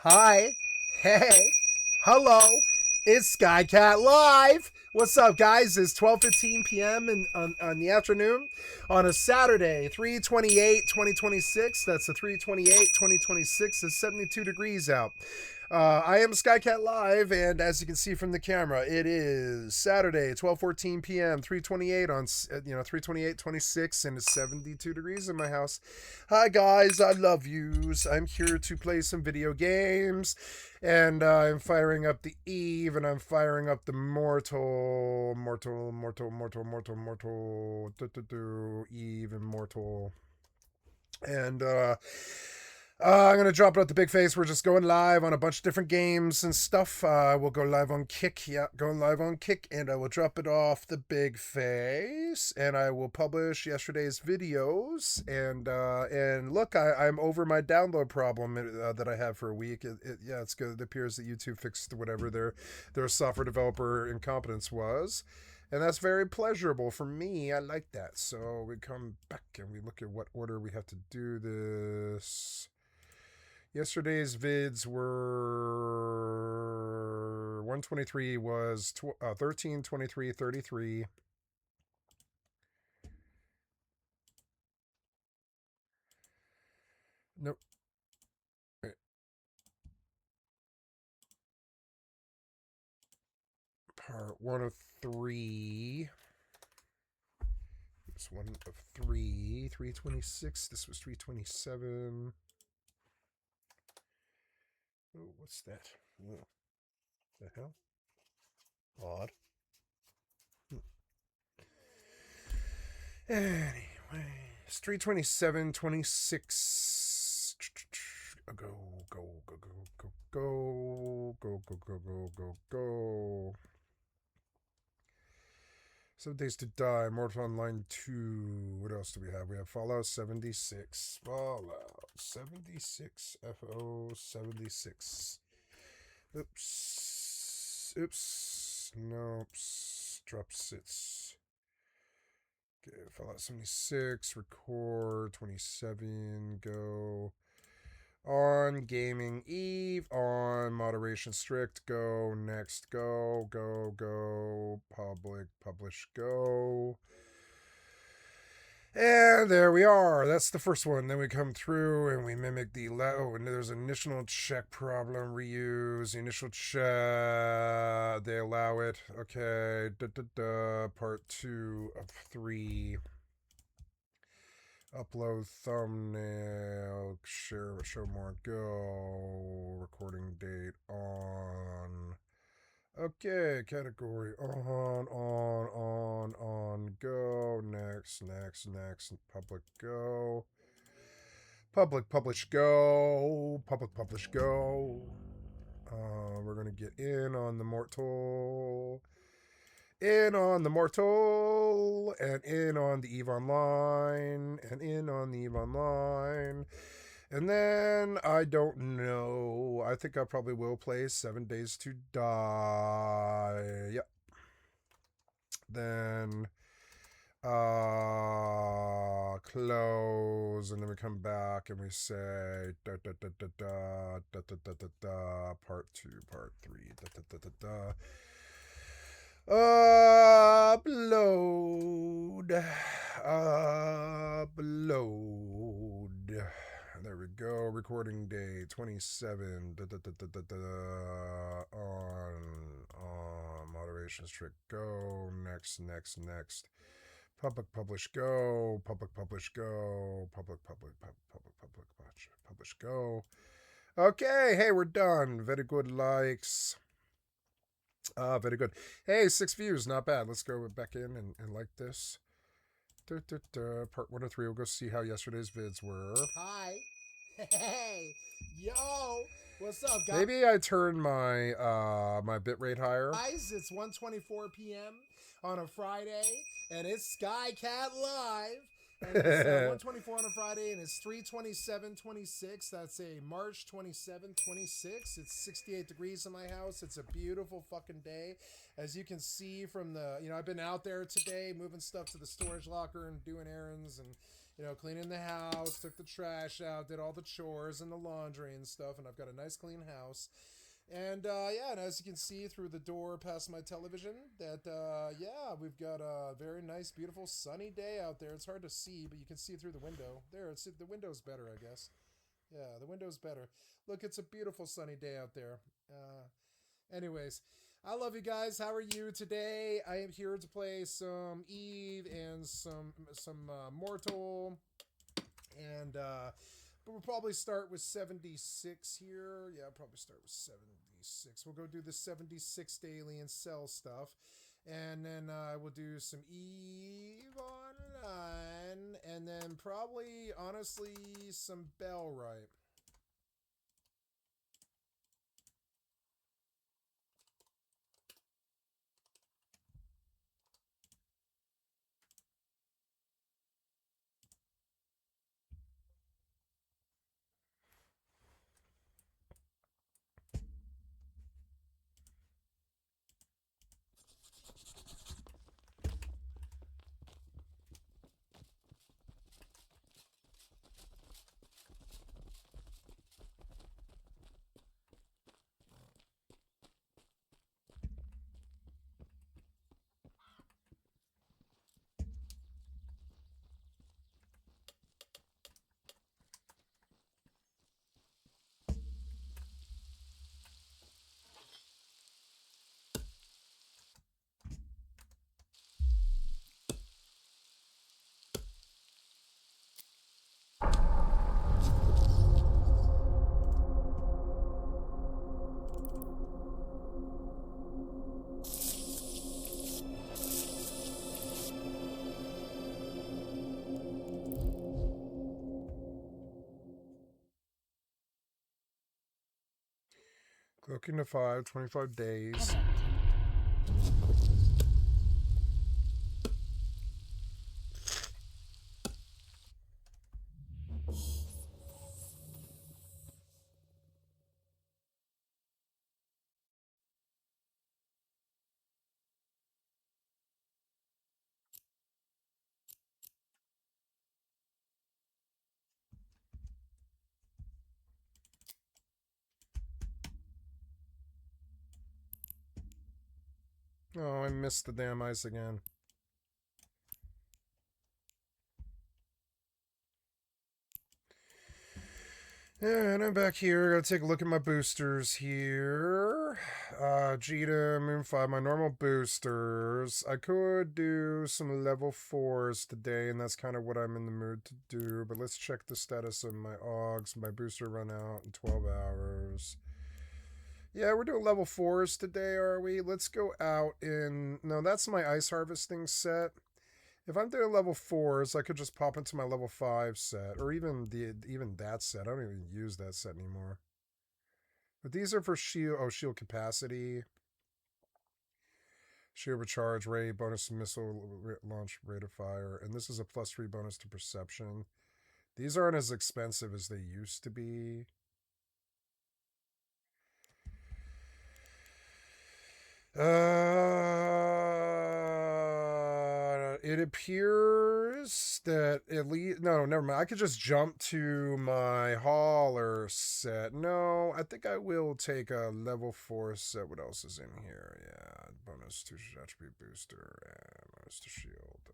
Hi. Hey. Hello. It's Skycatlive. What's up, guys? It's 12:15 p.m. On the afternoon on a Saturday, 3/28/2026. That's the 3/28/2026. It's 72 degrees out. I am Skycat Live, and as you can see from the camera, it is Saturday, 12:14 p.m., 3/28 on 3/28/26, and it's 72 degrees in my house. Hi guys, I love yous. I'm here to play some video games, and I'm firing up the Eve, and I'm firing up the Mortal, Eve and Mortal, and I'm going to drop it out the big face. We're just going live on a bunch of different games and stuff. We'll go live on Kick. Yeah, going live on Kick. And I will drop it off the big face. And I will publish yesterday's videos. And look, I'm over my download problem that I had for a week. Yeah, it's good. It appears that YouTube fixed whatever their software developer incompetence was. And that's very pleasurable for me. I like that. So we come back and we look at what order we have to do this. Yesterday's vids were 123 was 13, 23, 33. Nope. Wait. Part 1 of 3. It's 1 of 3. 326. This was 327. Oh, what's that? Oh, the hell? Odd. Anyway, it's 327, 26. Go, go, go, go, go, go, go, go, go, go, go, go. 7 Days to Die, Mortal Online 2. What else do we have? We have Fallout 76. Fallout 76. FO 76. Oops. Oops. Nope. Drop sits. Okay, Fallout 76. Record 27. Go. On Gaming Eve, on Moderation Strict, go, next, go, public, publish, go. And there we are. That's the first one. Then we come through and we mimic the and there's initial check problem, reuse, the initial check, they allow it. Okay, part 2 of 3. Upload thumbnail, share, show more, go, recording date on. Okay, category on, go, next, public, go. Public, publish, go, publish, go. We're going to get in on the Mortal. In on the Mortal, and in on the Eve Online, and in on the Eve Online. And then, I don't know, I think I probably will play 7 Days to Die. Yep. Then, close, and then we come back and we say, part 2, part 3, Upload. There we go. Recording day 27. On moderation strict. Go. Next. Public publish go. Public publish go. Public publish go. Okay. Hey, we're done. Very good likes. Very good. Hey, 6 views, not bad. Let's go back in and like this. Part 1 of 3. We'll go see how yesterday's vids were. Hi. Hey. Yo. What's up, guys? Maybe I turn my my bitrate higher. Guys, it's 1:24 p.m. on a Friday, and it's Skycat Live. And it's 1:24 on a Friday, and it's 3/27/26. That's a March 27, 26. It's 68 degrees in my house. It's a beautiful fucking day. As you can see from the, I've been out there today moving stuff to the storage locker and doing errands and you know, cleaning the house, took the trash out, did all the chores and the laundry and stuff, and I've got a nice clean house. And yeah, and as you can see through the door past my television, that yeah, we've got a very nice, beautiful, sunny day out there. It's hard to see, but you can see through the window. There, it's the window's better, I guess. Yeah, the window's better. Look, it's a beautiful sunny day out there. Anyways, I love you guys. How are you today? I am here to play some Eve and some Mortal, and but we'll probably start with 76 here. Yeah, I'll probably start with 76. We'll go do the 76 daily and sell stuff. And then we'll do some Eve Online. And then probably, honestly, some Bell Ripe. Cooking to 5, 25 days. Oh, I missed the damn ice again. And I'm back here. Gotta take a look at my boosters here. Jita, Moon 5, my normal boosters. I could do some level 4s today, and that's kind of what I'm in the mood to do. But let's check the status of my AUGs. My booster run out in 12 hours. Yeah, we're doing level 4s today, are we? Let's go out in... No, that's my ice harvesting set. If I'm doing level 4s, I could just pop into my level 5 set, or even that set. I don't even use that set anymore. But these are for shield capacity, shield recharge rate, bonus missile launch rate of fire, and this is a +3 bonus to perception. These aren't as expensive as they used to be. It appears that at least... No, never mind. I could just jump to my hauler set. No, I think I will take a level 4 set. What else is in here? Yeah, bonus to attribute booster and bonus to shield.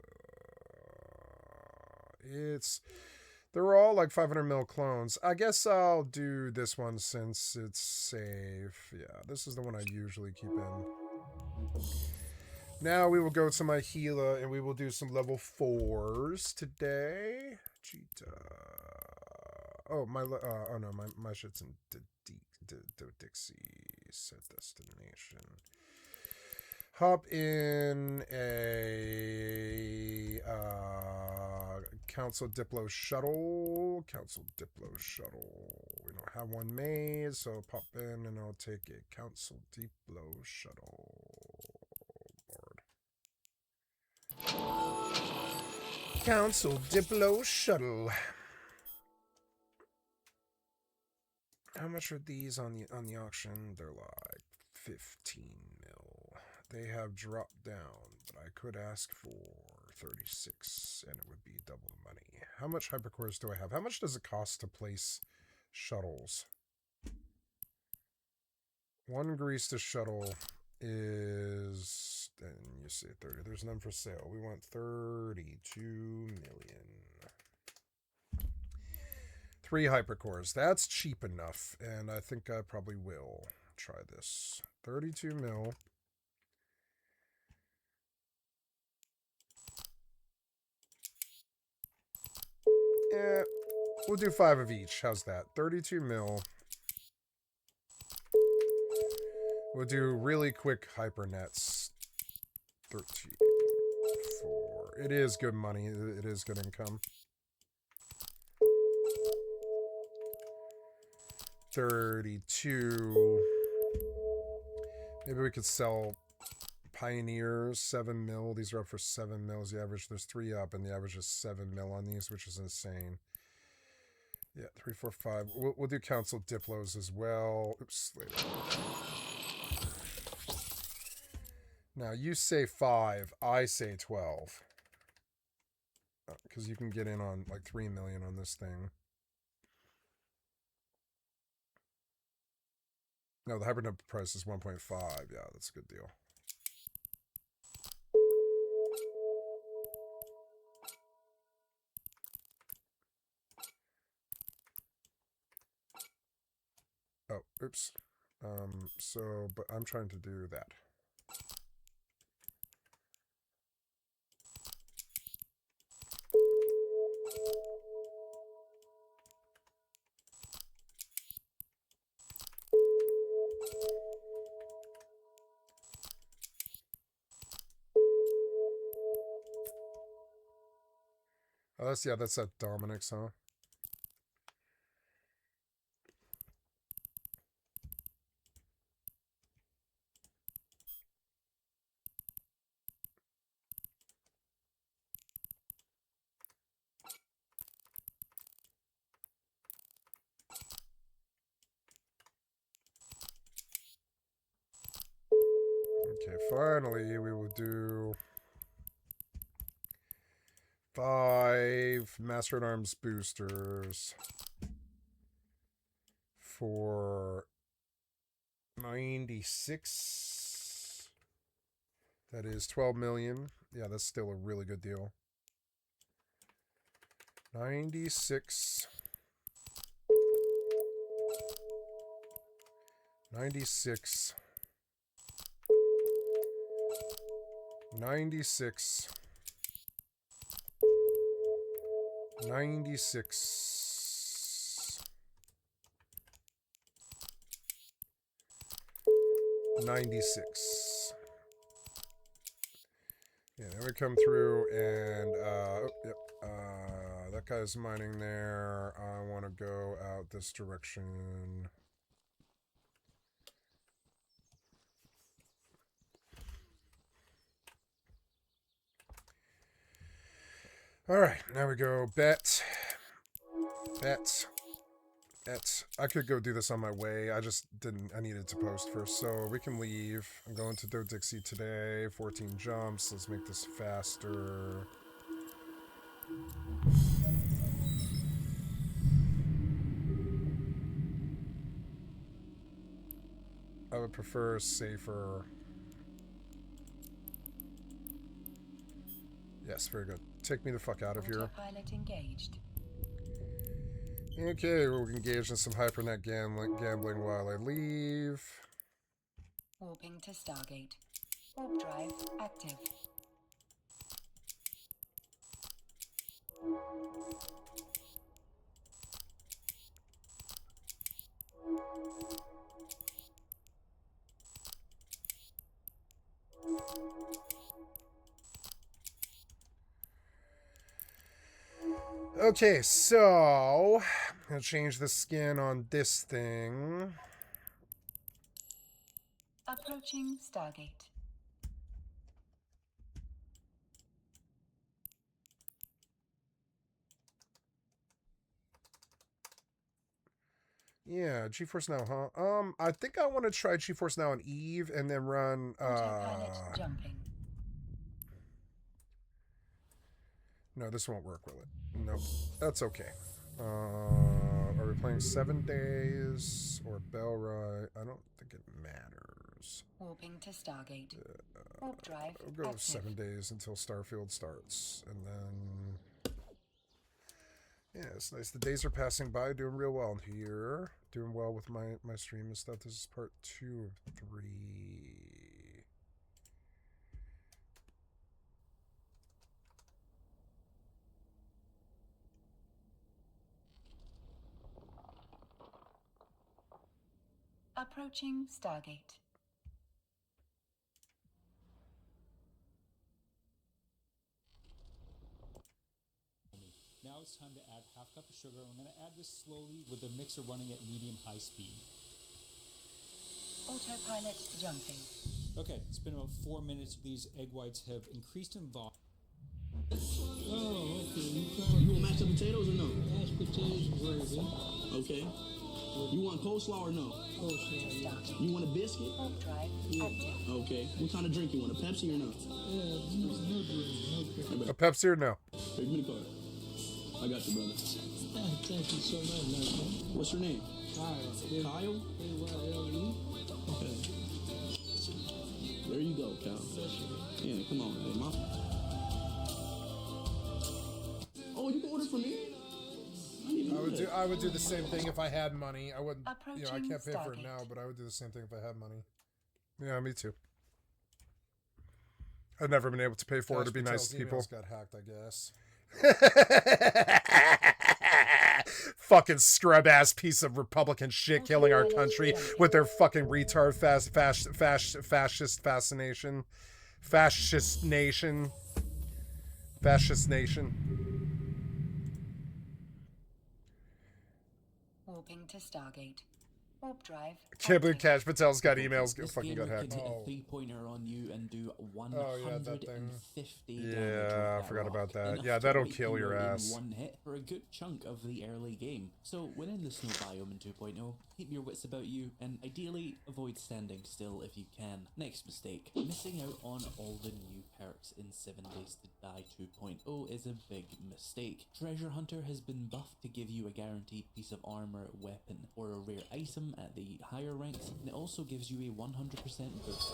They're all like 500 mil clones. I guess I'll do this one since it's safe. Yeah, this is the one I usually keep in. Now we will go to my Gila and we will do some level 4s today. Cheetah. Oh, oh no, my shit's in Dixie. Set destination. Hop in a Council Diplo shuttle. Council Diplo shuttle. We don't have one made, so pop in and I'll take a Council Diplo shuttle. Council Diplo shuttle. How much are these on the auction? They're like 15 mil. They have dropped down, but I could ask for 36, and it would be double the money. How much hypercores do I have? How much does it cost to place shuttles? One greased shuttle is, then you say 30. There's none for sale. We want 32 million. 3 hypercores. That's cheap enough, and I think I probably will try this. 32 mil. Yeah, we'll do 5 of each. How's that? 32 mil. We'll do really quick hypernets. 13, 4. It is good money. It is good income. 32. Maybe we could sell Pioneers, 7 mil. These are up for 7 mils. The average, there's 3 up, and the average is 7 mil on these, which is insane. Yeah, 3, 4, 5. We'll do Council Diplos as well. Oops, later. Now, you say 5, I say 12. Because you can get in on like 3 million on this thing. No, the hypernet price is 1.5. Yeah, that's a good deal. Oh, oops. But I'm trying to do that. Oh, that's that Dominic's, huh? Okay, finally we will do 5 Master at Arms boosters for 96. That is 12 million. Yeah, that's still a really good deal. 96. 96. 96. 96. 96. Yeah, then we come through and, oh, yep, that guy's mining there. I want to go out this direction. All right, now we go bet. I could go do this on my way. I just didn't. I needed to post first, so we can leave. I'm going to Do Dixie today. 14 jumps. Let's make this faster. I would prefer safer. Yes, very good. Take me the fuck out of here. Autopilot engaged. Okay, we'll engage in some hypernet gambling while I leave. Warping to Stargate. Warp drive active. Okay, so I'm gonna change the skin on this thing. Approaching Stargate. Yeah, GeForce Now, huh? I think I want to try GeForce Now on Eve and then run Autopilot jumping. No, this won't work, will it? Nope. That's okay. Are we playing 7 days or Bell Ride? I don't think it matters. Warping to Stargate. Warp drive I'll go active. 7 days until Starfield starts, and then yeah, it's nice. The days are passing by, doing real well here. Doing well with my stream and stuff. This is part 2 of 3. Approaching Stargate. Now it's time to add half cup of sugar. I'm going to add this slowly with the mixer running at medium-high speed. Autopilot jumping. Okay, it's been about 4 minutes. These egg whites have increased in volume. Oh, okay. You want mashed potatoes or no? Mashed potatoes and gravy. Okay. You want coleslaw or no? Coleslaw. You want a biscuit? Warp drive active. Okay. What kind of drink you want? A Pepsi or no? Yeah, no drink. Okay. A Pepsi or no? Hey, give me the card. I got you, brother. Thank you so much, man. What's your name? Kyle. Kyle? K-Y-L-E. Okay. There you go, Kyle. Yeah, come on, man. Oh, you can order for me? I would do the same thing if I had money. I wouldn't, you know, I Approaching can't pay for it Stargate. now, but I would do the same thing if I had money. Yeah, me too. I've never been able to pay for it to be nice to people. Got hacked, I guess. Fucking scrub ass piece of Republican shit killing our country with their fucking retard fascist fascination. Fascist nation. Warping to Stargate. Warp drive. Can't believe active. Cash Patel's got emails This fucking got gamer hacked. can hit a three-pointer on you and do Oh, yeah, that thing. 150 damage. Yeah, with I that forgot rock, about that. enough Yeah, to that'll wipe kill you your out ass. in one hit for a good chunk of the early game. So when in the snow biome in 2.0, keep your wits about you and ideally avoid standing still if you can. Next mistake, missing out on all the new perks in 7 Days to Die 2.0 is a big mistake. Treasure Hunter has been buffed to give you a guaranteed piece of armor, weapon, or a rare item at the higher ranks, and it also gives you a 100% boost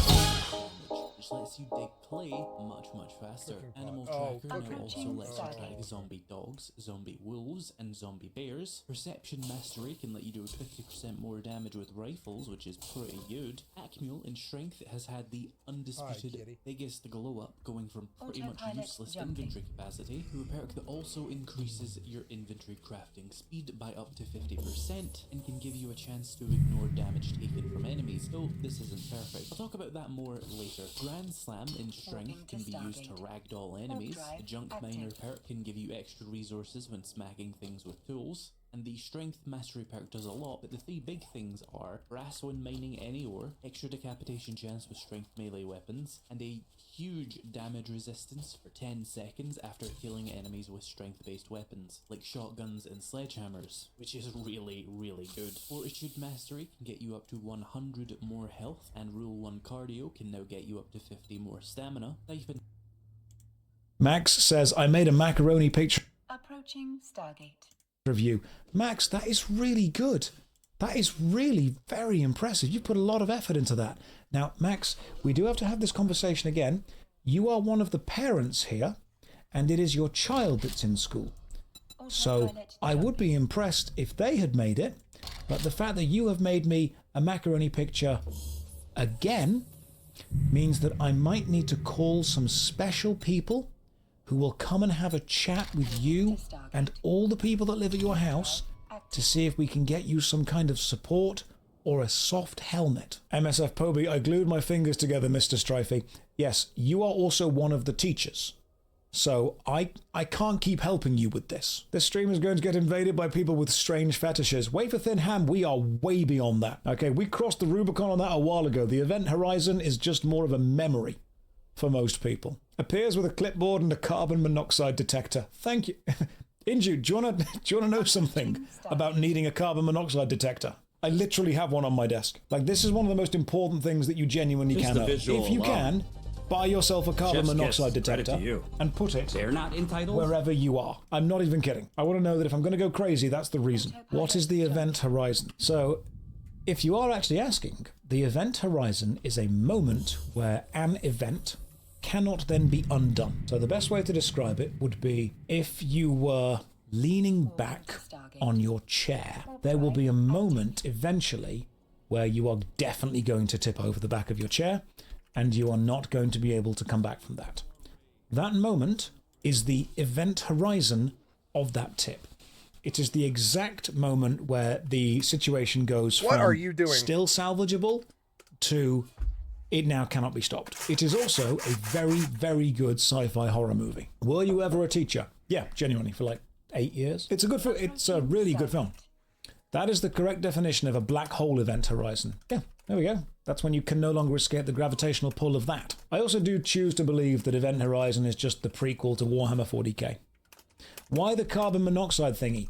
damage, which lets you dig clay much faster. Animal Tracker now also Approaching lets you Stargate. track zombie dogs, zombie wolves, and zombie bears. Perception Mastery can let you do 50% more damage with rifles, which is pretty good. Acmule in Strength has had the undisputed kitty. biggest glow up, going from pretty much Autopilot useless jumping. inventory capacity to a perk that also increases your inventory crafting speed by up to 50% and can give you a chance to ignore damage taken from enemies, though this isn't perfect. I'll talk about that more later. Grand Slam in Strength can be used to ragdoll enemies. The Junk Miner perk can give you extra resources when smacking things with tools. And the Strength Mastery perk does a lot, but the three big things are brass when mining any ore, extra decapitation chance with strength melee weapons, and a huge damage resistance for 10 seconds after killing enemies with strength-based weapons, like shotguns and sledgehammers, which is really good. Fortitude Mastery can get you up to 100 more health, and Rule 1 Cardio can now get you up to 50 more stamina. Max says, I made a macaroni picture Approaching Stargate. of you. Max, that is really good. That is really very impressive. You put a lot of effort into that. Now, Max, we do have to have this conversation again. You are one of the parents here, and it is your child that's in school. So Autopilot I would jumping. be impressed if they had made it, but the fact that you have made me a macaroni picture again means that I might need to call some special people who will come and have a chat with you and all the people that live at your house to see if we can get you some kind of support or a soft helmet. MSF Poby, I glued my fingers together, Mr. Strifey. Yes, you are also one of the teachers. So I can't keep helping you with this. This stream is going to get invaded by people with strange fetishes. Wafer thin ham, we are way beyond that. Okay, we crossed the Rubicon on that a while ago. The event horizon is just more of a memory for most people. Appears with a clipboard and a carbon monoxide detector. Thank you. Inju, do you want to know something about needing a carbon monoxide detector? I literally have one on my desk. Like, this is one of the most important things that you genuinely Just can the know. visual If you alone. can, buy yourself a carbon Chef's monoxide kiss. Credit detector to you. and put it They're not entitled. wherever you are. I'm not even kidding. I want to know that if I'm going to go crazy, that's the reason. What is the event horizon? So, if you are actually asking, the event horizon is a moment where an event cannot then be undone. So the best way to describe it would be if you were leaning back on your chair, there will be a moment eventually where you are definitely going to tip over the back of your chair and you are not going to be able to come back from that. That moment is the event horizon of that tip. It is the exact moment where the situation goes What from are you doing? still salvageable to it now cannot be stopped. It is also a very, very good sci-fi horror movie. Were you ever a teacher? Yeah, genuinely, for like 8 years. It's a really good film. That is the correct definition of a black hole event horizon. Yeah, there we go. That's when you can no longer escape the gravitational pull of that. I also do choose to believe that Event Horizon is just the prequel to Warhammer 40k. Why the carbon monoxide thingy?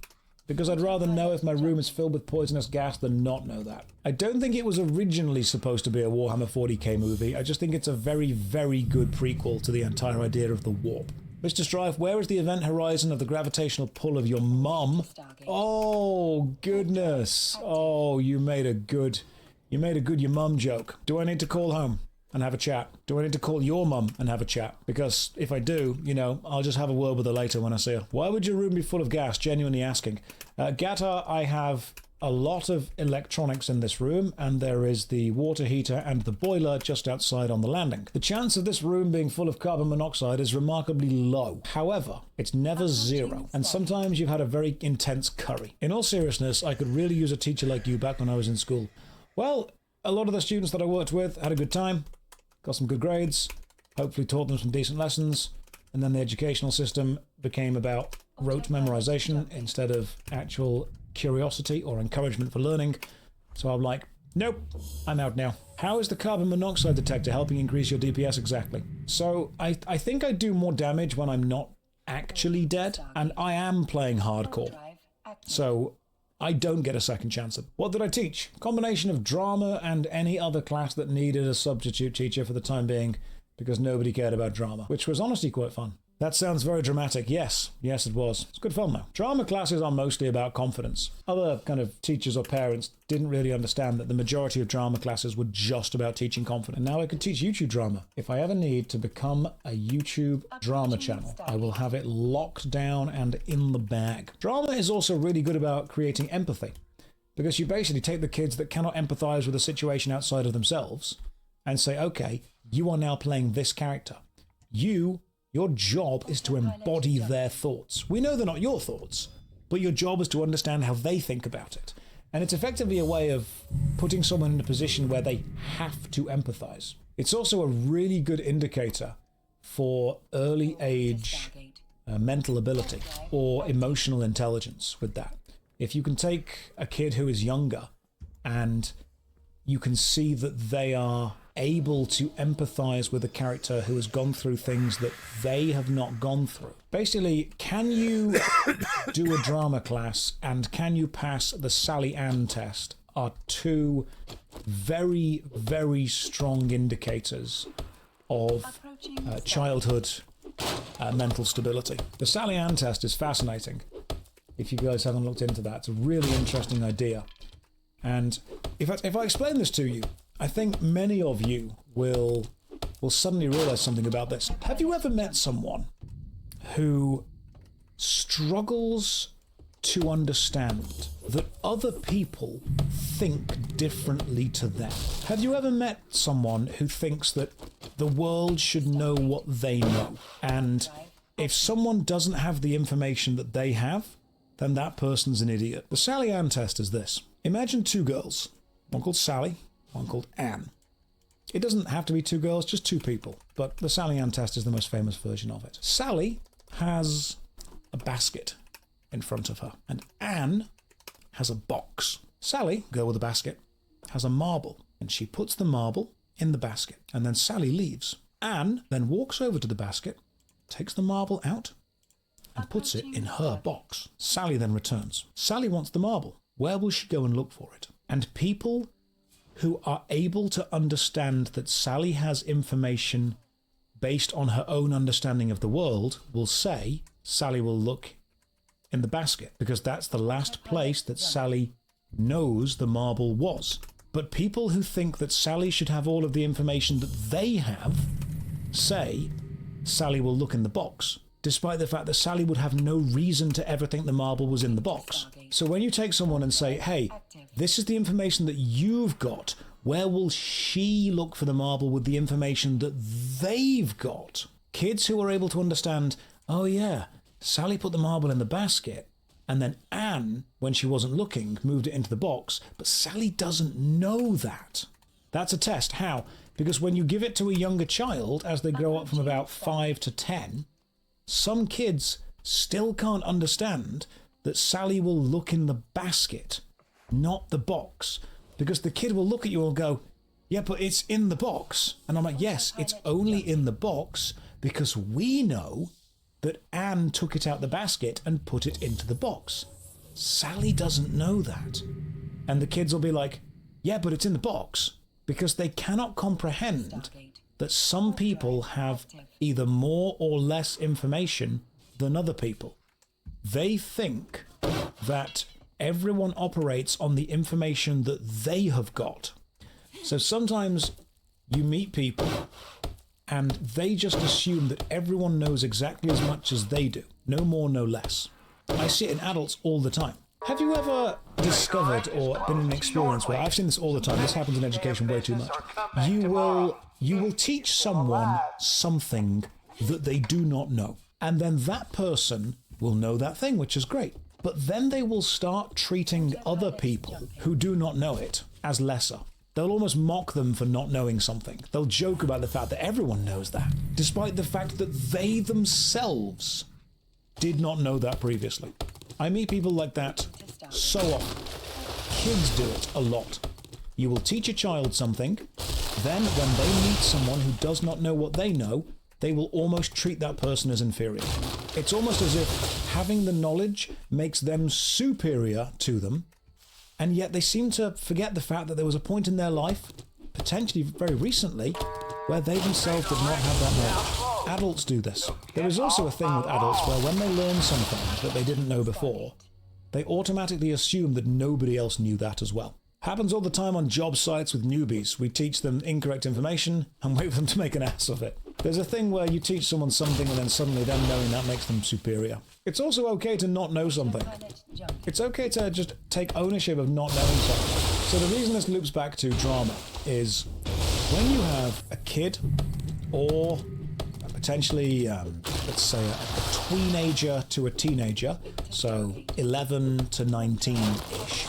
Because I'd rather know if my room is filled with poisonous gas than not know that. I don't think it was originally supposed to be a Warhammer 40k movie. I just think it's a very, very good prequel to the entire idea of the warp. Mr. Strife, where is the event horizon of the gravitational pull of your mum? Oh, goodness. Oh, you made a good your mum joke. Do I need to call home and have a chat? Do I need to call your mum and have a chat? Because if I do, I'll just have a word with her later when I see her. Why would your room be full of gas? Genuinely asking. Gatar, I have a lot of electronics in this room, and there is the water heater and the boiler just outside on the landing. The chance of this room being full of carbon monoxide is remarkably low. However, it's never zero, and sometimes you've had a very intense curry. In all seriousness, I could really use a teacher like you back when I was in school. Well, a lot of the students that I worked with had a good time, got some good grades, hopefully taught them some decent lessons, and then the educational system became about rote memorization instead of actual curiosity or encouragement for learning. So I'm like, nope, I'm out now. How is the carbon monoxide detector helping increase your DPS exactly? So I think I do more damage when I'm not actually dead, and I am playing hardcore. So I don't get a second chance at. What did I teach? Combination of drama and any other class that needed a substitute teacher for the time being, because nobody cared about drama, which was honestly quite fun. That sounds very dramatic. Yes, it was. It's good fun though. Drama classes are mostly about confidence. Other kind of teachers or parents didn't really understand that the majority of drama classes were just about teaching confidence. And now I can teach YouTube drama. If I ever need to become a YouTube drama channel, I will have it locked down and in the bag. Drama is also really good about creating empathy, because you basically take the kids that cannot empathize with a situation outside of themselves and say, okay, you are now playing this character. Your job is to embody their thoughts. We know they're not your thoughts, but your job is to understand how they think about it. And it's effectively a way of putting someone in a position where they have to empathize. It's also a really good indicator for early age mental ability or emotional intelligence with that. If you can take a kid who is younger and you can see that they are able to empathize with a character who has gone through things that they have not gone through. Basically, can you do a drama class and can you pass the Sally Ann test are two very, very strong indicators of childhood mental stability. The Sally Ann test is fascinating. If you guys haven't looked into that, it's a really interesting idea. And if I explain this to you, I think many of you will suddenly realize something about this. Have you ever met someone who struggles to understand that other people think differently to them? Have you ever met someone who thinks that the world should know what they know? And if someone doesn't have the information that they have, then that person's an idiot. The Sally Ann test is this. Imagine two girls, one called Sally, one called Anne. It doesn't have to be two girls, just two people, but the Sally Ann test is the most famous version of it. Sally has a basket in front of her, and Anne has a box. Sally, girl with a basket, has a marble, and she puts the marble in the basket, and then Sally leaves. Anne then walks over to the basket, takes the marble out, and puts it in her box. Sally then returns. Sally wants the marble. Where will she go and look for it? And people who are able to understand that Sally has information based on her own understanding of the world, will say Sally will look in the basket because that's the last place that Sally knows the marble was. But people who think that Sally should have all of the information that they have say Sally will look in the box, despite the fact that Sally would have no reason to ever think the marble was in the box. So when you take someone and say, hey, this is the information that you've got, where will she look for the marble with the information that they've got? Kids who are able to understand, oh yeah, Sally put the marble in the basket, and then Anne, when she wasn't looking, moved it into the box, but Sally doesn't know that. That's a test. How? Because when you give it to a younger child, as they grow up from about 5 to 10, some kids still can't understand that Sally will look in the basket, not the box. Because the kid will look at you and go, yeah, but it's in the box. And I'm like, yes, it's only in the box because we know that Anne took it out the basket and put it into the box. Sally doesn't know that. And the kids will be like, yeah, but it's in the box. Because they cannot comprehend that some people have either more or less information than other people. They think that everyone operates on the information that they have got. So sometimes you meet people and they just assume that everyone knows exactly as much as they do. No more, no less. I see it in adults all the time. Have you ever discovered or been in an experience where, I've seen this all the time, this happens in education way too much, you will teach someone something that they do not know, and then that person will know that thing, which is great. But then they will start treating other people who do not know it as lesser. They'll almost mock them for not knowing something. They'll joke about the fact that everyone knows that, despite the fact that they themselves did not know that previously. I meet people like that so often. Kids do it a lot. You will teach a child something, then when they meet someone who does not know what they know, they will almost treat that person as inferior. It's almost as if having the knowledge makes them superior to them, and yet they seem to forget the fact that there was a point in their life, potentially very recently, where they themselves did not have that knowledge. Adults do this. There is also a thing with adults where when they learn something that they didn't know before, they automatically assume that nobody else knew that as well. Happens all the time on job sites with newbies. We teach them incorrect information and wait for them to make an ass of it. There's a thing where you teach someone something and then suddenly them knowing that makes them superior. It's also okay to not know something. It's okay to just take ownership of not knowing something. So the reason this loops back to drama is when you have a kid or potentially, let's say, a tweenager to a teenager, so 11 to 19-ish.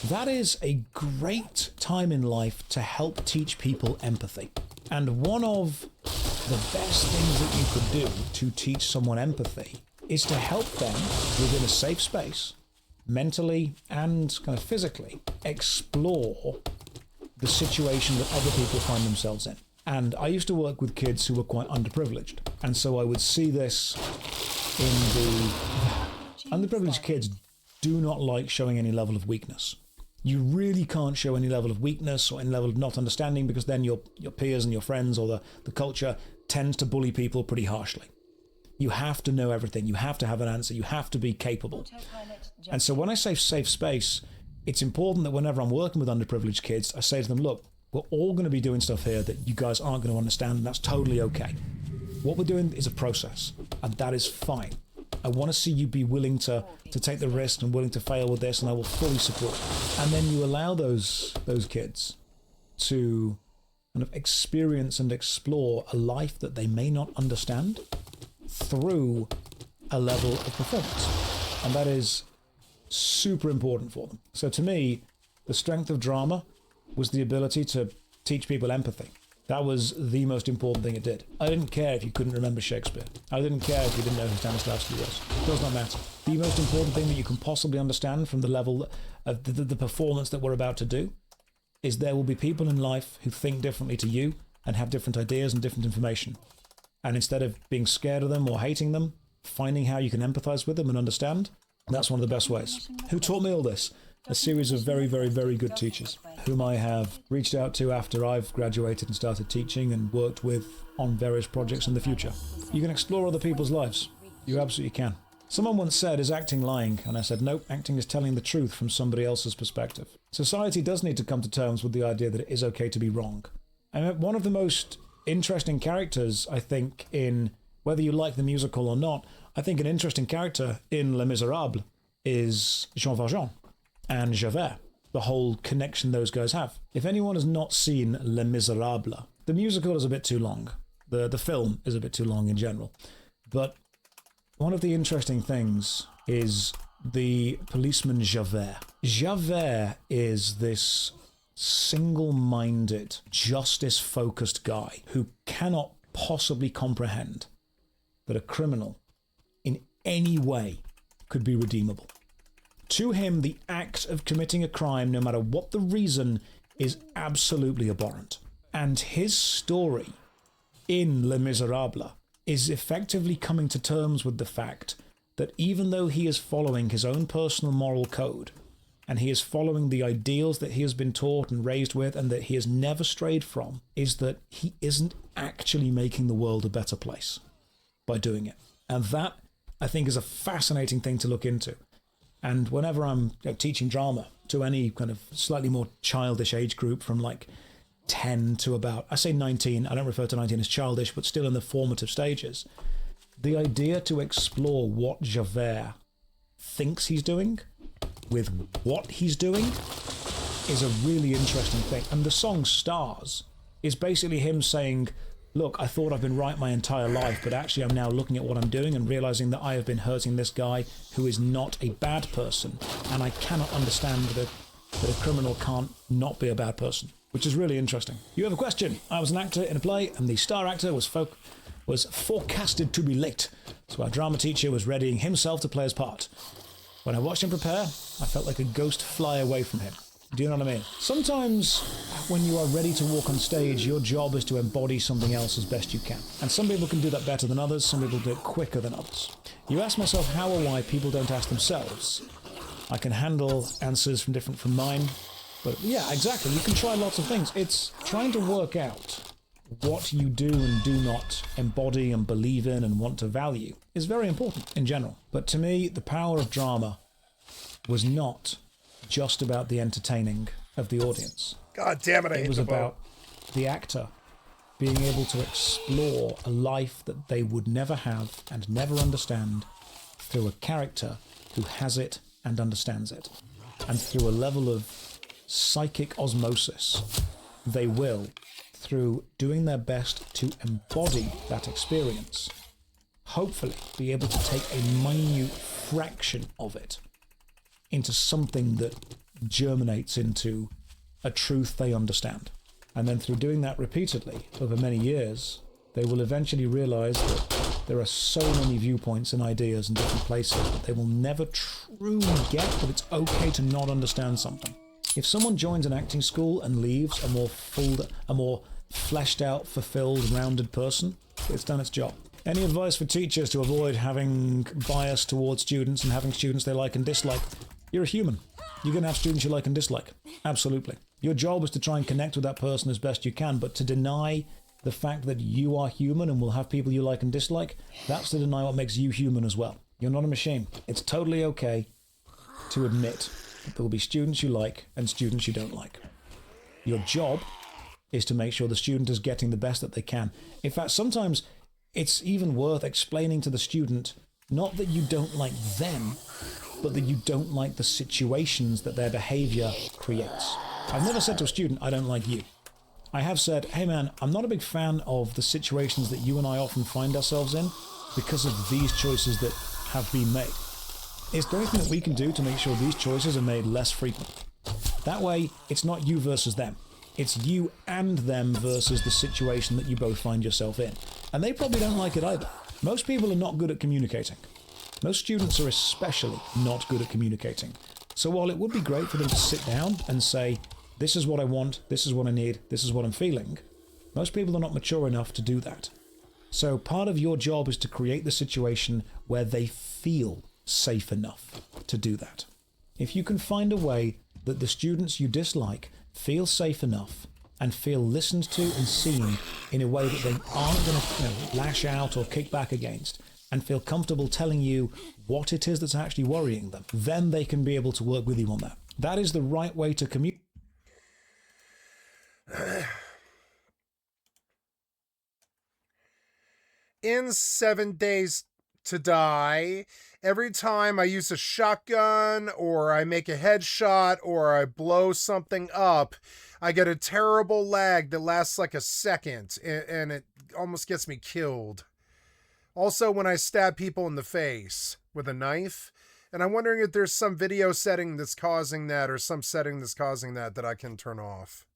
That is a great time in life to help teach people empathy. And one of the best things that you could do to teach someone empathy is to help them within a safe space, mentally and kind of physically, explore the situation that other people find themselves in. And I used to work with kids who were quite underprivileged. And so I would see this in the underprivileged kids do not like showing any level of weakness. You really can't show any level of weakness or any level of not understanding because then your peers and your friends or the culture tends to bully people pretty harshly. You have to know everything. You have to have an answer. You have to be capable. And so when I say safe space, it's important that whenever I'm working with underprivileged kids, I say to them, look, we're all going to be doing stuff here that you guys aren't going to understand, and that's totally okay. What we're doing is a process, and that is fine. I want to see you be willing to take the risk and willing to fail with this, and I will fully support. And then you allow those kids to kind of experience and explore a life that they may not understand through a level of performance. And that is super important for them. So to me, the strength of drama was the ability to teach people empathy. That was the most important thing it did. I didn't care if you couldn't remember Shakespeare. I didn't care if you didn't know who Stanislavski was. It does not matter. The most important thing that you can possibly understand from the level of the performance that we're about to do is there will be people in life who think differently to you and have different ideas and different information. And instead of being scared of them or hating them, finding how you can empathize with them and understand, that's one of the best ways. Who taught me all this? a series of very, very, very good teachers whom I have reached out to after I've graduated and started teaching and worked with on various projects in the future. You can explore other people's lives. You absolutely can. Someone once said, "Is acting lying?" And I said, nope, acting is telling the truth from somebody else's perspective. Society does need to come to terms with the idea that it is okay to be wrong. And one of the most interesting characters, I think, in whether you like the musical or not, I think an interesting character in Les Miserables is Jean Valjean and Javert, the whole connection those guys have. If anyone has not seen Les Miserables, the musical is a bit too long. The film is a bit too long in general. But one of the interesting things is the policeman Javert. Javert is this single-minded, justice-focused guy who cannot possibly comprehend that a criminal in any way could be redeemable. To him, the act of committing a crime, no matter what the reason, is absolutely abhorrent. And his story in Les Miserables is effectively coming to terms with the fact that even though he is following his own personal moral code, and he is following the ideals that he has been taught and raised with and that he has never strayed from, is that he isn't actually making the world a better place by doing it. And that, I think, is a fascinating thing to look into. And whenever I'm teaching drama to any kind of slightly more childish age group from like 10 to about, I say 19, I don't refer to 19 as childish, but still in the formative stages, the idea to explore what Javert thinks he's doing with what he's doing is a really interesting thing. And the song Stars is basically him saying, look, I thought I've been right my entire life, but actually I'm now looking at what I'm doing and realizing that I have been hurting this guy who is not a bad person, and I cannot understand that a criminal can't not be a bad person, which is really interesting. You have a question. I was an actor in a play, and the star actor was forecasted to be late, so our drama teacher was readying himself to play his part. When I watched him prepare, I felt like a ghost fly away from him. Do you know what I mean? Sometimes when you are ready to walk on stage, your job is to embody something else as best you can. And some people can do that better than others, some people do it quicker than others. You ask myself how or why people don't ask themselves. I can handle answers from mine, but yeah, exactly. You can try lots of things. It's trying to work out what you do and do not embody and believe in and want to value is very important in general. But to me, the power of drama was not just about the entertaining of the audience. God damn it, I hate It was the boat. about the actor being able to explore a life that they would never have and never understand through a character who has it and understands it. And through a level of psychic osmosis, they will, through doing their best to embody that experience, hopefully be able to take a minute fraction of it into something that germinates into a truth they understand. And then through doing that repeatedly over many years, they will eventually realize that there are so many viewpoints and ideas in different places that they will never truly get, but it's okay to not understand something. If someone joins an acting school and leaves a more fleshed out, fulfilled, rounded person, it's done its job. Any advice for teachers to avoid having bias towards students and having students they like and dislike? You're a human. You're going to have students you like and dislike. Absolutely. Your job is to try and connect with that person as best you can, but to deny the fact that you are human and will have people you like and dislike, that's to deny what makes you human as well. You're not a machine. It's totally okay to admit that there will be students you like and students you don't like. Your job is to make sure the student is getting the best that they can. In fact, sometimes it's even worth explaining to the student not that you don't like them, but that you don't like the situations that their behavior creates. I've never said to a student, I don't like you. I have said, hey man, I'm not a big fan of the situations that you and I often find ourselves in because of these choices that have been made. Is there anything that we can do to make sure these choices are made less frequent? That way, it's not you versus them. It's you and them versus the situation that you both find yourself in. And they probably don't like it either. Most people are not good at communicating. Most students are especially not good at communicating. So while it would be great for them to sit down and say, this is what I want, this is what I need, this is what I'm feeling, most people are not mature enough to do that. So part of your job is to create the situation where they feel safe enough to do that. If you can find a way that the students you dislike feel safe enough and feel listened to and seen in a way that they aren't going to lash out or kick back against, and feel comfortable telling you what it is that's actually worrying them, then they can be able to work with you on that. That is the right way to communicate. In 7 Days to Die, every time I use a shotgun or I make a headshot or I blow something up, I get a terrible lag that lasts like a second, and it almost gets me killed. Also, when I stab people in the face with a knife, and I'm wondering if there's some video setting that's causing that or some setting that's causing that I can turn off.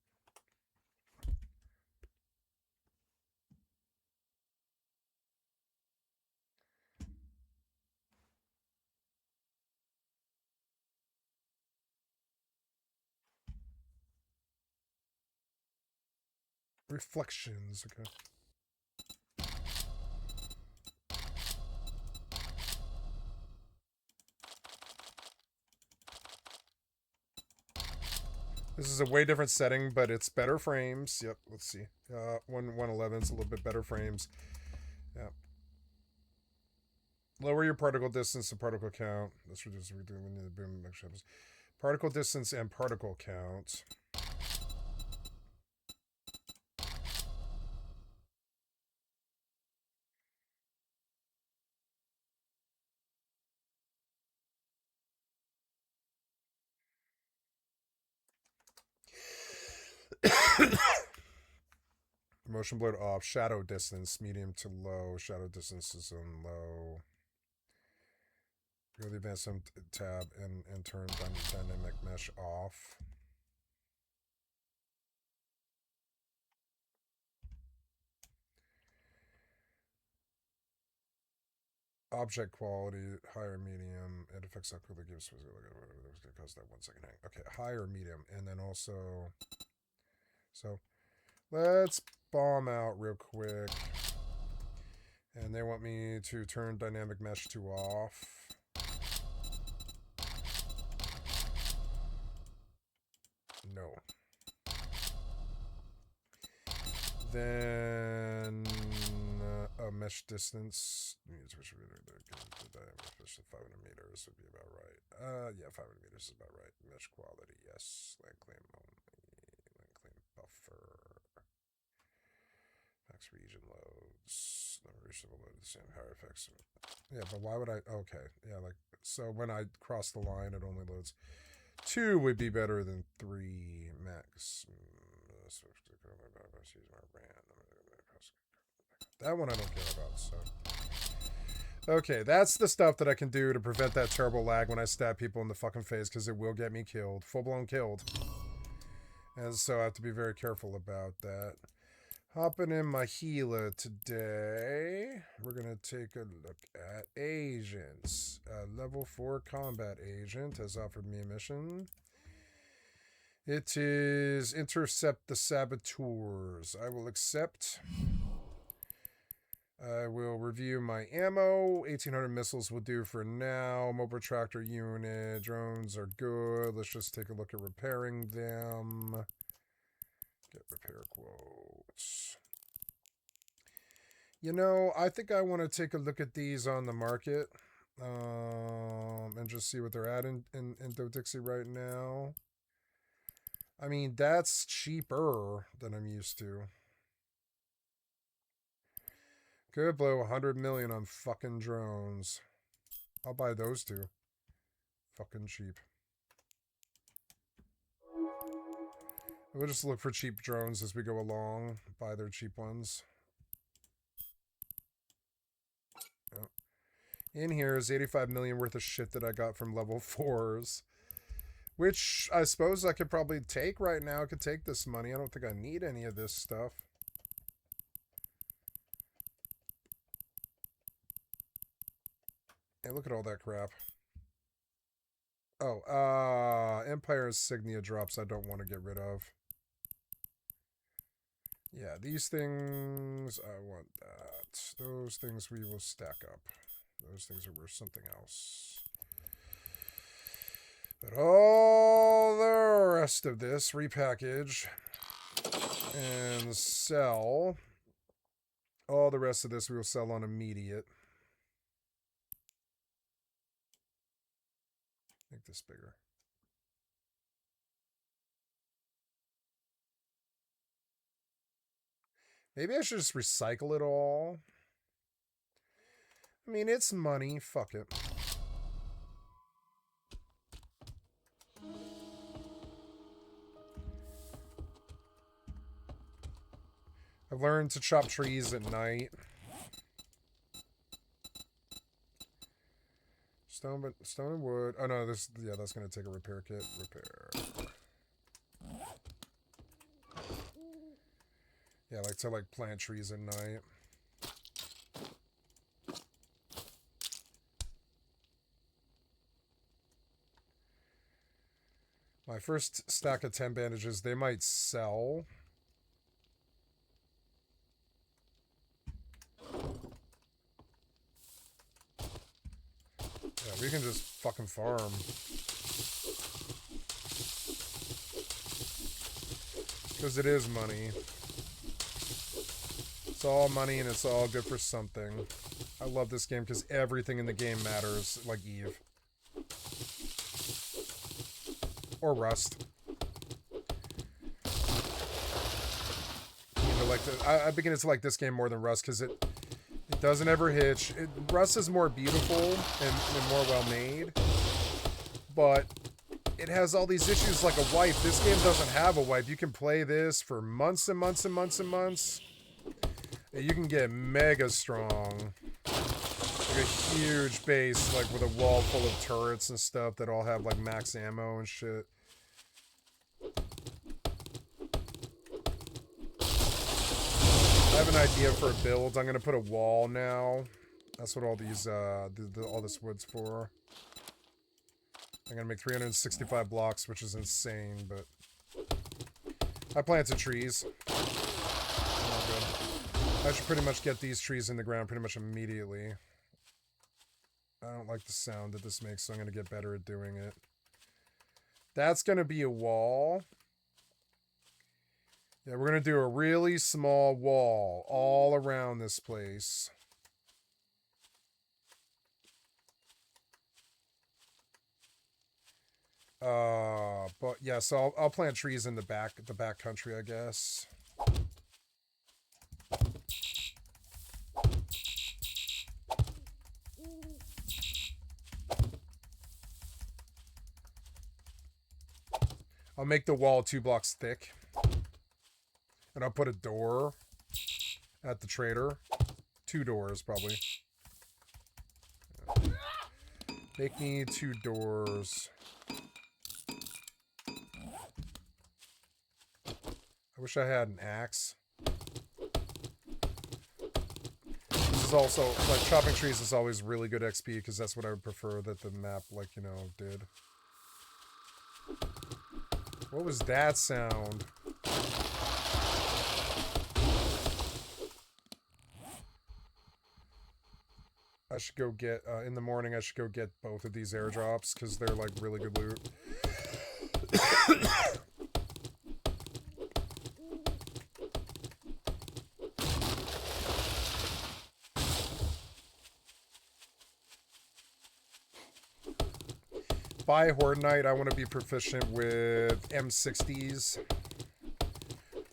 Reflections, okay. This is a way different setting, but it's better frames. Yep, let's see. 111 is a little bit better frames. Yep. Lower your particle distance and particle count. Let's reduce we need the boom measurements. Particle distance and particle count. Motion blur off. Shadow distance, medium to low. Shadow distance is on low. Go to the advanced tab and turn dynamic mesh off. Object quality, higher, medium. It affects how quickly gives. It's going to cause that 1 second hang. Okay, higher, medium, and then also. So, let's bomb out real quick. And they want me to turn dynamic mesh to off. No. Then mesh distance. Which would the diameter 500 meters would be about right. Yeah, 500 meters is about right. Mesh quality, yes. Land claim only. Land claim buffer. Max region loads. Number of load the same power effects. Yeah, but why would I? Okay, yeah, like so when I cross the line, it only loads. 2 would be better than 3 max. That one I don't care about, so. Okay, that's the stuff that I can do to prevent that terrible lag when I stab people in the fucking face, because it will get me killed. Full-blown killed. And so I have to be very careful about that. Hopping in my Gila today, we're going to take a look at agents. Level 4 combat agent has offered me a mission. It is intercept the saboteurs. I will accept. I will review my ammo. 1,800 missiles will do for now. Mobile tractor unit. Drones are good. Let's just take a look at repairing them. Get repair quotes. You know, I think I want to take a look at these on the market. And just see what they're at in Dodixie right now. I mean, that's cheaper than I'm used to. Could blow 100 million on fucking drones. I'll buy those two. Fucking cheap. We'll just look for cheap drones as we go along. Buy their cheap ones. Yep. In here is 85 million worth of shit that I got from level 4s. Which I suppose I could probably take right now. I could take this money. I don't think I need any of this stuff. Hey, look at all that crap. Oh, Empire Insignia drops I don't want to get rid of. Yeah, these things, I want that. Those things we will stack up. Those things are worth something else. But all the rest of this, repackage and sell. All the rest of this we will sell on immediate. Make this bigger. Maybe I should just recycle it all. I mean, it's money. Fuck it. I've learned to chop trees at night. Stone and wood. Oh no, this, yeah, that's gonna take a repair kit. Repair. Yeah, I like to plant trees at night. My first stack of 10 bandages, they might sell. Yeah, we can just fucking farm. Because it is money. It's all money and it's all good for something. I love this game because everything in the game matters, like Eve. Or Rust. You know, I begin to like this game more than Rust because it doesn't ever hitch. Rust is more beautiful and more well made. But it has all these issues like a wipe. This game doesn't have a wipe. You can play this for months and months and months and months. You can get mega strong. Like a huge base, like with a wall full of turrets and stuff that all have like max ammo and shit. I have an idea for a build. I'm gonna put a wall now. That's what all these all this wood's for. I'm gonna make 365 blocks, which is insane, but I planted trees. All good. I should pretty much get these trees in the ground pretty much immediately. I don't like the sound that this makes, so I'm gonna get better at doing it. That's gonna be a wall. Yeah, we're gonna do a really small wall all around this place. But yeah, so I'll plant trees in the back country, I guess. I'll make the wall 2 blocks thick. And I'll put a door at the trader. 2 doors, probably. Make me 2 doors. I wish I had an axe. This is also, like, chopping trees is always really good XP, because that's what I would prefer that the map, like, you know, did. What was that sound? I should go get, in the morning, I should go get both of these airdrops, because they're, like, really good loot. By Horde Night, I want to be proficient with M60s.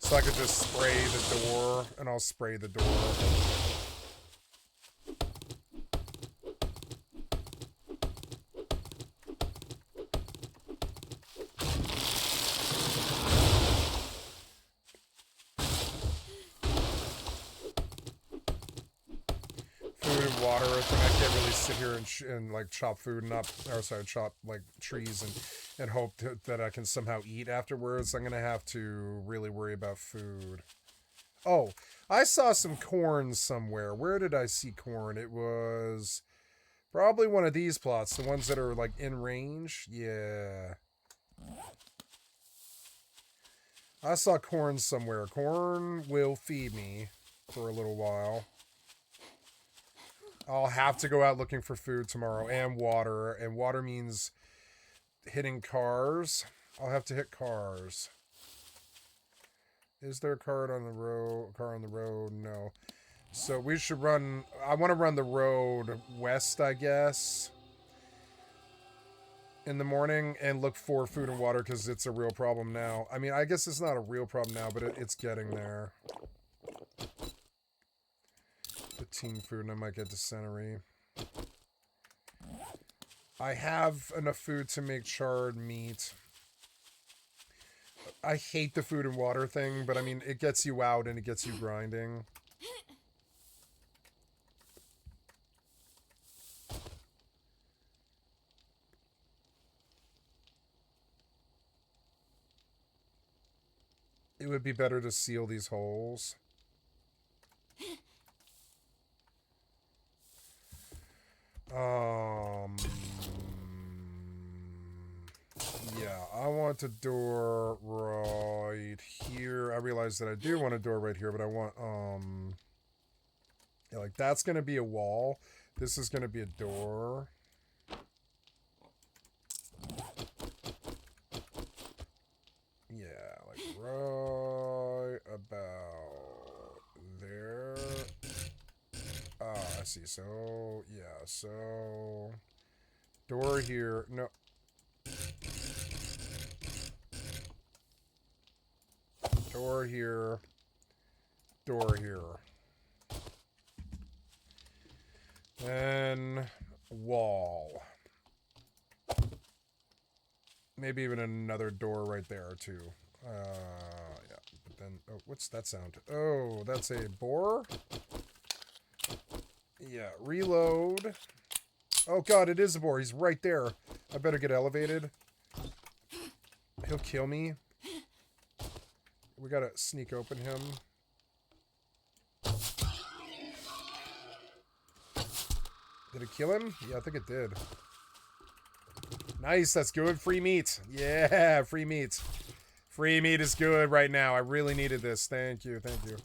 So I could just spray the door, and I'll spray the door. Sit here and like chop food and chop like trees and hope that I can somehow eat afterwards. I'm gonna have to really worry about food. Oh, I saw some corn somewhere. Where did I see corn? It was probably one of these plots, the ones that are like in range. Yeah, I saw corn somewhere. Corn will feed me for a little while. I'll have to go out looking for food tomorrow and water. And water means hitting cars. I'll have to hit cars. Is there a car on the road? Car on the road? No. So we should run. I want to run the road west, I guess, in the morning and look for food and water because it's a real problem now. I mean, I guess it's not a real problem now, but it's getting there. 15 food and I might get dysentery. I have enough food to make charred meat. I hate the food and water thing, but I mean, it gets you out and it gets you grinding. It would be better to seal these holes. Yeah, I want a door right here. I realize that I do want a door right here, but I want, yeah, like that's going to be a wall. This is going to be a door. Yeah, like right about there. Ah, I see. So, yeah, so door here. No. Door here. Door here. Then wall. Maybe even another door right there too. Yeah. But then, oh, what's that sound? Oh, that's a boar? Yeah, reload. Oh god, it is a boar. He's right there. I better get elevated. He'll kill me. We gotta sneak open him. Did it kill him? Yeah, I think it did. Nice, that's good. Free meat. Yeah, free meat. Free meat is good right now. I really needed this. Thank you, thank you.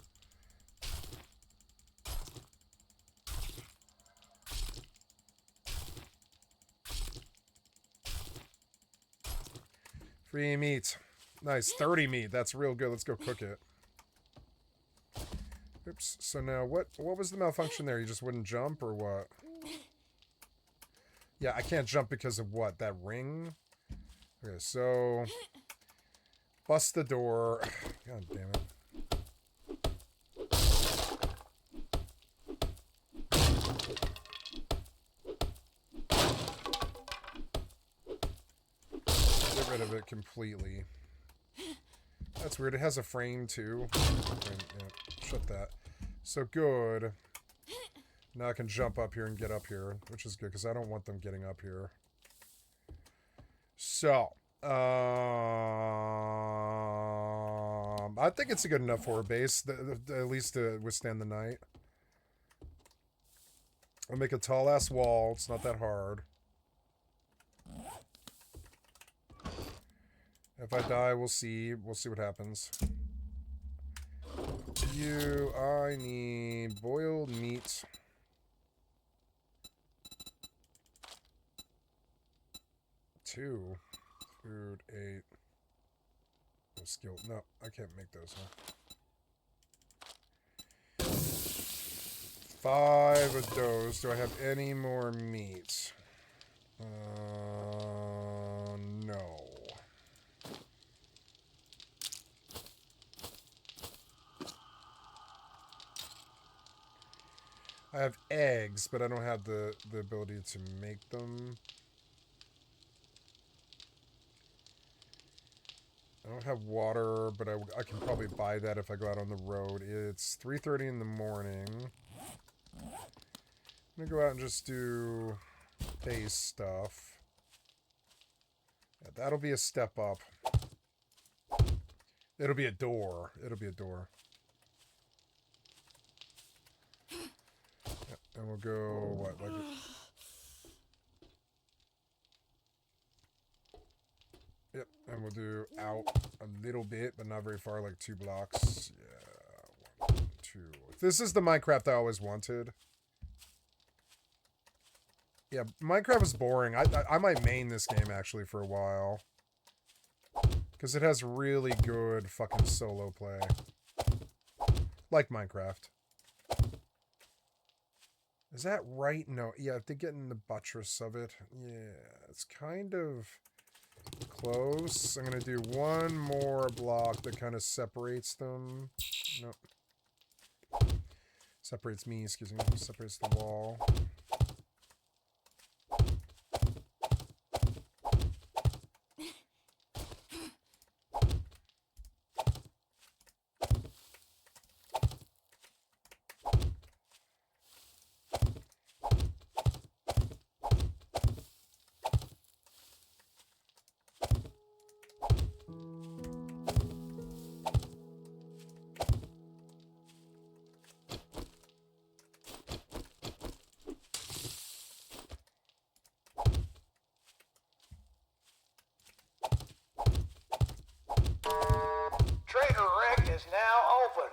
Free meat. Nice, 30 meat. That's real good. Let's go cook it. Oops. So now, what was the malfunction there? You just wouldn't jump, or what? Yeah, I can't jump because of what? That ring? Okay, so... Bust the door. God damn it. Get rid of it completely. That's weird. It has a frame, too. Okay, yeah, shut that. So, good. Now I can jump up here and get up here, which is good, because I don't want them getting up here. So, I think it's a good enough for a base, at least to withstand the night. I'll make a tall-ass wall. It's not that hard. If I die, we'll see. We'll see what happens. I need boiled meat. 2. Food, 8. No skill. No, I can't make those, huh? 5 of those. Do I have any more meat? No. I have eggs, but I don't have the ability to make them. I don't have water, but I can probably buy that if I go out on the road. It's 3:30 in the morning. I'm gonna go out and just do base stuff. Yeah, that'll be a step up. It'll be a door. It'll be a door. Yeah, and we'll go, what, like... Yep, and we'll do out a little bit, but not very far, like 2 blocks. Yeah, 1, 2. This is the Minecraft I always wanted. Yeah, Minecraft was boring. I might main this game actually for a while. Because it has really good fucking solo play. Like Minecraft. Is that right? No. Yeah, if they get in the buttress of it. Yeah, it's kind of close. I'm going to do one more block that kind of separates them. Nope. Separates me, excuse me. Separates the wall. Trader Rick is now open.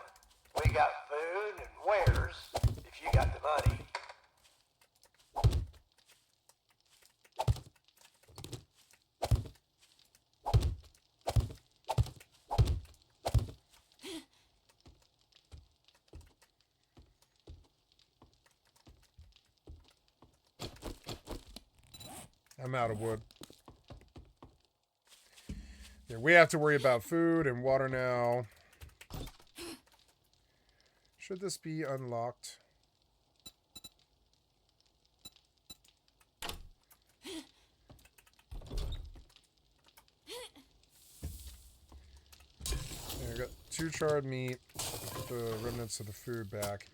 We got food and wares if you got the money. I'm out of wood. Yeah, we have to worry about food and water now. Should this be unlocked? Yeah, I got 2 charred meat. Put the remnants of the food back.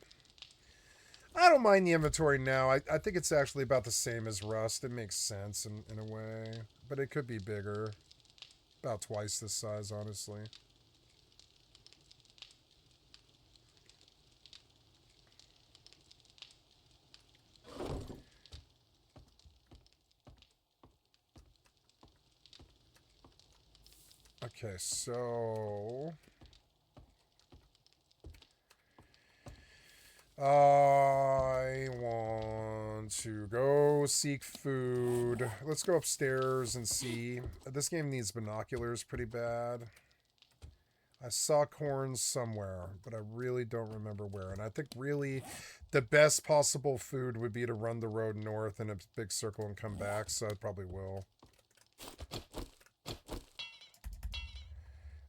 I don't mind the inventory now. I think it's actually about the same as Rust. It makes sense in a way. But it could be bigger. About twice this size, honestly. Okay, so... I want to go seek food. Let's go upstairs and see. This game needs binoculars pretty bad. I saw corn somewhere, but I really don't remember where. And I think really the best possible food would be to run the road north in a big circle and come back, so I probably will. I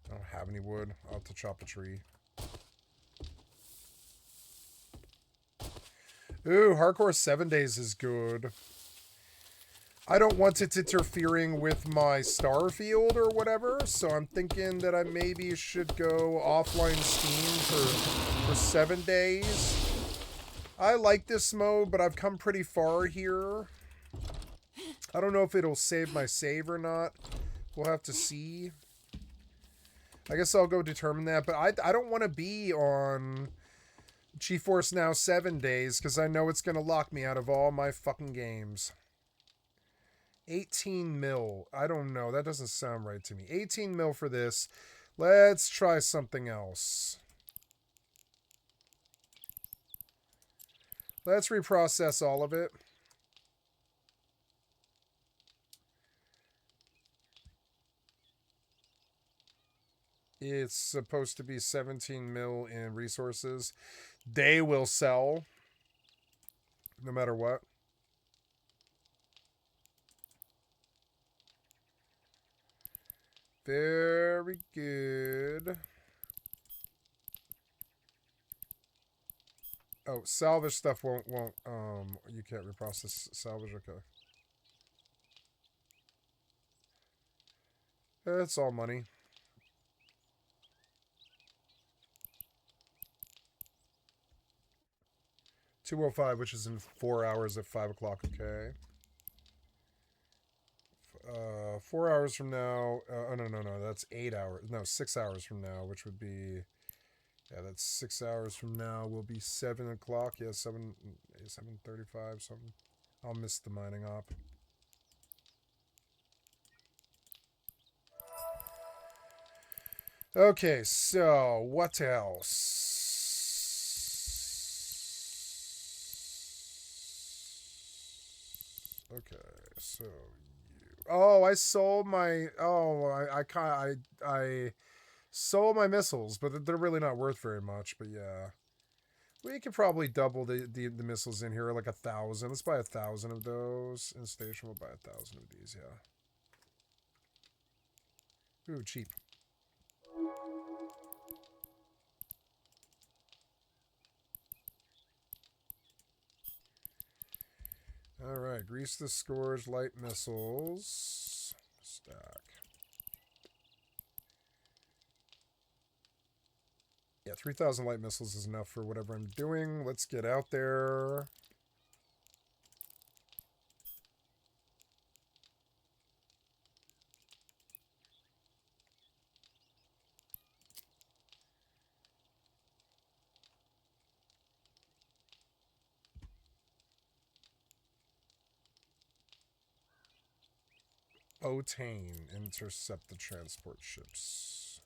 don't have any wood. I'll have to chop a tree. Ooh, Hardcore 7 days is good. I don't want it interfering with my star field or whatever, so I'm thinking that I maybe should go offline Steam for 7 days. I like this mode, but I've come pretty far here. I don't know if it'll save my save or not. We'll have to see. I guess I'll go determine that, but I don't want to be on GeForce Now 7 days, because I know it's going to lock me out of all my fucking games. 18 mil. I don't know. That doesn't sound right to me. 18 mil for this. Let's try something else. Let's reprocess all of it. It's supposed to be 17 mil in resources. They will sell no matter what. Very good. Oh, salvage stuff won't you can't reprocess salvage, okay. It's all money. $205, which is in 4 hours at 5 o'clock, okay. 4 hours from now, oh no, that's 8 hours, no, 6 hours from now, which would be, yeah, that's 6 hours from now, will be 7 o'clock, yeah, 7:35, something. I'll miss the mining op. Okay, so, what else? So oh, I sold my I sold my missiles, but they're really not worth very much. But yeah, we could probably double the missiles in here, like 1,000. Let's buy 1,000 of those. In station, we'll buy 1,000 of these. Yeah. Ooh, cheap. All right, grease the scourge, light missiles, stack. Yeah, 3,000 light missiles is enough for whatever I'm doing. Let's get out there. Otane, intercept the transport ships.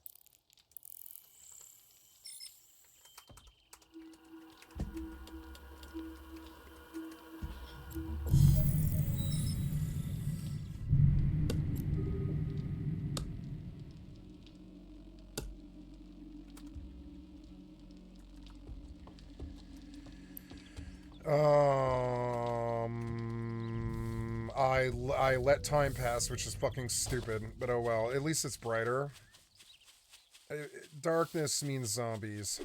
I let time pass, which is fucking stupid, but oh well. At least it's brighter. Darkness means zombies.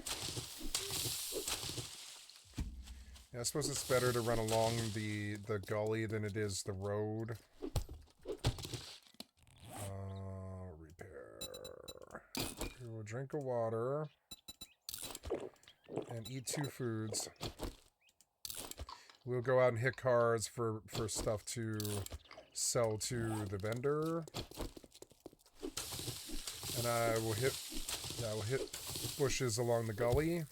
Yeah, I suppose it's better to run along the gully than it is the road. Repair. We will drink of water and eat 2 foods. We'll go out and hit cards for stuff to sell to the vendor. And I will hit bushes along the gully.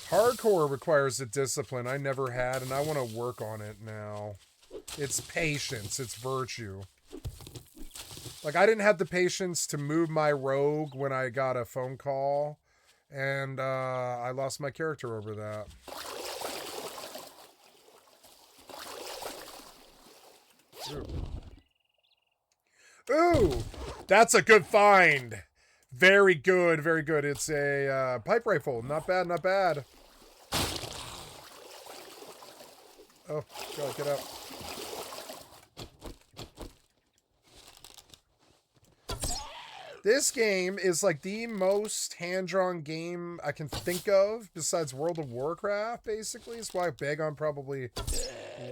Hardcore requires a discipline I never had, and I want to work on it now. It's patience. It's virtue. Like, I didn't have the patience to move my rogue when I got a phone call, and I lost my character over that. Ooh, that's a good find. Very good, very good. It's a pipe rifle. Not bad, not bad. Oh, God, get out. This game is like the most hand-drawn game I can think of besides World of Warcraft, basically. That's why Bagon probably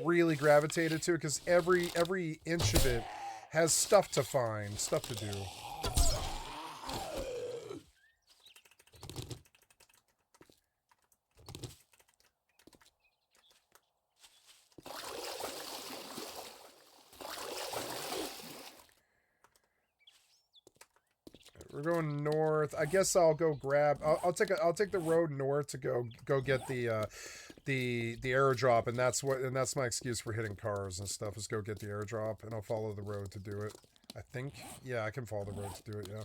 really gravitated to it, because every inch of it has stuff to find, stuff to do. We're going north. I guess I'll go grab. I'll take the road north to go get the airdrop, and that's my excuse for hitting cars and stuff, is go get the airdrop, and I'll follow the road to do it. I think, yeah, I can follow the road to do it. Yeah.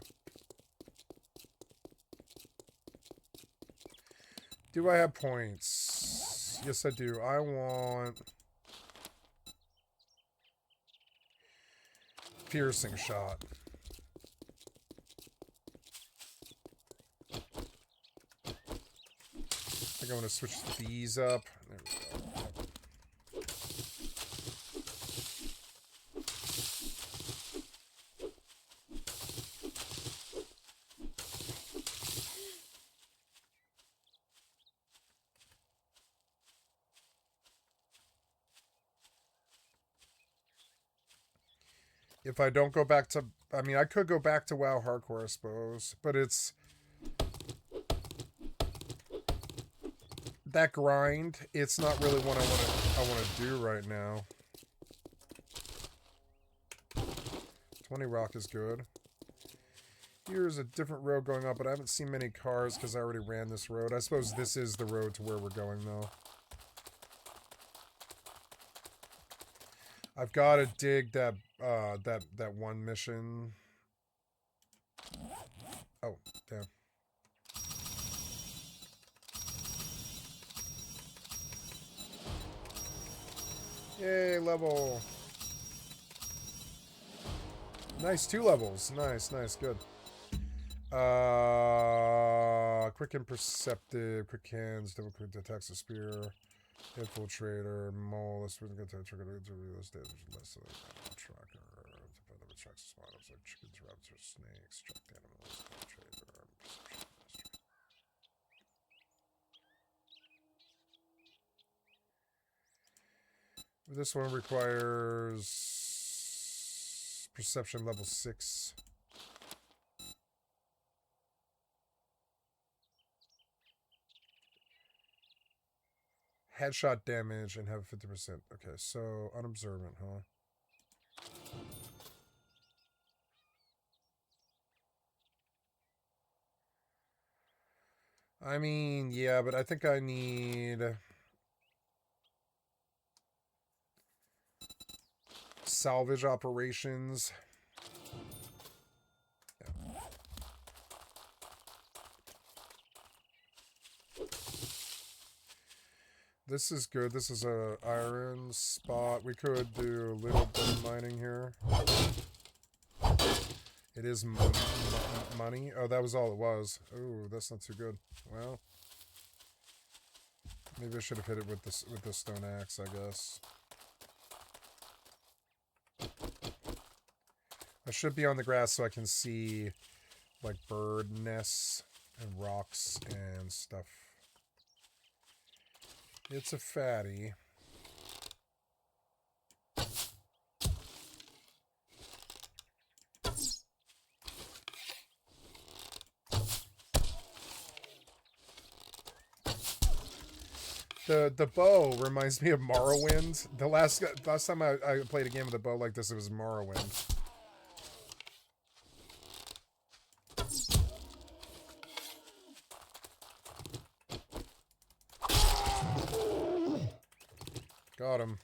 Do I have points? Yes, I do. I want piercing shot. I think I want to switch these up. There we go. If I don't go back to, I mean, I could go back to WoW Hardcore, I suppose, but it's that grind. It's not really what I want to do right now. 20 rock is good. Here's a different road going up, but I haven't seen many cars because I already ran this road. I suppose this is the road to where we're going, though. I've got to dig that that one mission. Oh, damn. Yay, level. Nice, 2 levels. Nice, nice, good. Quick and perceptive, quick hands, double quick detects a spear, infiltrator, mole. This would get to trigger to real damage less than a tracker. Depending on tracks spawn ups like chickens, rabbits, or snakes. Track the animals, infiltrator, perception. This one requires perception level 6. Headshot damage and have 50%. Okay, so unobservant, huh? I mean, yeah, but I think I need salvage operations. Yeah. This is good. This is a iron spot. We could do a little bit of mining here. It is money. Oh, that was all it was. Oh, that's not too good. Well, maybe I should have hit it with this stone axe, I guess. I should be on the grass so I can see like bird nests and rocks and stuff. It's a fatty. The bow reminds me of Morrowind. The last time I played a game with a bow like this, it was Morrowind. Got him.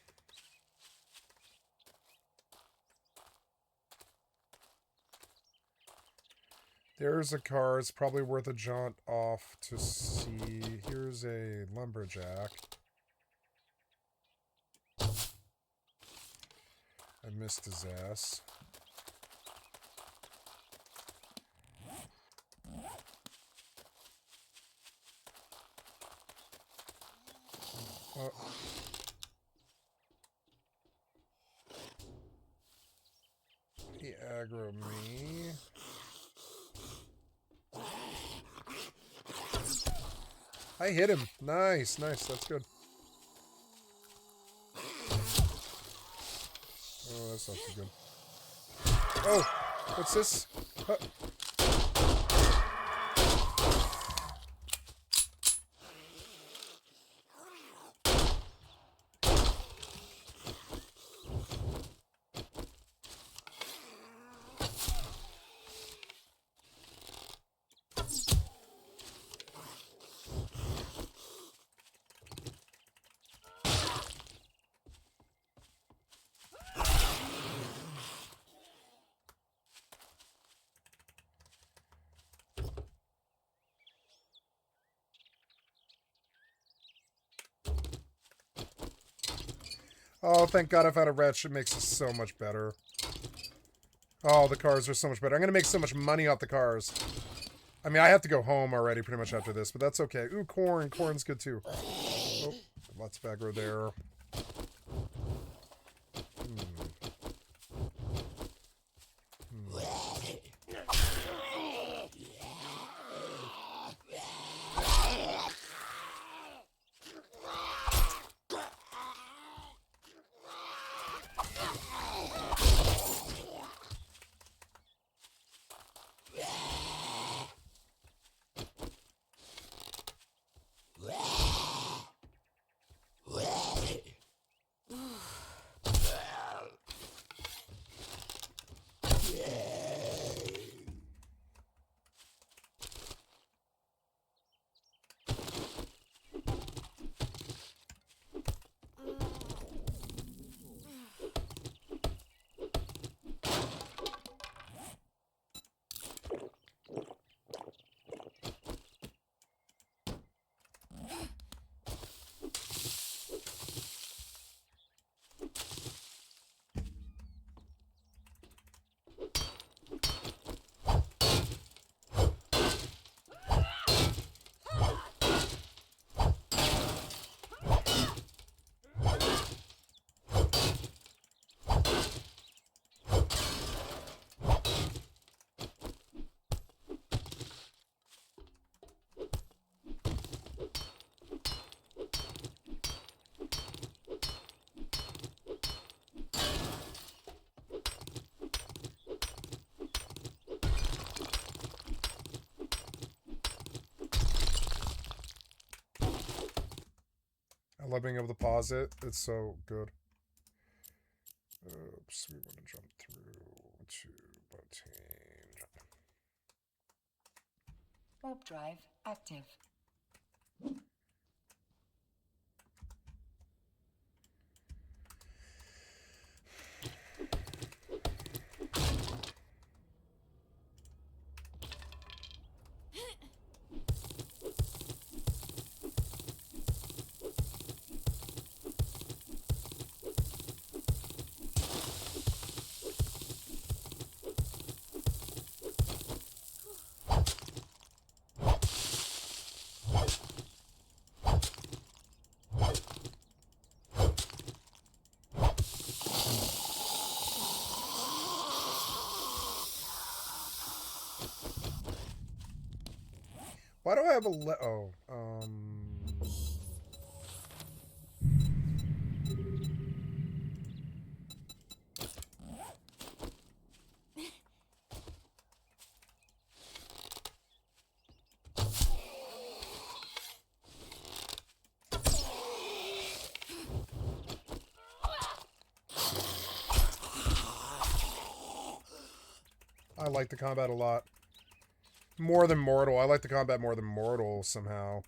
There's a car. It's probably worth a jaunt off to see. Here's a lumberjack. I missed his ass. Oh. He aggroed me. I hit him. Nice, nice. That's good. Oh, that's not too good. Oh, what's this? Oh, thank God I've had a wretch. It makes it so much better. Oh, the cars are so much better. I'm going to make so much money off the cars. I mean, I have to go home already pretty much after this, but that's okay. Ooh, corn. Corn's good too. Oh, lots of aggro there. I love being able to pause it. It's so good. Oops, we want to jump through to button jump. Warp drive active. Why do I have a I like the combat a lot. More than Mortal. I like the combat more than Mortal somehow.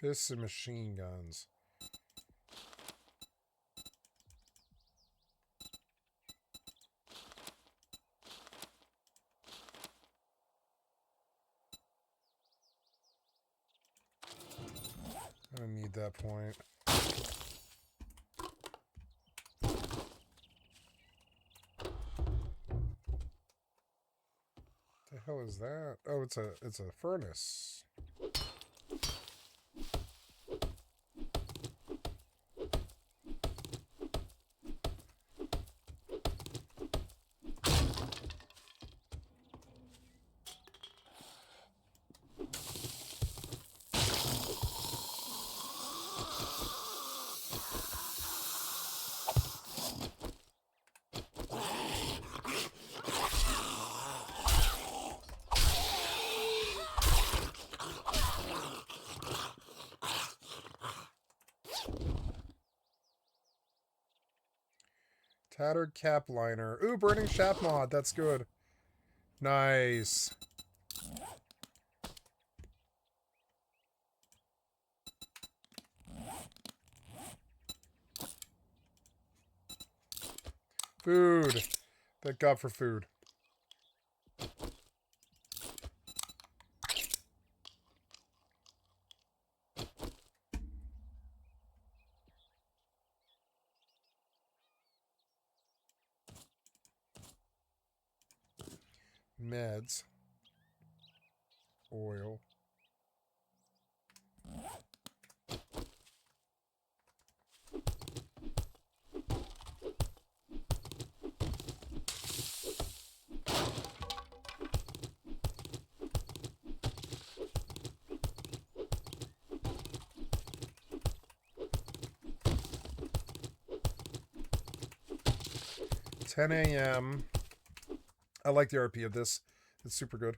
Fists and machine guns. I don't need that point. The hell is that? Oh, it's a furnace. Tattered cap liner. Ooh, burning shaft mod. That's good. Nice. Food. Thank God for food. Meds. Oil. 10 a.m. I like the RP of this. It's super good.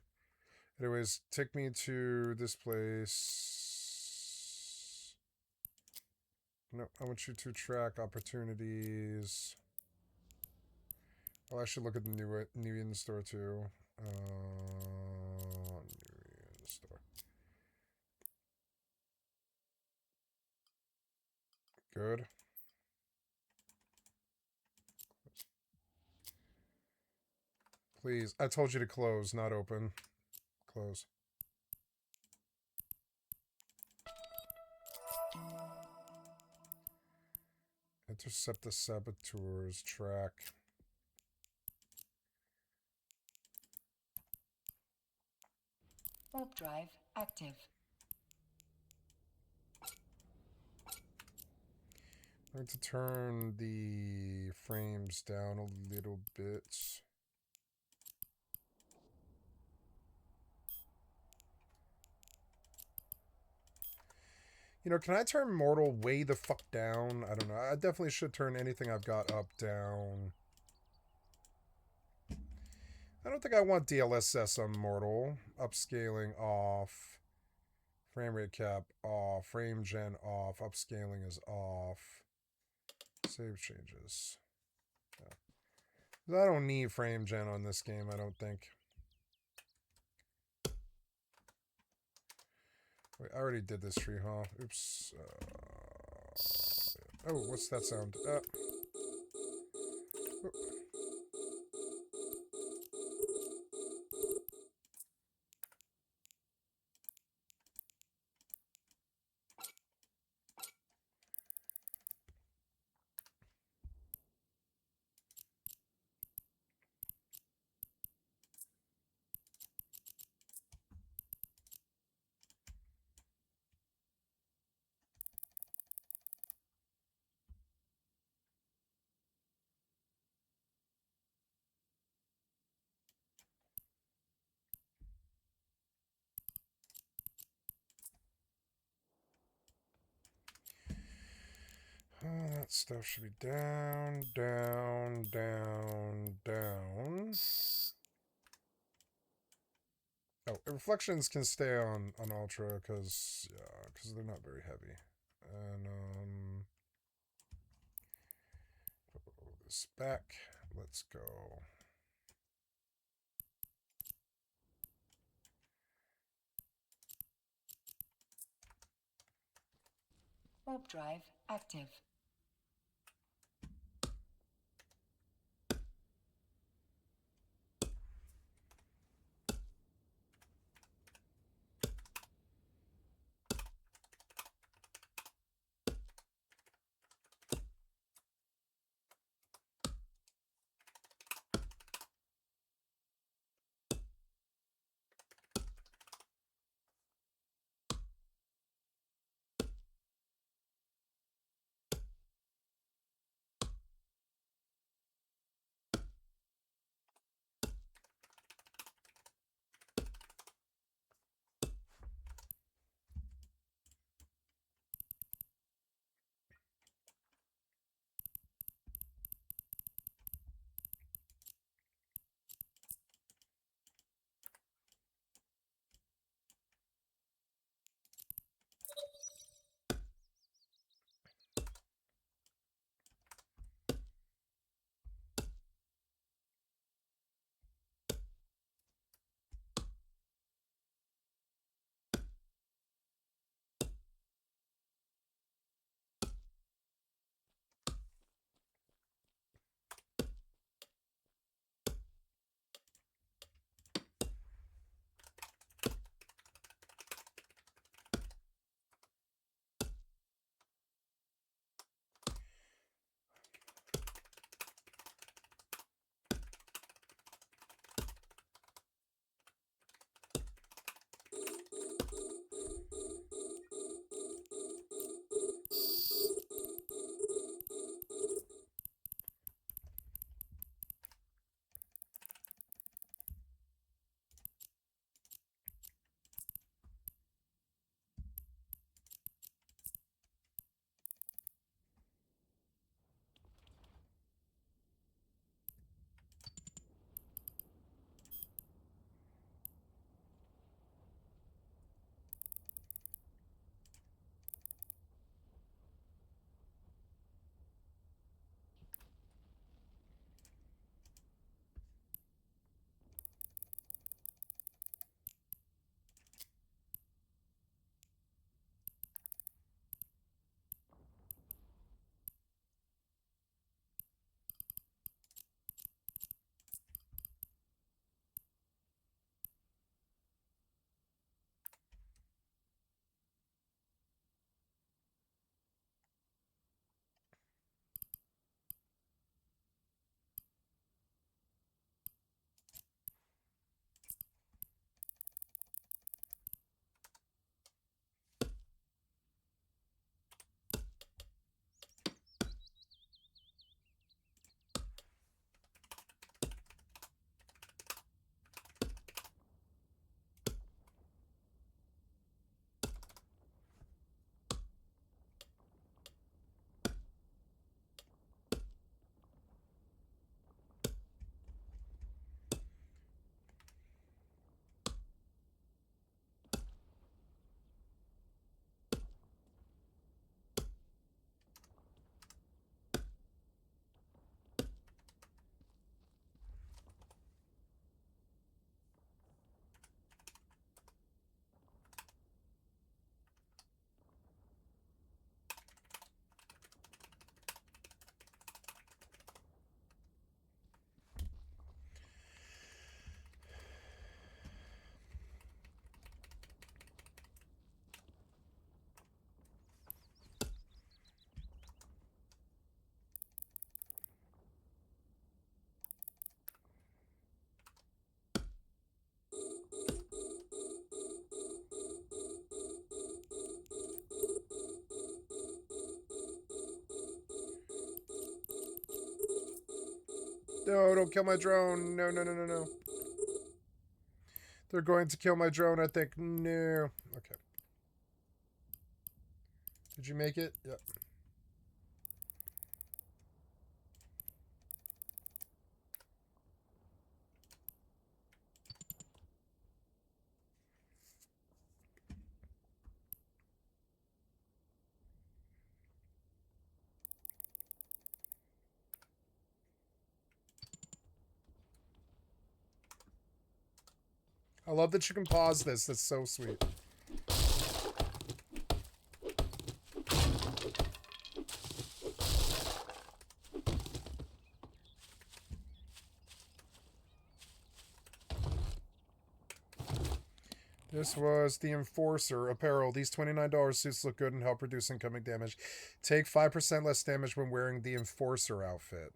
Anyways, take me to this place. No, I want you to track opportunities. Oh, I should look at the new in store too. New in store. Good. Please, I told you to close, not open. Close. Intercept the saboteurs. Track. Warp drive active. I'm going to turn the frames down a little bit. You know, can I turn Mortal way the fuck down? I don't know. I definitely should turn anything I've got up, down. I don't think I want DLSS on Mortal. Upscaling off. Frame rate cap off. Frame gen off. Upscaling is off. Save changes. Yeah. I don't need frame gen on this game, I don't think. Wait, I already did this tree, huh? Oops. Oh, what's that sound? Oh. Oh, that stuff should be down, down, down, down. Oh, reflections can stay on ultra because they're not very heavy. And put this back. Let's go. Warp drive active. No, don't kill my drone. No, no, no, no, no. They're going to kill my drone, I think. No. Okay. Did you make it? Yep. I love that you can pause this. That's so sweet. This was the Enforcer apparel. These $29 suits look good and help reduce incoming damage. Take 5% less damage when wearing the Enforcer outfit.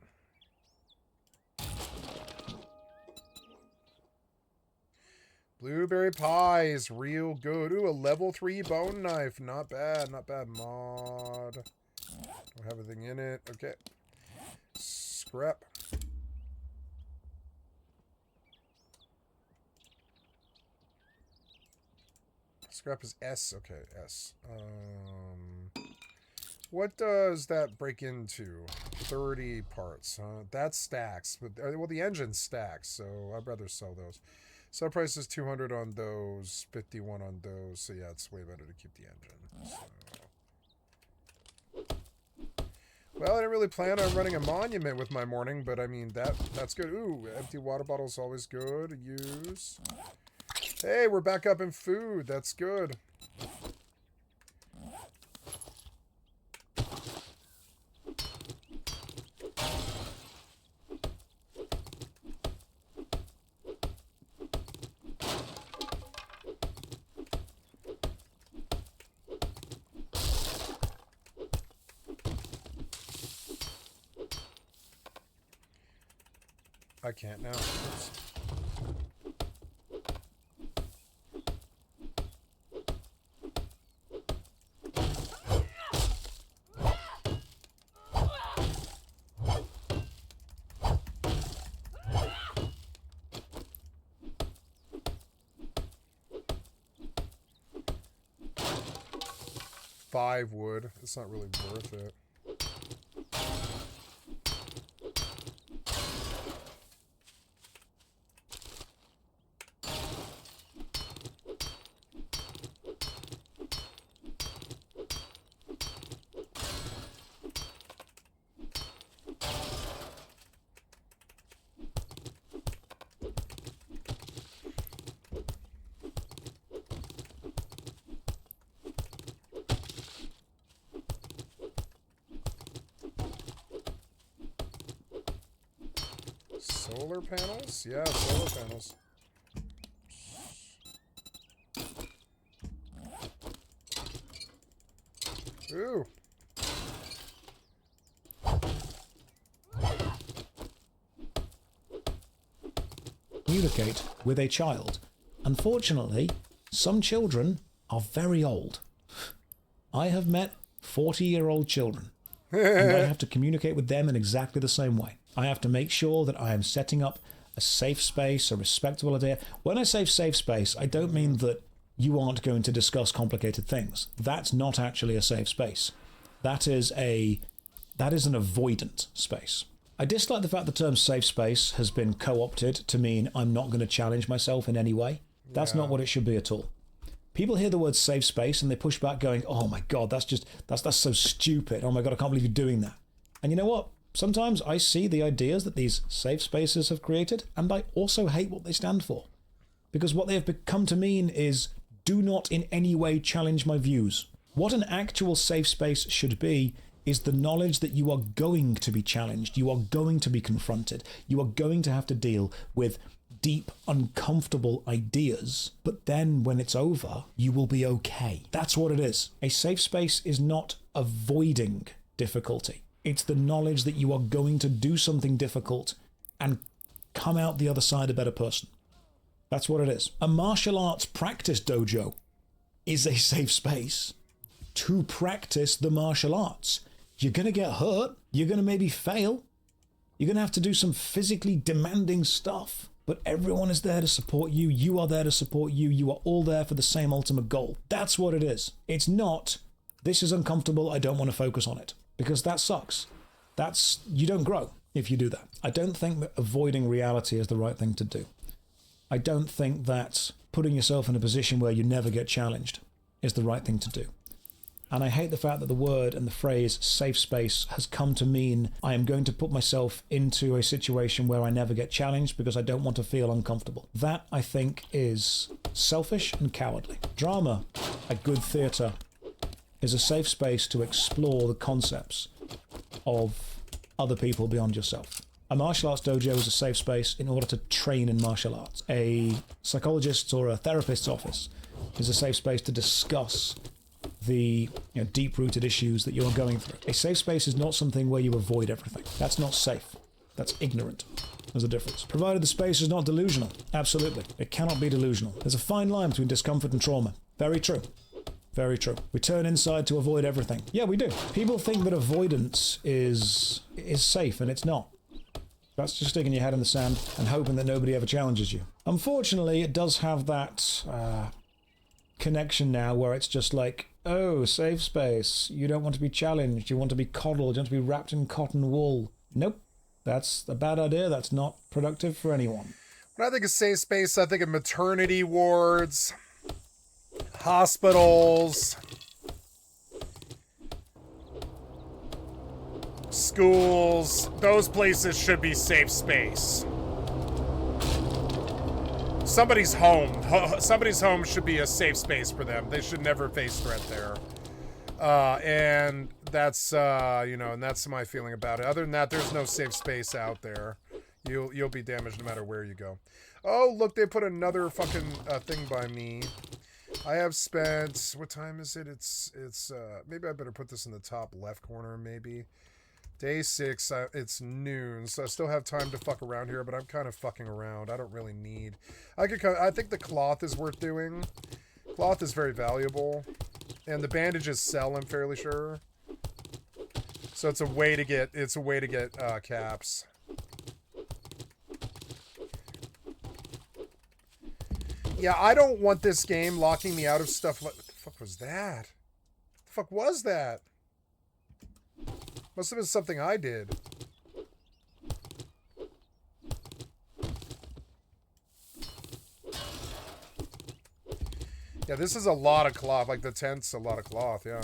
Blueberry pie is real good. Ooh, a level 3 bone knife. Not bad, not bad. Mod. Don't have anything in it. Okay. Scrap. Scrap is S. Okay, S. What does that break into? 30 parts. That stacks. But, well, the engine stacks, so I'd rather sell those. Sell price is 200 on those, 51 on those. So yeah, it's way better to keep the engine. So. Well, I didn't really plan on running a monument with my morning, but I mean that's good. Ooh, empty water bottle is always good to use. Hey, we're back up in food. That's good. I can't now. Oops. Five wood. It's not really worth it. Solar panels? Yeah, solar panels. Ooh. Communicate with a child. Unfortunately, some children are very old. I have met 40-year-old children, and I have to communicate with them in exactly the same way. I have to make sure that I am setting up a safe space, a respectable idea. When I say safe space, I don't mean that you aren't going to discuss complicated things. That's not actually a safe space. That is an avoidant space. I dislike the fact the term safe space has been co-opted to mean I'm not going to challenge myself in any way. That's not what it should be at all. People hear the word safe space and they push back going, oh my God, that's so stupid. Oh my God, I can't believe you're doing that. And you know what? Sometimes I see the ideas that these safe spaces have created, and I also hate what they stand for. Because what they have become to mean is, do not in any way challenge my views. What an actual safe space should be is the knowledge that you are going to be challenged, you are going to be confronted, you are going to have to deal with deep, uncomfortable ideas, but then when it's over, you will be okay. That's what it is. A safe space is not avoiding difficulty. It's the knowledge that you are going to do something difficult and come out the other side a better person. That's what it is. A martial arts practice dojo is a safe space to practice the martial arts. You're going to get hurt. You're going to maybe fail. You're You're going to have to do some physically demanding stuff. But everyone is there to support you. You are there to support you. You are all there for the same ultimate goal. That's what it is. It's not, this is uncomfortable, I don't want to focus on it. Because that sucks. You don't grow if you do that. I don't think that avoiding reality is the right thing to do. I don't think that putting yourself in a position where you never get challenged is the right thing to do. And I hate the fact that the word and the phrase safe space has come to mean I am going to put myself into a situation where I never get challenged because I don't want to feel uncomfortable. That, I think, is selfish and cowardly. Drama, a good theatre, is a safe space to explore the concepts of other people beyond yourself. A martial arts dojo is a safe space in order to train in martial arts. A psychologist's or a therapist's office is a safe space to discuss the deep-rooted issues that you're going through. A safe space is not something where you avoid everything. That's not safe. That's ignorant. There's a difference. Provided the space is not delusional. Absolutely. It cannot be delusional. There's a fine line between discomfort and trauma. Very true. Very true. We turn inside to avoid everything. Yeah, we do. People think that avoidance is safe, and it's not. That's just sticking your head in the sand and hoping that nobody ever challenges you. Unfortunately, it does have that connection now where it's just like, oh, safe space. You don't want to be challenged. You want to be coddled. You want to be wrapped in cotton wool. Nope. That's a bad idea. That's not productive for anyone. When I think of safe space, I think of maternity wards, hospitals, schools. Those places should be safe space. Somebody's home should be a safe space for them. They should never face threat there. And that's, and that's my feeling about it. Other than that, there's no safe space out there. You'll be damaged no matter where you go. Oh, look, they put another fucking thing by me. I have spent, what time is it? It's maybe I better put this in the top left corner, maybe. Day 6, it's noon, so I still have time to fuck around here, but I'm kind of fucking around. I don't really need... I think the cloth is worth doing. Cloth is very valuable. And the bandages sell, I'm fairly sure. So it's a way to get caps. Yeah, I don't want this game locking me out of stuff like... What the fuck was that? The fuck was that? Must have been something I did. Yeah, this is a lot of cloth. Like, the tent's a lot of cloth, yeah.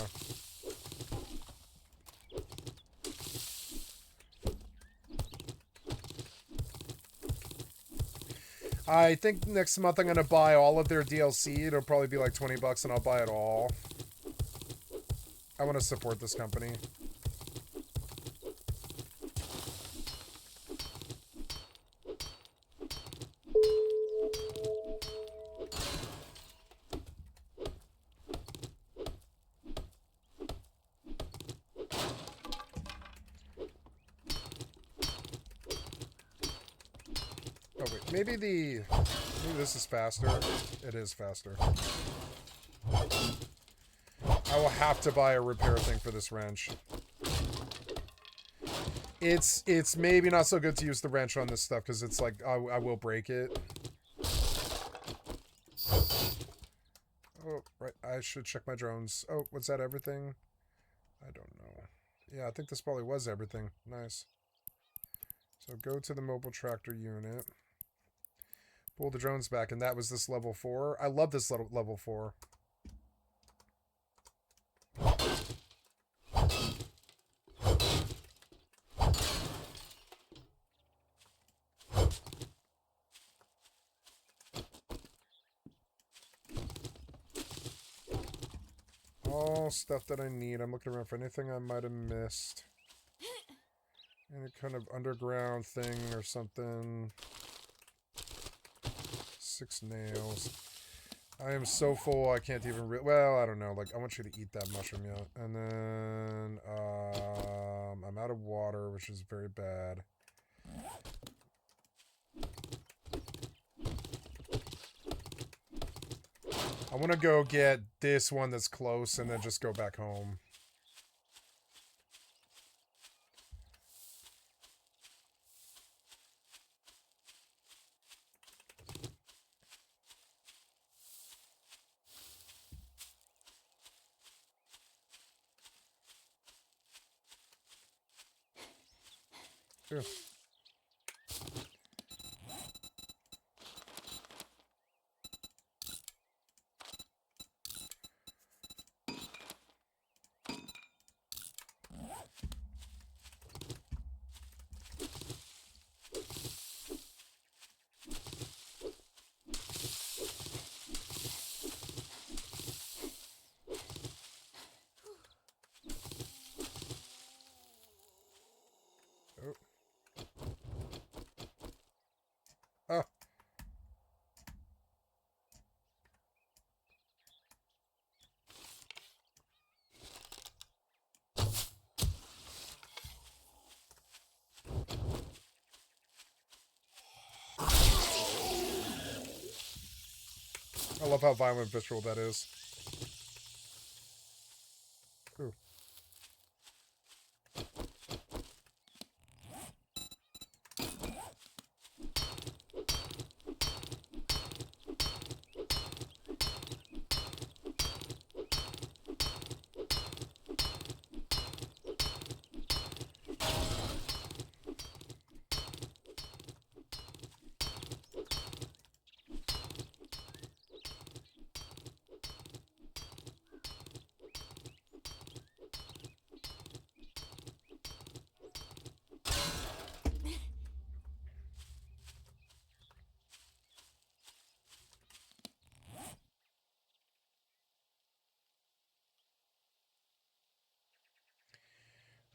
I think next month I'm going to buy all of their DLC. It'll probably be like $20 and I'll buy it all. I want to support this company. Maybe this is faster. It is faster. I will have to buy a repair thing for this wrench. It's maybe not so good to use the wrench on this stuff because it's like I will break it. Oh, right. I should check my drones. Oh, was that everything? I don't know. Yeah, I think this probably was everything. Nice. So go to the mobile tractor unit. Pull the drones back, and that was this level 4. I love this level 4. All stuff that I need. I'm looking around for anything I might have missed. Any kind of underground thing or something. 6 nails. I am so full I can't even well, I don't know. Like, I want you to eat that mushroom yet. And then I'm out of water, which is very bad. I want to go get this one that's close and then just go back home. Ooh. Oh. Oh. I love how violent visceral that is. Ooh.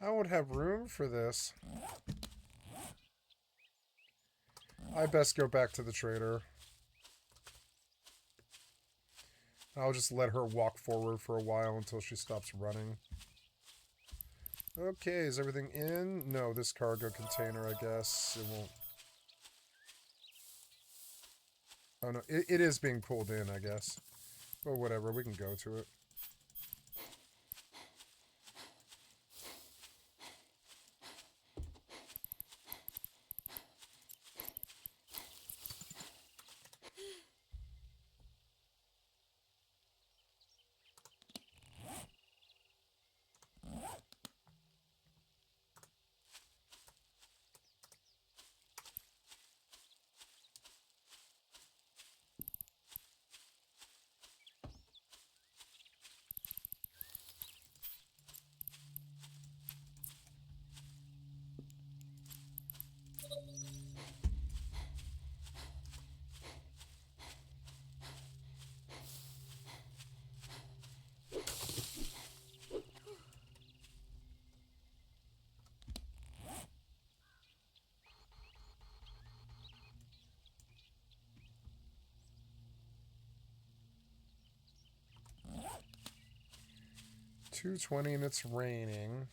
I would have room for this. I best go back to the trader. I'll just let her walk forward for a while until she stops running. Okay, is everything in? No, this cargo container, I guess. It won't... Oh no, it is being pulled in, I guess. But whatever, we can go to it. $220 and it's raining.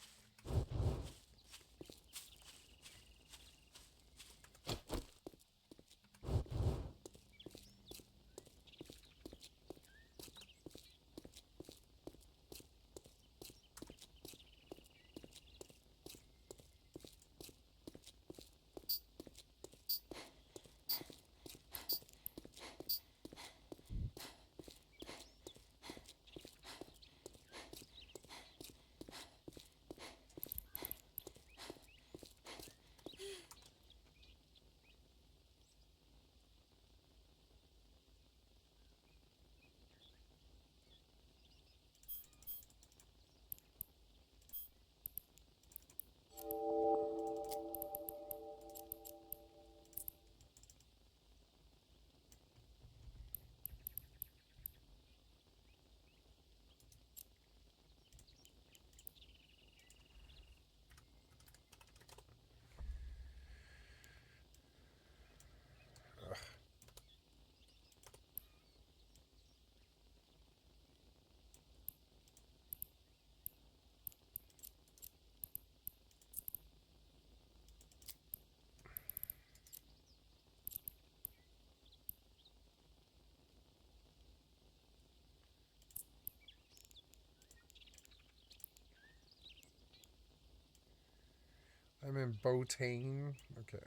I'm in Botane. Okay.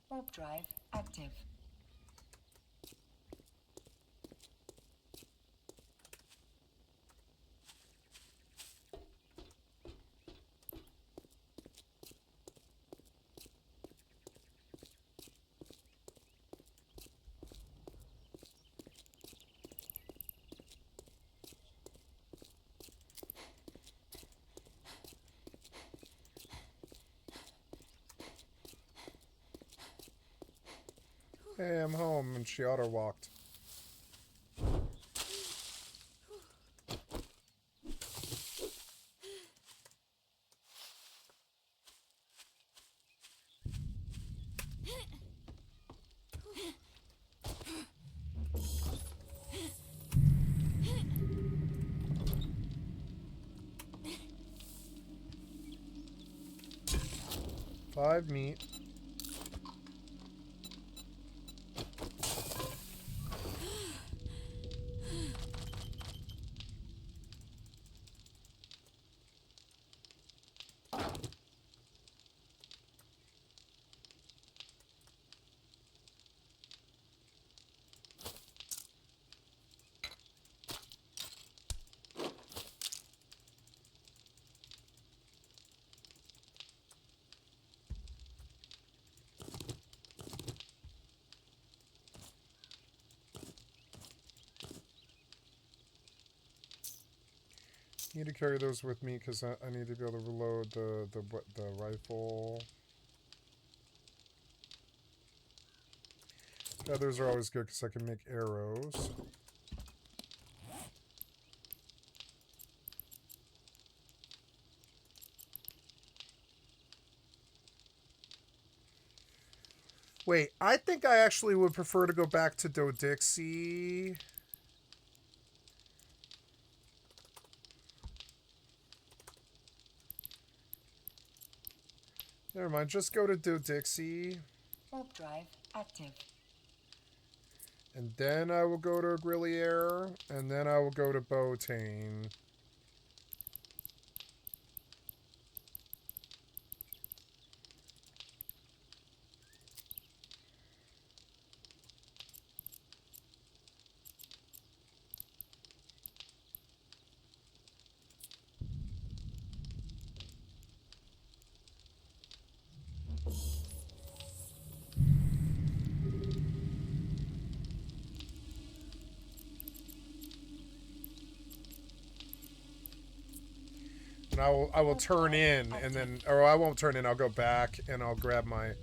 Warp drive active. Hey, I'm home, and she auto-walked. Five meat. Need to carry those with me because I need to be able to reload the rifle. Feathers are always good because I can make arrows. Wait, I think I actually would prefer to go back to Dodixie. Never mind, just go to Dodixie. Warp drive active. And then I will go to Grillier, and then I will go to Botane. And I will turn in, and then, or I won't turn in. I'll go back and I'll grab my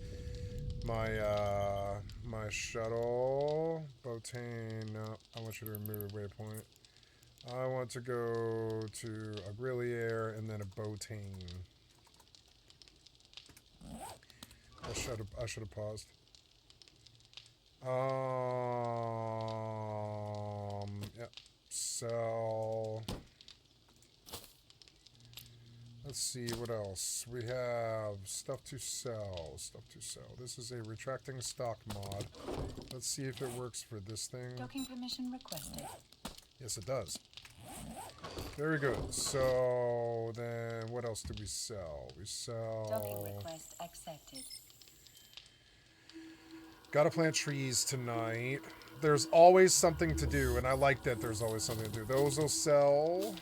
shuttle. Botane. No, I want you to remove a waypoint. I want to go to a Grillier and then a Botane. I should have paused. Yep. So let's see what else. We have stuff to sell. Stuff to sell. This is a retracting stock mod. Let's see if it works for this thing. Docking permission requested. Yes, it does. Very good. So then what else do we sell? We sell... Docking request accepted. Gotta plant trees tonight. There's always something to do, and I like that there's always something to do. Those will sell.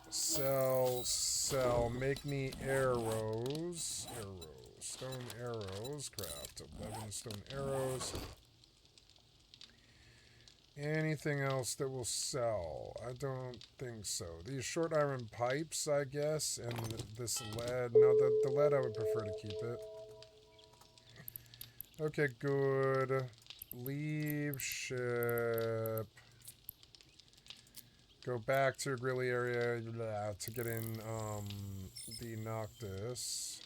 Sell. Make me arrows. Stone arrows. Craft 11 stone arrows. Anything else that will sell? I don't think so. These short iron pipes, I guess, and this lead. No, the lead I would prefer to keep it. Okay, good. Leave ship. Go back to a grilly area to get in the Noctis.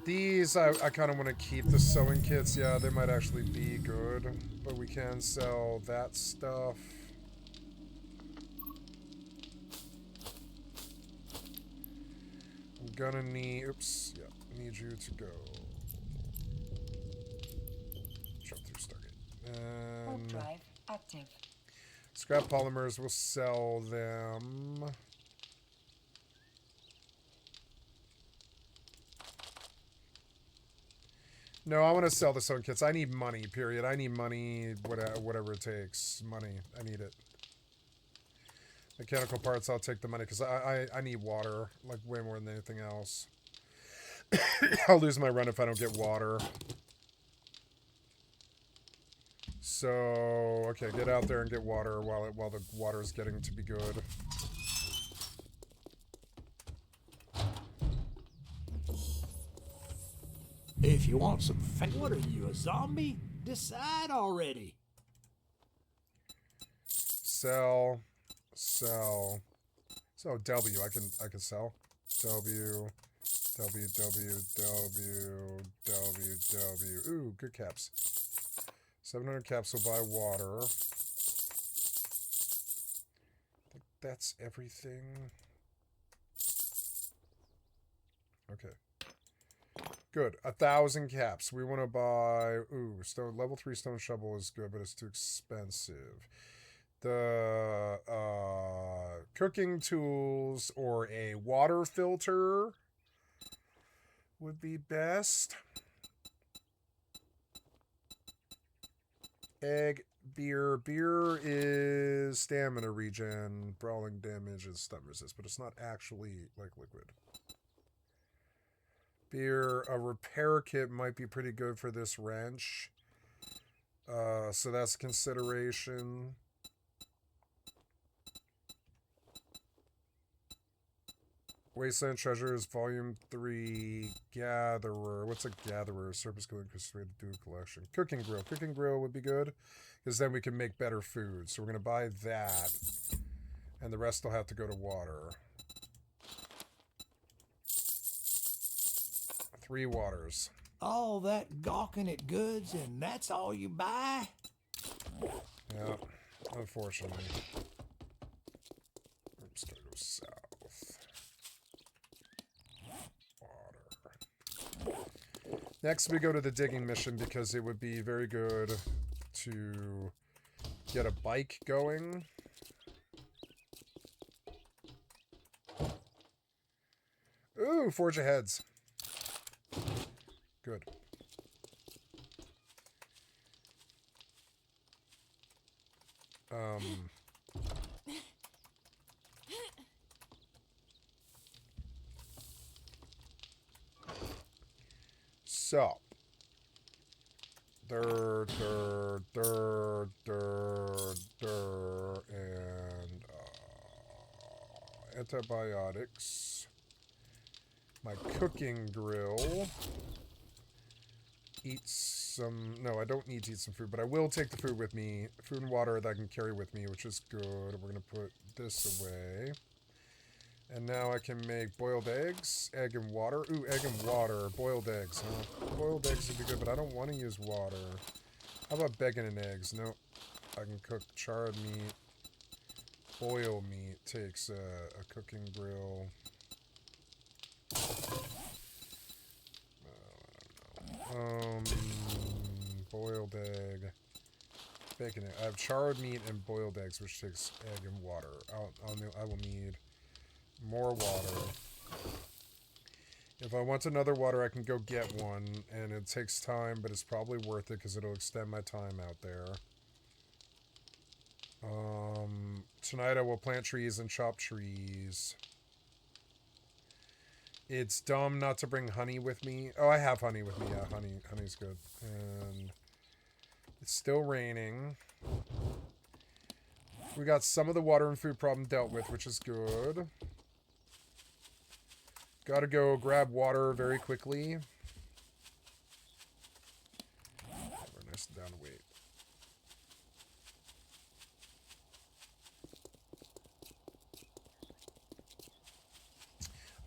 These, I kind of want to keep the sewing kits. Yeah, they might actually be good. But we can sell that stuff. I'm gonna need... Oops. Yeah, need you to go. Jump through Stargate. Warp drive active. Scrap polymers, we'll sell them. No, I want to sell the sewing kits. I need money, period. I need money, whatever it takes. Money. I need it. Mechanical parts, I'll take the money because I need water, like way more than anything else. I'll lose my run if I don't get water. So, okay, get out there and get water while the water is getting to be good. If you want some fat, what are you, a zombie? Decide already. Sell. Sell. So W, I can sell. W. W, W, W, W, W. Ooh, good caps. 700 caps will buy water. I think that's everything. Okay. Good. 1,000 caps. We want to buy... Ooh, stone, level 3 stone shovel is good, but it's too expensive. The cooking tools or a water filter would be best. Egg, beer. Beer is stamina regen, brawling damage, and stun resist, but it's not actually like liquid. Beer, a repair kit might be pretty good for this wrench. So that's consideration. Wasteland Treasures, Volume 3, Gatherer. What's a Gatherer? Surface killing way to do a collection. Cooking Grill. Cooking Grill would be good, because then we can make better food. So we're going to buy that, and the rest will have to go to water. 3 waters. All that gawking at goods, and that's all you buy? Yeah, unfortunately. I'm just going to go south. Next, we go to the digging mission because it would be very good to get a bike going. Ooh, Forge Aheads. Good. So, and antibiotics. My cooking grill. Eat some... No, I don't need to eat some food, but I will take the food with me. Food and water that I can carry with me, which is good. We're going to put this away. And now I can make boiled eggs, egg and water. Ooh, egg and water, boiled eggs, huh? Boiled eggs would be good, but I don't want to use water. How about bacon and eggs? Nope. I can cook charred meat. Boil meat takes a cooking grill. I don't know. Boiled egg. Bacon egg. I have charred meat and boiled eggs, which takes egg and water. I will need more water. If I want another water, I can go get one, and it takes time, but it's probably worth it because it'll extend my time out there. Tonight I will plant trees and chop trees. It's dumb not to bring honey with me. Oh, I have honey with me. Yeah, honey's good. And it's still raining. We got some of the water and food problem dealt with, which is good. Gotta go grab water very quickly. We're nice and down to wait.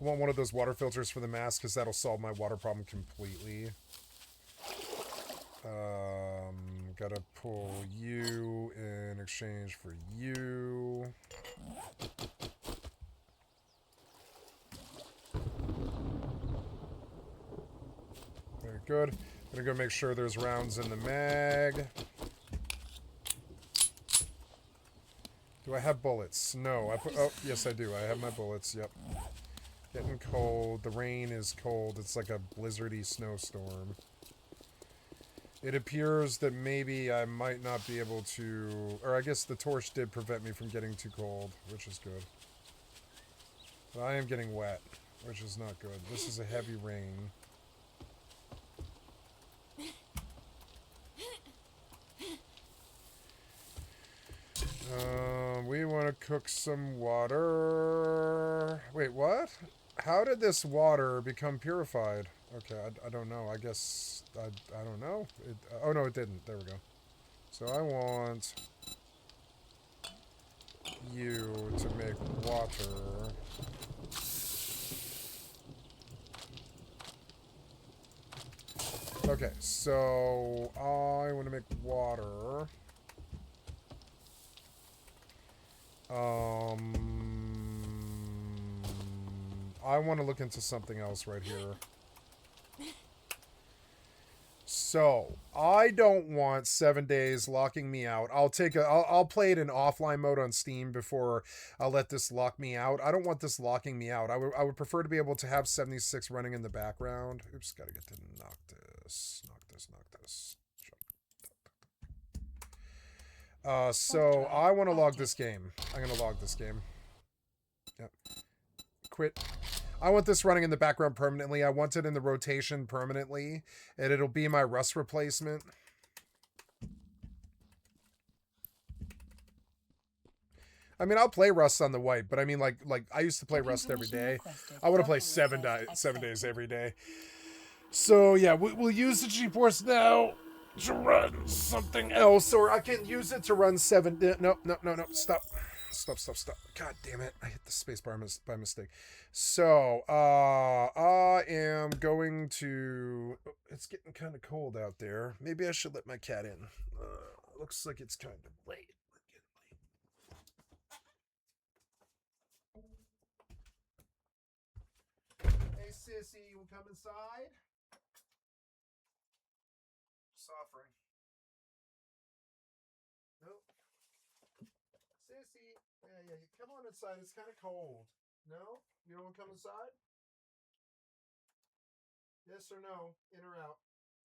I want one of those water filters for the mask because that'll solve my water problem completely. Gotta pull you in exchange for you. Very good. Gonna go make sure there's rounds in the mag. Do I have bullets? No. Oh, yes I do. I have my bullets. Yep. Getting cold. The rain is cold. It's like a blizzardy snowstorm. It appears that maybe I might not be able to... Or I guess the torch did prevent me from getting too cold, which is good. But I am getting wet, which is not good. This is a heavy rain. We want to cook some water. Wait, what? How did this water become purified? Okay, I don't know. I guess I don't know. Oh no, it didn't. There we go. So I want you to make water. Okay, so I want to make water. I want to look into something else right here. So I don't want 7 days locking me out. I'll play it in offline mode on Steam before I'll let this lock me out. I don't want this locking me out. I would prefer to be able to have 76 running in the background. Oops, gotta get to Noctis. So I want to log this game. I'm gonna log this game. Yep. Quit. I want this running in the background permanently. I want it in the rotation permanently, and it'll be my Rust replacement. I mean, I'll play Rust on the white, but I mean, like I used to play Rust every day. I want to play 7 days every day. So yeah, we'll use the GeForce Now to run something else, or I can use it to run 7. No, stop. God damn it! I hit the space bar by mistake. So, I am going to. It's getting kind of cold out there. Maybe I should let my cat in. Looks like it's kind of late. Hey, sissy, you will come inside? Suffering. Nope. Sissy. Yeah. Come on inside. It's kind of cold. No? You don't want to come inside? Yes or no? In or out?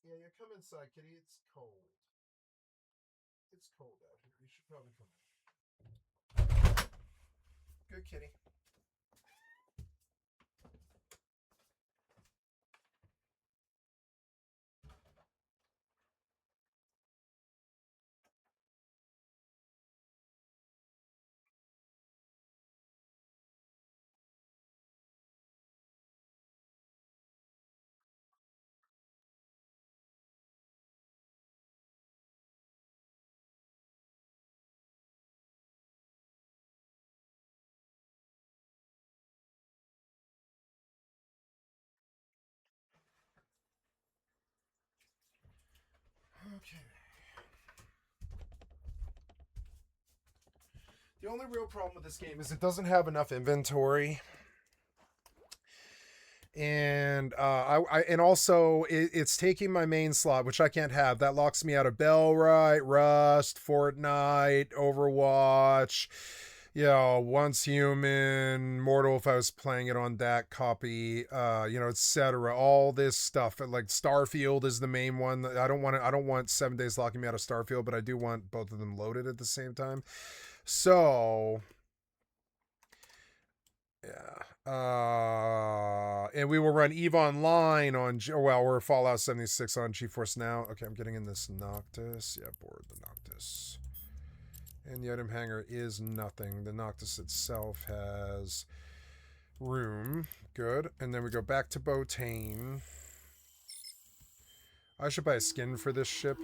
Yeah, come inside, kitty. It's cold. It's cold out here. You should probably come in. Good kitty. Okay. The only real problem with this game is it doesn't have enough inventory. And and also it's taking my main slot, which I can't have. That locks me out of Bellrite, Rust, Fortnite, Overwatch, Once Human, Mortal if I was playing it on that copy, etc. All this stuff. Like Starfield is the main one. I don't want 7 days locking me out of Starfield, but I do want both of them loaded at the same time. So yeah. And we will run EVE Online on, we're Fallout 76 on GeForce Now. Okay, I'm getting in this Noctis. Yeah, board the Noctis. And the item hanger is nothing. The Noctis itself has room. Good. And then we go back to Botane. I should buy a skin for this ship.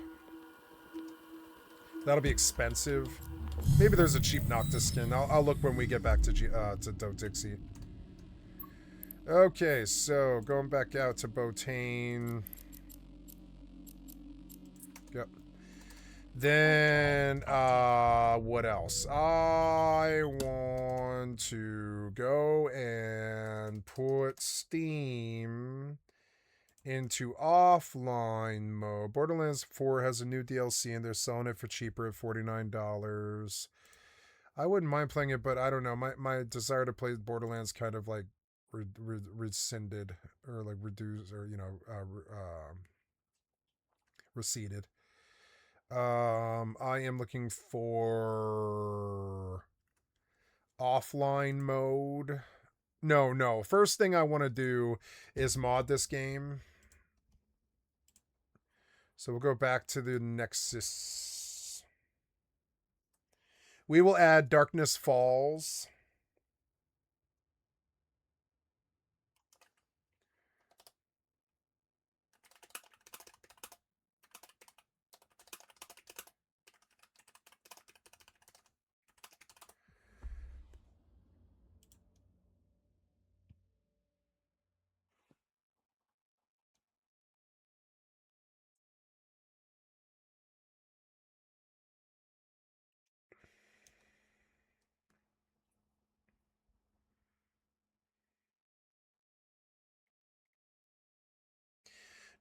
That'll be expensive. Maybe there's a cheap Noctis skin. I'll look when we get back to Dodixie. Okay, so going back out to Botane. Yep. Then, what else? I want to go and put Steam into offline mode. Borderlands 4 has a new DLC and they're selling it for cheaper at $49. I wouldn't mind playing it, but I don't know. My desire to play Borderlands kind of like rescinded or like reduced or receded. I am looking for offline mode. No. First thing I want to do is mod this game. So we'll go back to the Nexus. We will add Darkness Falls. We will add Darkness Falls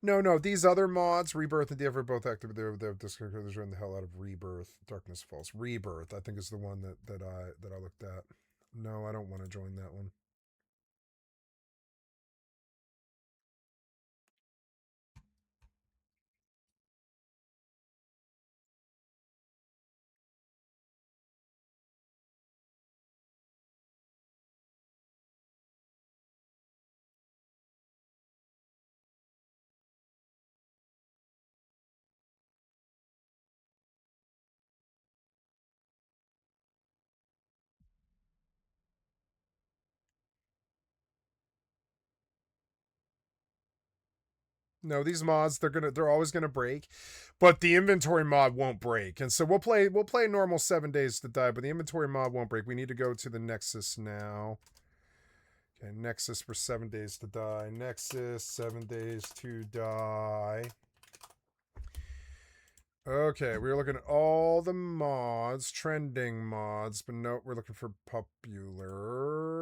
No. These other mods, Rebirth and DF, are both active. They're destroying the hell out of Rebirth. Darkness Falls. Rebirth, I think, is the one that I looked at. No, I don't want to join that one. No, these mods they're always gonna break, but the inventory mod won't break, and so we'll play normal 7 days to die, but the inventory mod won't break. We need to go to the Nexus now. Okay, Nexus for 7 days to die. Nexus 7 days to die. Okay, we're looking at all the mods, trending mods, but no, we're looking for popular.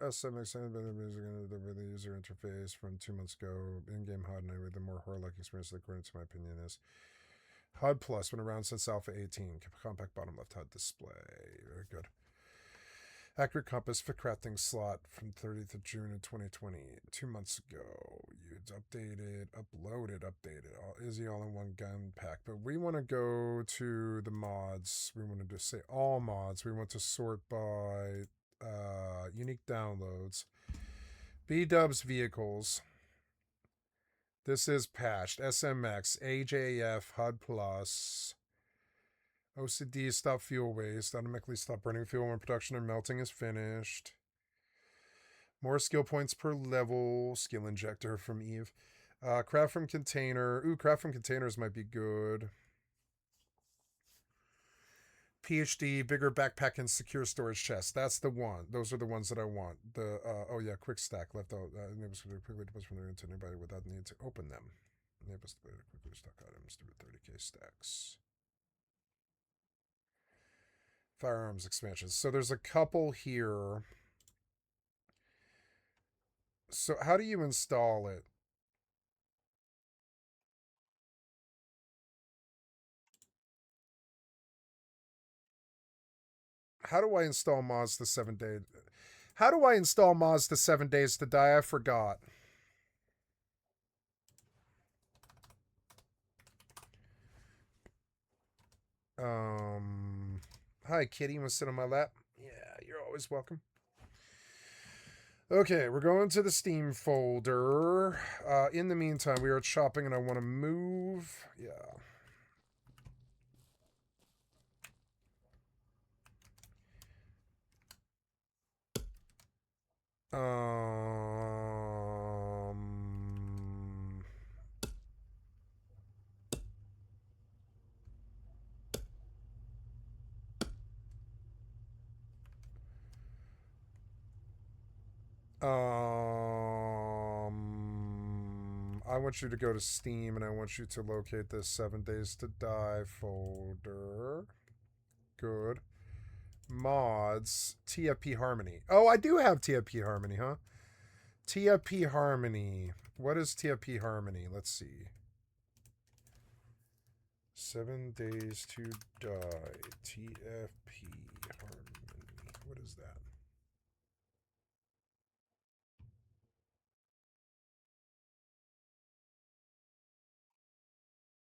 SMX the user interface from 2 months ago. In-game HUD and with the more horror-like experience, according to my opinion, is HUD Plus. Been around since Alpha 18. Compact bottom left HUD display. Very good. Accurate compass for crafting slot from 30th of June of 2020. 2 months ago. It's uploaded. Is the all-in-one gun pack. But we want to go to the mods. We want to just say all mods. We want to sort by unique downloads. B-dubs vehicles. This is patched. SMX, AJF, HUD Plus. OCD, stop fuel waste. Automatically stop burning fuel when production and melting is finished. More skill points per level. Skill injector from Eve. Craft from container. Ooh, craft from containers might be good. PhD, bigger backpack and secure storage chest. That's the one. Those are the ones that I want. The oh yeah, quick stack left out. Enables to quickly deposit from their into anybody without the need to open them. Enables to quickly stock items to 30k stacks. Firearms expansions. So there's a couple here. So how do you install it? How do I install mods to 7 days? How do I install mods to 7 days to die? I forgot. Hi, kitty. You want to sit on my lap? Yeah, you're always welcome. Okay, we're going to the Steam folder. In the meantime, we are at shopping and I want to move. Yeah. I want you to go to Steam and I want you to locate this 7 Days to Die folder. Good. Mods. TFP Harmony. Oh, I do have TFP Harmony, huh? TFP Harmony. What is TFP Harmony? Let's see. 7 Days to Die. TFP Harmony. What is that?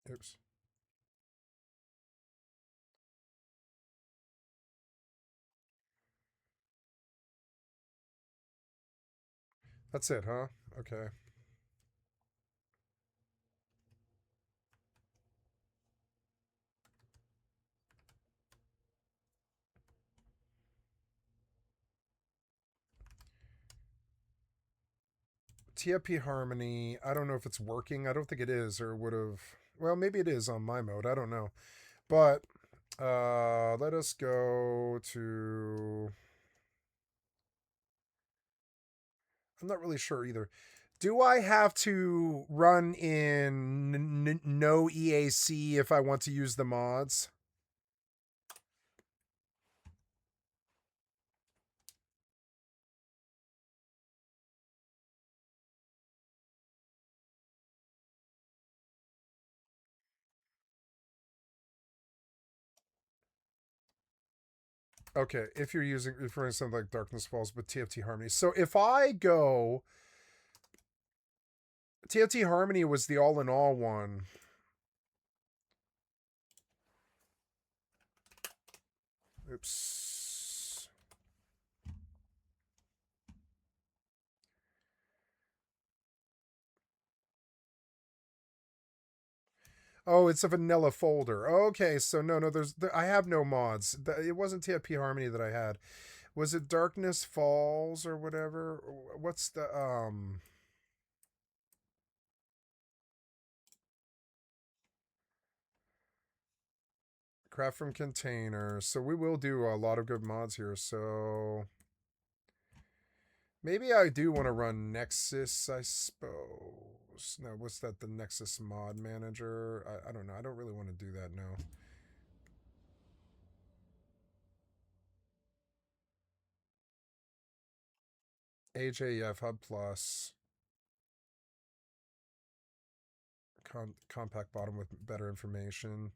Oops. That's it, huh? Okay. TFP Harmony. I don't know if it's working. I don't think it is, or would have. Well, maybe it is on my mode. I don't know. But let us go to. I'm not really sure either. Do I have to run in no EAC if I want to use the mods? Okay, if you're referring to something like Darkness Falls with TFT Harmony. So if I go, TFT Harmony was the all-in-all one. Oops. Oh, it's a vanilla folder. Okay, so no, I have no mods. It wasn't TFT Harmony that I had. Was it Darkness Falls or whatever? What's the craft from containers? So we will do a lot of good mods here. So maybe I do want to run Nexus, I suppose. No, what's that? The Nexus mod manager? I don't know. I don't really want to do that now. AJF Hub Plus. Compact bottom with better information.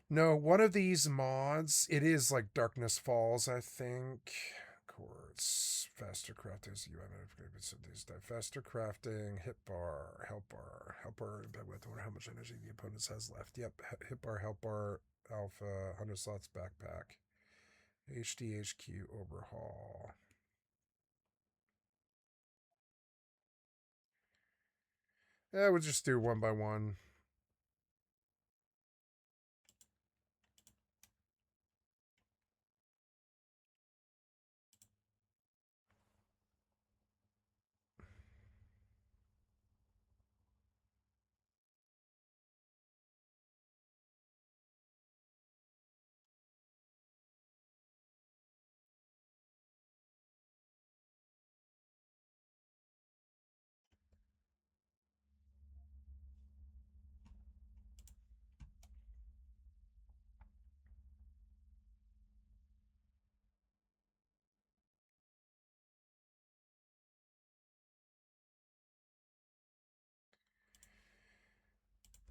No, one of these mods, it is like Darkness Falls, I think. Chords, faster crafting, so you have faster crafting, hit bar, help bar, I wonder how much energy the opponent has left. Yep, hit bar, help bar, alpha, 100 slots, backpack, HDHQ overhaul. Yeah, we'll just do one by one.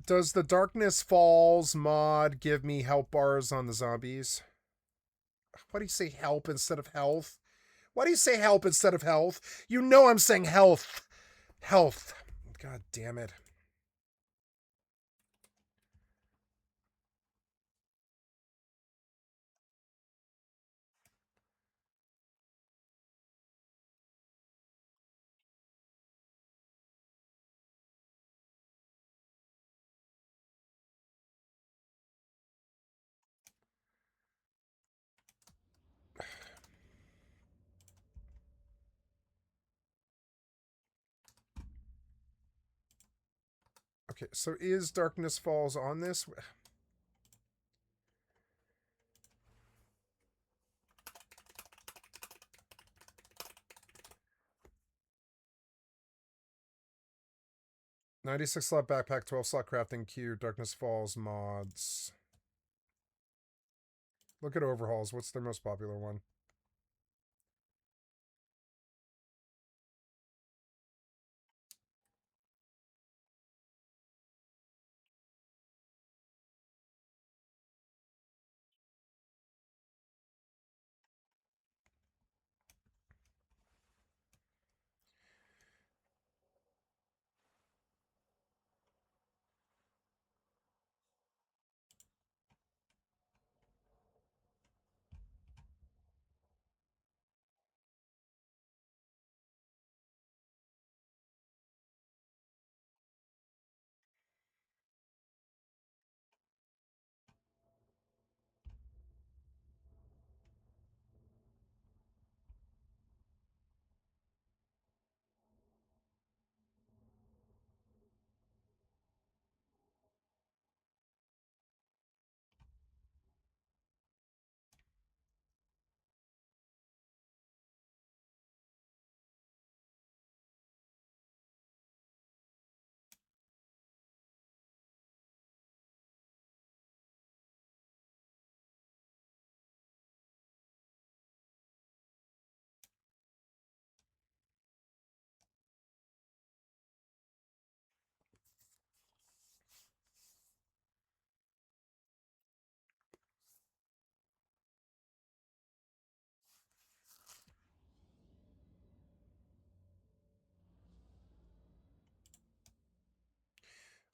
Does the Darkness Falls mod give me help bars on the zombies? Why do you say help instead of health? Why do you say help instead of health? You know I'm saying health. Health. God damn it. Okay, so is Darkness Falls on this? $96 slot backpack, 12 slot crafting queue, Darkness Falls mods. Look at overhauls. What's their most popular one?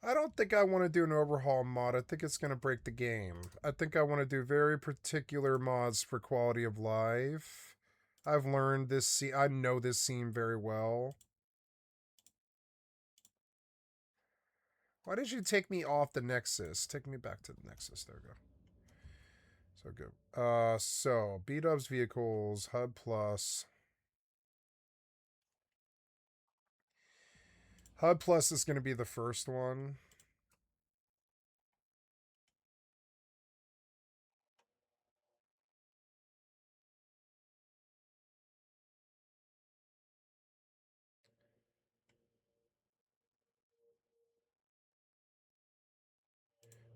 I don't think I want to do an overhaul mod. I think it's going to break the game. I think I want to do very particular mods for quality of life. I've learned this scene. I know this scene very well. Why did you take me off the Nexus? Take me back to the Nexus. There we go. So good. So B-Dubs vehicles, HUD Plus. HUD Plus is going to be the first one.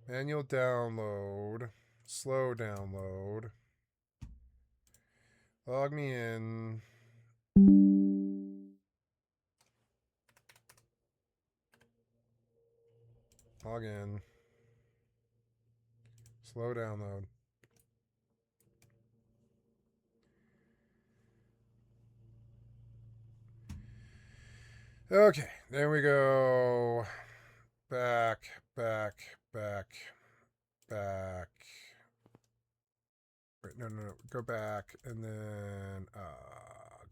Manual download. Slow download. Log me in. Log in. Slow download. Okay, there we go. Back, back, back, back. Wait, no. Go back and then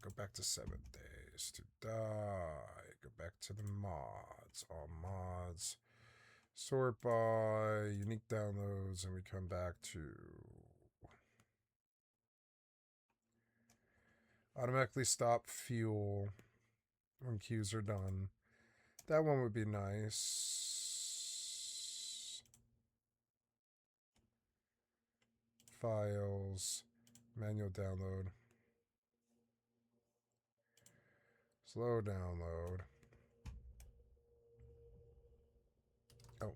go back to 7 days to die. Go back to the mods. All mods. Sort by unique downloads, and we come back to automatically stop fuel when queues are done. That one would be nice. Files, manual download, slow download. Oh,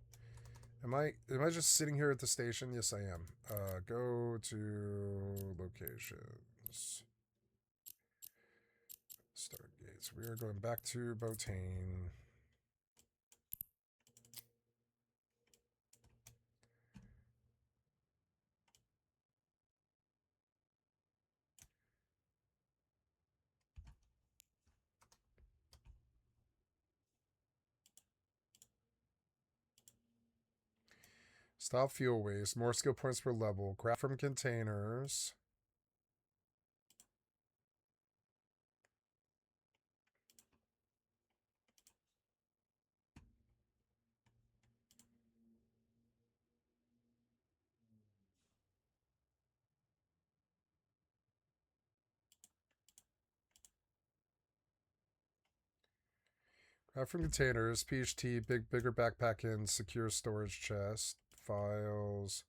am I just sitting here at the station? Yes, I am. Go to locations. Start gates. We are going back to Botane. Stop fuel waste. More skill points per level. Craft from containers. Craft from containers. PHT. Bigger backpack in. Secure storage chest. Files.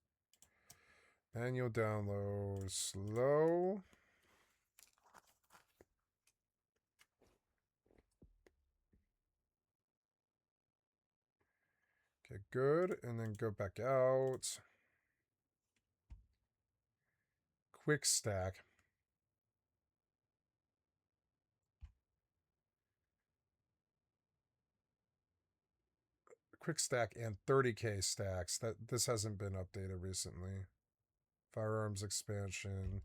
Manual download. Slow. Okay, good. And then go back out. Quick stack. Quick stack and 30k stacks. This hasn't been updated recently. Firearms expansion.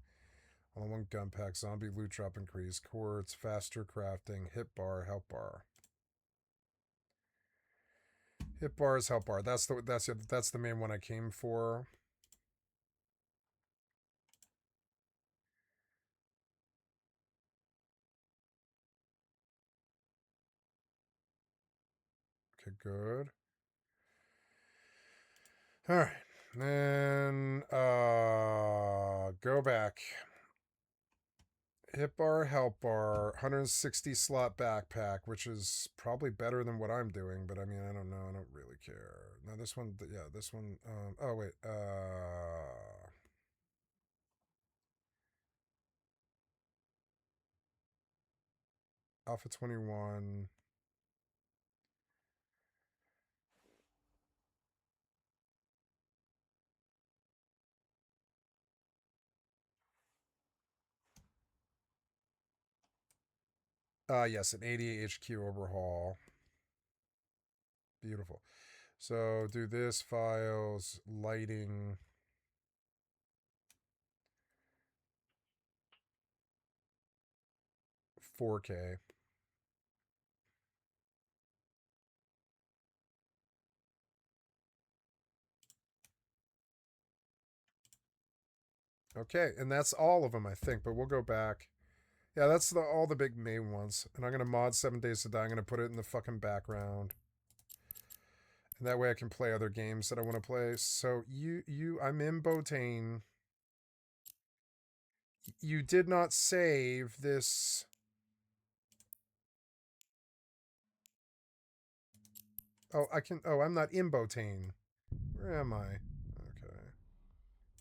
All one gun pack. Zombie loot drop increase. Quartz. Faster crafting. Hit bar. Help bar. Hit bar is help bar. That's the main one I came for. Okay, good. All right. Then go back. Hit bar, help bar, 160 slot backpack, which is probably better than what I'm doing, but I mean, I don't know. I don't really care. Now this one, yeah, this one. Oh wait. Alpha 21. Yes, an 80 HQ overhaul. Beautiful. So do this, files, lighting. $4K. Okay, and that's all of them, I think, but we'll go back. Yeah, that's all the big main ones. And I'm going to mod 7 Days to Die. I'm going to put it in the fucking background. And that way I can play other games that I want to play. So I'm in Botane. You did not save this. Oh, I'm not in Botane. Where am I? Okay.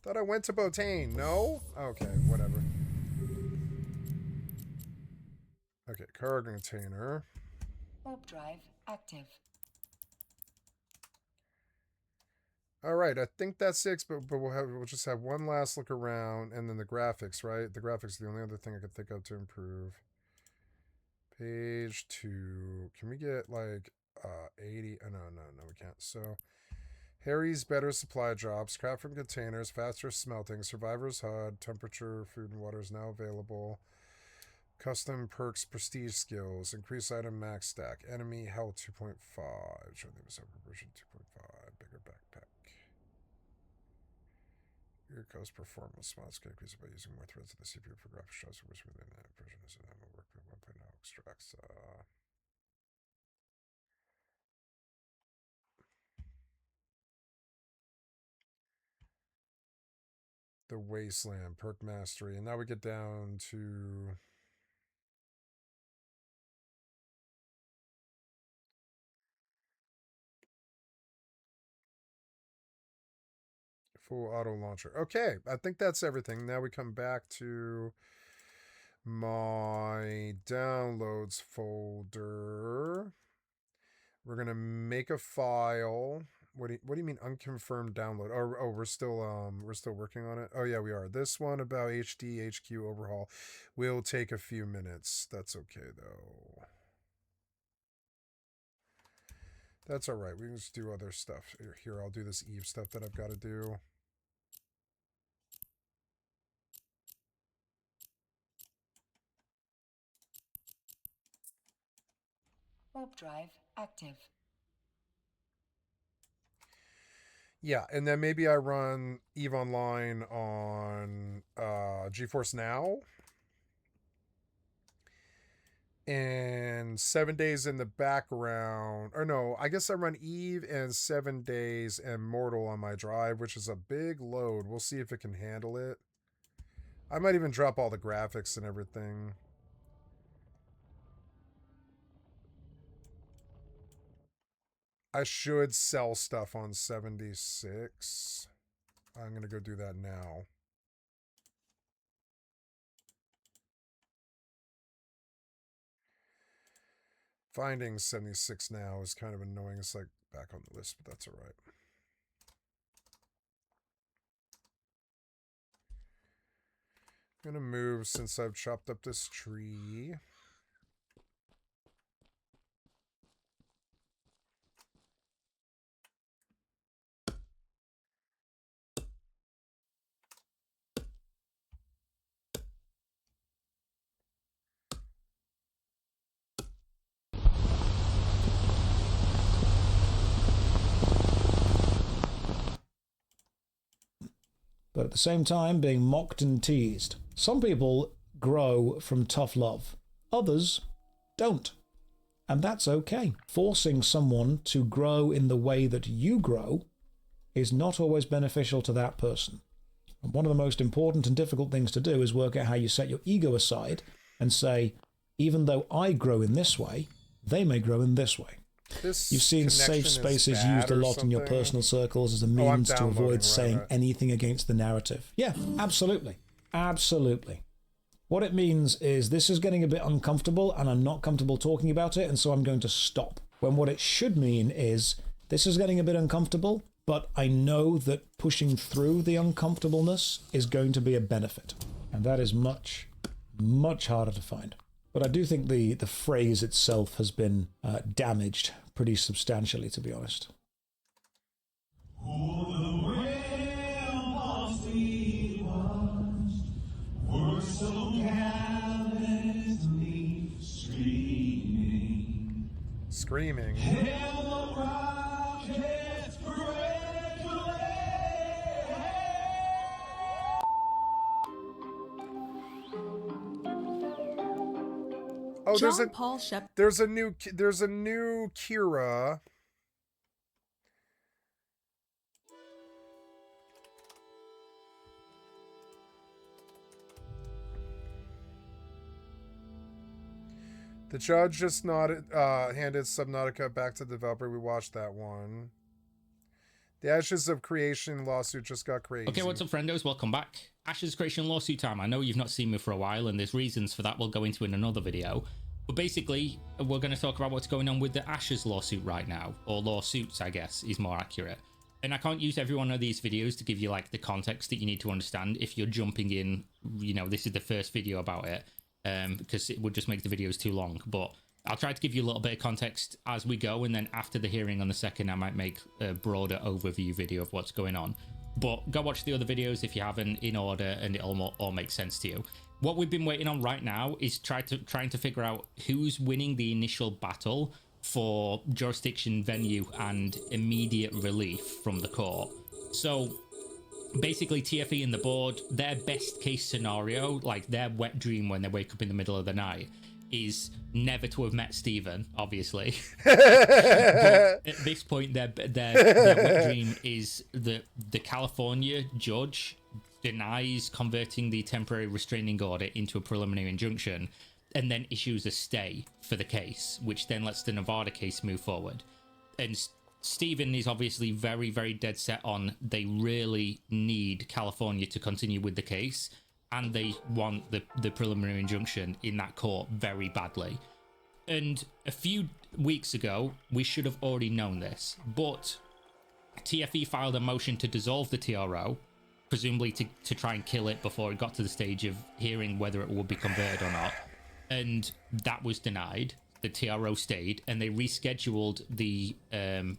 Thought I went to Botane. No? Okay, whatever. Okay, cargo container. Warp drive active. All right, I think that's it, but we'll just have one last look around, and then the graphics, right? The graphics are the only other thing I could think of to improve. Page 2. Can we get like 80? Oh, no, we can't. So Harry's better supply drops, craft from containers, faster smelting, survivor's HUD, temperature, food and water is now available. Custom perks, prestige skills, increase item max stack, enemy health 2.5, show them a version 2.5, bigger backpack. Your cost performance mods can increase by using more threads of the CPU for graphics shots, which within that version is an work with 1.0 extracts. The Wasteland, perk mastery, and now we get down to full auto launcher. Okay, I think that's everything. Now we come back to my downloads folder. We're gonna make a file. What do you mean unconfirmed download? Oh, we're still working on it. Oh yeah, we are. This one about HD HQ overhaul will take a few minutes. That's okay though. That's all right. We can just do other stuff. Here, I'll do this Eve stuff that I've got to do. Warp drive active. Yeah, and then maybe I run EVE Online on GeForce Now. And 7 days in the background. Or no, I guess I run EVE and 7 days and Mortal on my drive, which is a big load. We'll see if it can handle it. I might even drop all the graphics and everything. I should sell stuff on 76. I'm going to go do that now. Finding 76 now is kind of annoying. It's like back on the list, but that's all right. I'm going to move since I've chopped up this tree. But at the same time being mocked and teased. Some people grow from tough love, others don't. And that's okay. Forcing someone to grow in the way that you grow is not always beneficial to that person. And one of the most important and difficult things to do is work out how you set your ego aside and say, even though I grow in this way, they may grow in this way. You've seen safe spaces used a lot in your personal circles as a means to avoid saying anything against the narrative. Yeah, absolutely. Absolutely. What it means is this is getting a bit uncomfortable and I'm not comfortable talking about it, and so I'm going to stop. When what it should mean is this is getting a bit uncomfortable, but I know that pushing through the uncomfortableness is going to be a benefit. And that is much, much harder to find. But I do think the phrase itself has been damaged pretty substantially, to be honest. Screaming. Oh, there's John Paul Shep. there's a new Kira. The judge just handed Subnautica back to the developer. We watched that one. The Ashes of Creation lawsuit just got crazy. Okay, what's up, friendos? Welcome back. Ashes of Creation lawsuit time. I know you've not seen me for a while, and there's reasons for that we'll go into in another video. But basically, we're going to talk about what's going on with the Ashes lawsuit right now. Or lawsuits, I guess, is more accurate. And I can't use every one of these videos to give you, like, the context that you need to understand. If you're jumping in, you know, this is the first video about it. Because it would just make the videos too long, but I'll try to give you a little bit of context as we go, and then after the hearing on the 2nd, I might make a broader overview video of what's going on. But go watch the other videos if you haven't, in order, and it'll all make sense to you. What we've been waiting on right now is trying to figure out who's winning the initial battle for jurisdiction, venue, and immediate relief from the court. So basically, TFE and the board, their best case scenario, like their wet dream when they wake up in the middle of the night, is never to have met Stephen, obviously. But at this point, their wet dream is that the California judge denies converting the temporary restraining order into a preliminary injunction, and then issues a stay for the case, which then lets the Nevada case move forward. And Stephen is obviously very, very dead set on they really need California to continue with the case, and they want the preliminary injunction in that court very badly. And a few weeks ago, we should have already known this, but TFE filed a motion to dissolve the TRO, presumably to try and kill it before it got to the stage of hearing whether it would be converted or not. And that was denied. The TRO stayed, and they rescheduled the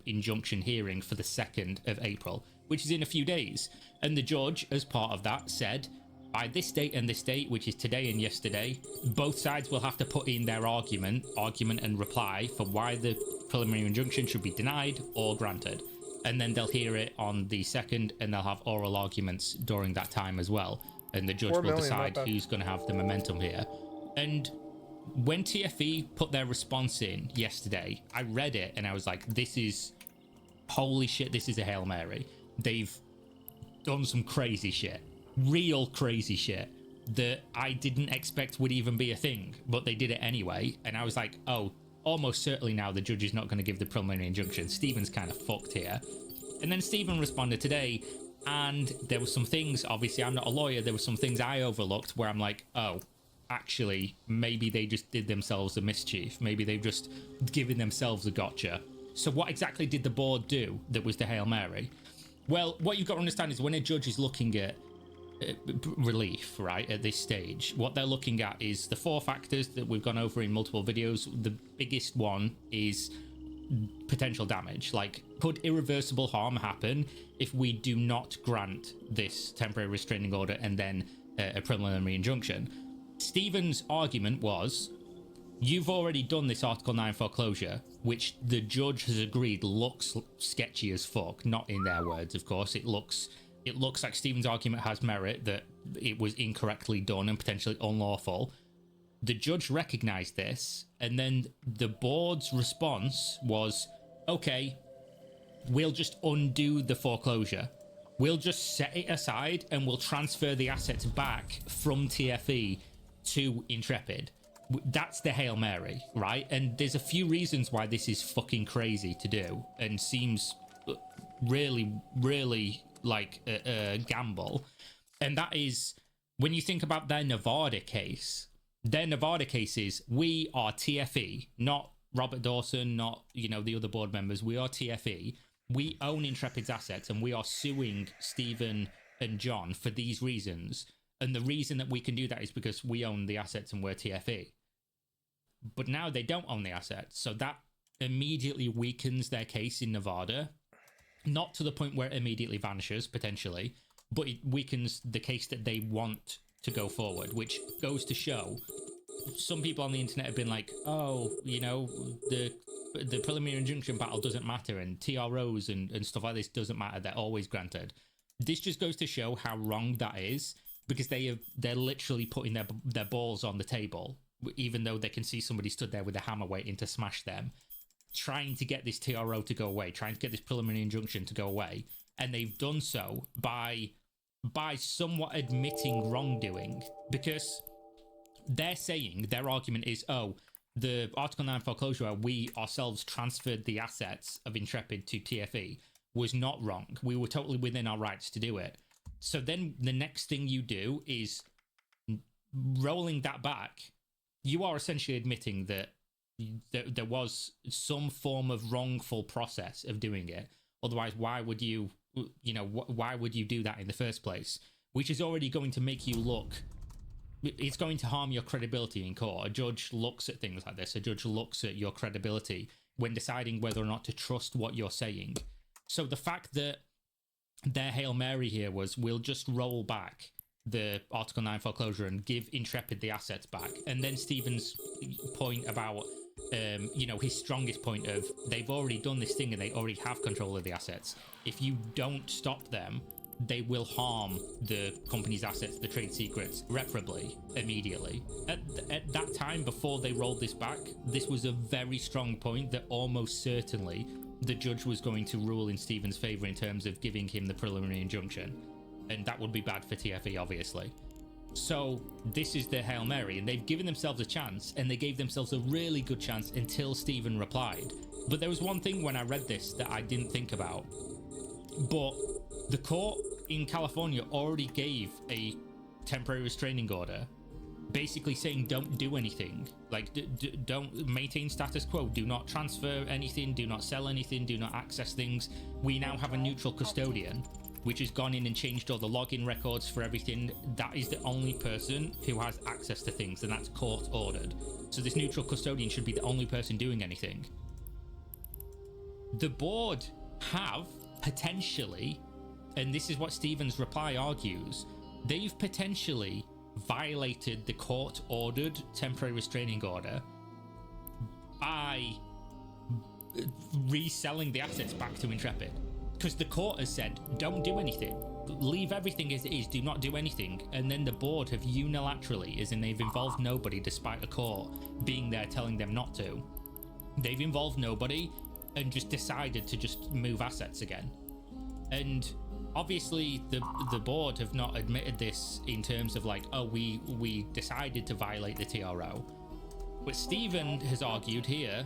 injunction hearing for the 2nd of April, which is in a few days. And the judge, as part of that, said, by this date and this date, which is today and yesterday, both sides will have to put in their argument and reply for why the preliminary injunction should be denied or granted. And then they'll hear it on the 2nd, and they'll have oral arguments during that time as well. And the judge will decide who's going to have the momentum here. And when TFE put their response in yesterday, I read it and I was like, this is, holy shit, this is a Hail Mary. They've done some crazy shit, real crazy shit that I didn't expect would even be a thing, but they did it anyway. And I was like, oh, almost certainly now the judge is not going to give the preliminary injunction. Stephen's kind of fucked here. And then Stephen responded today, and there were some things, obviously I'm not a lawyer, there were some things I overlooked where I'm like, oh, actually, maybe they just did themselves a mischief. Maybe they've just given themselves a gotcha. So what exactly did the board do that was the Hail Mary? Well, what you've got to understand is when a judge is looking at relief, right, at this stage, what they're looking at is the 4 factors that we've gone over in multiple videos. The biggest one is potential damage. Like, could irreversible harm happen if we do not grant this temporary restraining order and then a preliminary injunction? Stephen's argument was, you've already done this Article 9 foreclosure, which the judge has agreed looks sketchy as fuck. Not in their words, of course. It looks like Stephen's argument has merit, that it was incorrectly done and potentially unlawful. The judge recognized this, and then the board's response was, okay, we'll just undo the foreclosure. We'll just set it aside and we'll transfer the assets back from TFE to Intrepid. That's the Hail Mary, right? And there's a few reasons why this is fucking crazy to do and seems really, really like a gamble. And that is, when you think about their Nevada case is, we are TFE, not Robert Dawson, not, you know, the other board members. We are TFE. We own Intrepid's assets, and we are suing Stephen and John for these reasons. And the reason that we can do that is because we own the assets and we're TFE. But now they don't own the assets, so that immediately weakens their case in Nevada. Not to the point where it immediately vanishes, potentially, but it weakens the case that they want to go forward, which goes to show, some people on the internet have been like, oh, you know, the preliminary injunction battle doesn't matter, and TROs and stuff like this doesn't matter, they're always granted. This just goes to show how wrong that is, because they're literally putting their balls on the table even though they can see somebody stood there with a hammer waiting to smash them, trying to get this TRO to go away, trying to get this preliminary injunction to go away. And they've done so by somewhat admitting wrongdoing, because they're saying, their argument is, oh, the Article 9 foreclosure where we ourselves transferred the assets of Intrepid to TFE was not wrong. We were totally within our rights to do it. So then the next thing you do is rolling that back. You are essentially admitting that there was some form of wrongful process of doing it. Otherwise, why would you do that in the first place? Which is already going to make you look, it's going to harm your credibility in court. A judge looks at things like this. A judge looks at your credibility when deciding whether or not to trust what you're saying. So the fact that their Hail Mary here was, we'll just roll back the Article 9 foreclosure and give Intrepid the assets back. And then Stephen's point about, his strongest point of, they've already done this thing and they already have control of the assets. If you don't stop them, they will harm the company's assets, the trade secrets, irreparably, immediately. At that time, before they rolled this back, this was a very strong point that almost certainly the judge was going to rule in Stephen's favour in terms of giving him the preliminary injunction. And that would be bad for TFE, obviously. So this is their Hail Mary, and they've given themselves a chance, and they gave themselves a really good chance until Stephen replied. But there was one thing when I read this that I didn't think about. But the court in California already gave a temporary restraining order, basically saying don't do anything. Like, don't maintain status quo, do not transfer anything, do not sell anything, do not access things. We now have a neutral custodian, which has gone in and changed all the login records for everything. That is the only person who has access to things, and that's court ordered. So this neutral custodian should be the only person doing anything. The board have potentially, and this is what Stephen's reply argues, they've potentially violated the court-ordered temporary restraining order by reselling the assets back to Intrepid. Because the court has said, don't do anything. Leave everything as it is, do not do anything. And then the board have unilaterally, as in they've involved nobody despite a court being there telling them not to. They've involved nobody and just decided to just move assets again. And obviously the board have not admitted this in terms of like, oh, we decided to violate the TRO. But Stephen has argued here,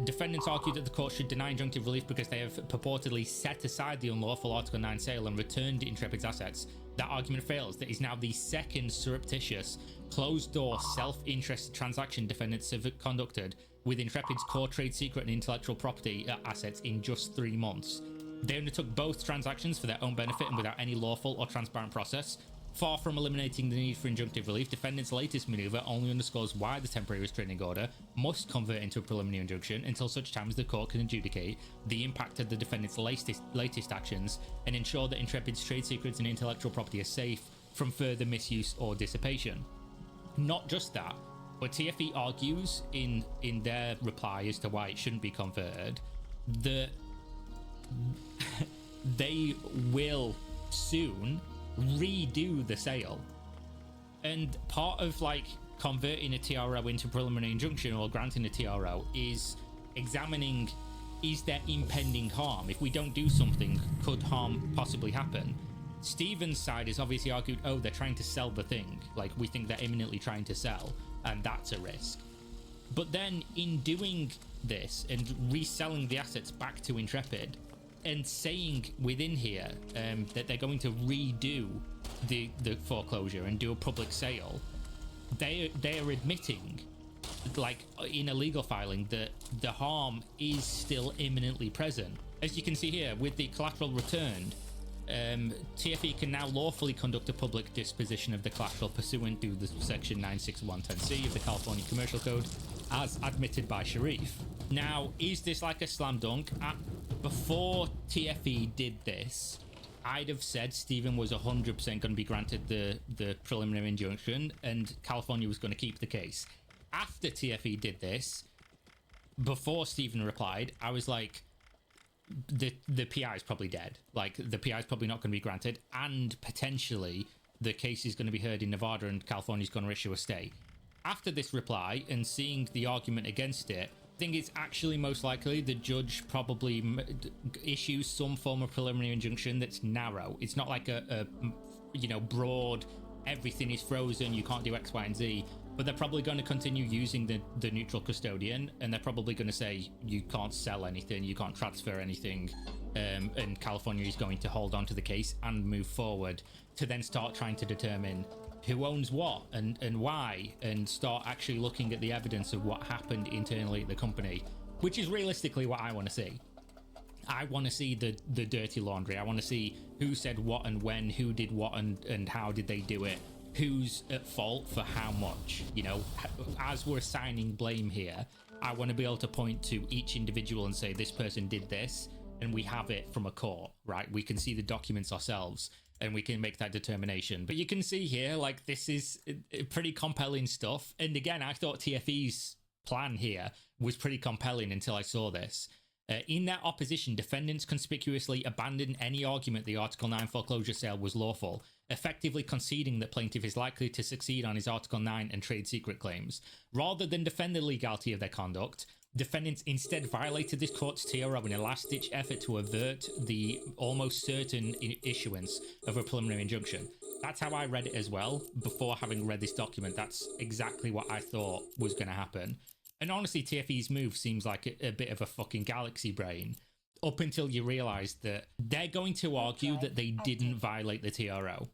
defendants argued that the court should deny injunctive relief because they have purportedly set aside the unlawful Article 9 sale and returned Intrepid's assets. That argument fails. That is now the second surreptitious, closed-door, self-interest transaction defendants have conducted with Intrepid's core trade secret and intellectual property assets in just 3 months. They undertook both transactions for their own benefit and without any lawful or transparent process. Far from eliminating the need for injunctive relief, defendants' latest maneuver only underscores why the temporary restraining order must convert into a preliminary injunction until such time as the court can adjudicate the impact of the defendants' latest actions and ensure that Intrepid's trade secrets and intellectual property are safe from further misuse or dissipation. Not just that, but TFE argues in their reply as to why it shouldn't be converted that they will soon redo the sale. And part of like converting a TRO into preliminary injunction or granting a TRO is examining, is there impending harm? If we don't do something, could harm possibly happen? Stephen's side has obviously argued, oh, they're trying to sell the thing, like we think they're imminently trying to sell, and that's a risk. But then in doing this and reselling the assets back to Intrepid and saying within here that they're going to redo the foreclosure and do a public sale, they are admitting, like in a legal filing, that the harm is still imminently present. As you can see here, with the collateral returned, TFE can now lawfully conduct a public disposition of the collateral pursuant to the section 96110C of the California Commercial Code, as admitted by Sharif. Now, is this like a slam dunk? Before TFE did this, I'd have said Stephen was 100% going to be granted the preliminary injunction and California was going to keep the case. After TFE did this, before Stephen replied, I was like, the PI is probably dead. Like, the PI is probably not going to be granted, and potentially the case is going to be heard in Nevada and California's going to issue a stay. After this reply and seeing the argument against it, I think it's actually most likely the judge probably issues some form of preliminary injunction that's narrow. It's not like a broad, everything is frozen, you can't do X, Y, and Z. But they're probably going to continue using the neutral custodian, and they're probably going to say you can't sell anything, you can't transfer anything, and California is going to hold on to the case and move forward to then start trying to determine who owns what and why, and start actually looking at the evidence of what happened internally at the company, which is realistically what I want to see. I want to see the dirty laundry. I want to see who said what and when, who did what and how did they do it, who's at fault for how much. As we're assigning blame here, I want to be able to point to each individual and say this person did this, and we have it from a court, right? We can see the documents ourselves and we can make that determination. But you can see here, like, this is pretty compelling stuff. And again, I thought TFE's plan here was pretty compelling until I saw this. In their opposition, defendants conspicuously abandoned any argument the Article 9 foreclosure sale was lawful, effectively conceding that plaintiff is likely to succeed on his Article 9 and trade secret claims. Rather than defend the legality of their conduct, defendants instead violated this court's TRO in a last-ditch effort to avert the almost certain issuance of a preliminary injunction. That's how I read it as well. Before having read this document, that's exactly what I thought was going to happen. And honestly, TFE's move seems like a bit of a fucking galaxy brain, up until you realize that they're going to argue that they didn't violate the TRO.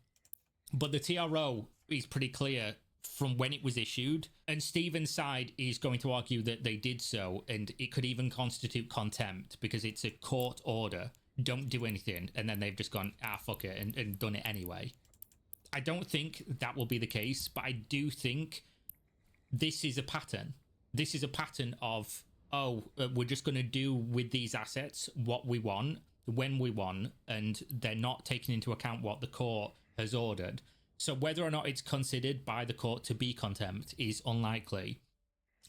But the TRO is pretty clear from when it was issued, and Stephen's side is going to argue that they did so, and it could even constitute contempt because it's a court order. Don't do anything. And then they've just gone, fuck it, and done it anyway. I don't think that will be the case, but I do think this is a pattern. This is a pattern of, we're just going to do with these assets what we want, when we want, and they're not taking into account what the court has ordered. So whether or not it's considered by the court to be contempt is unlikely,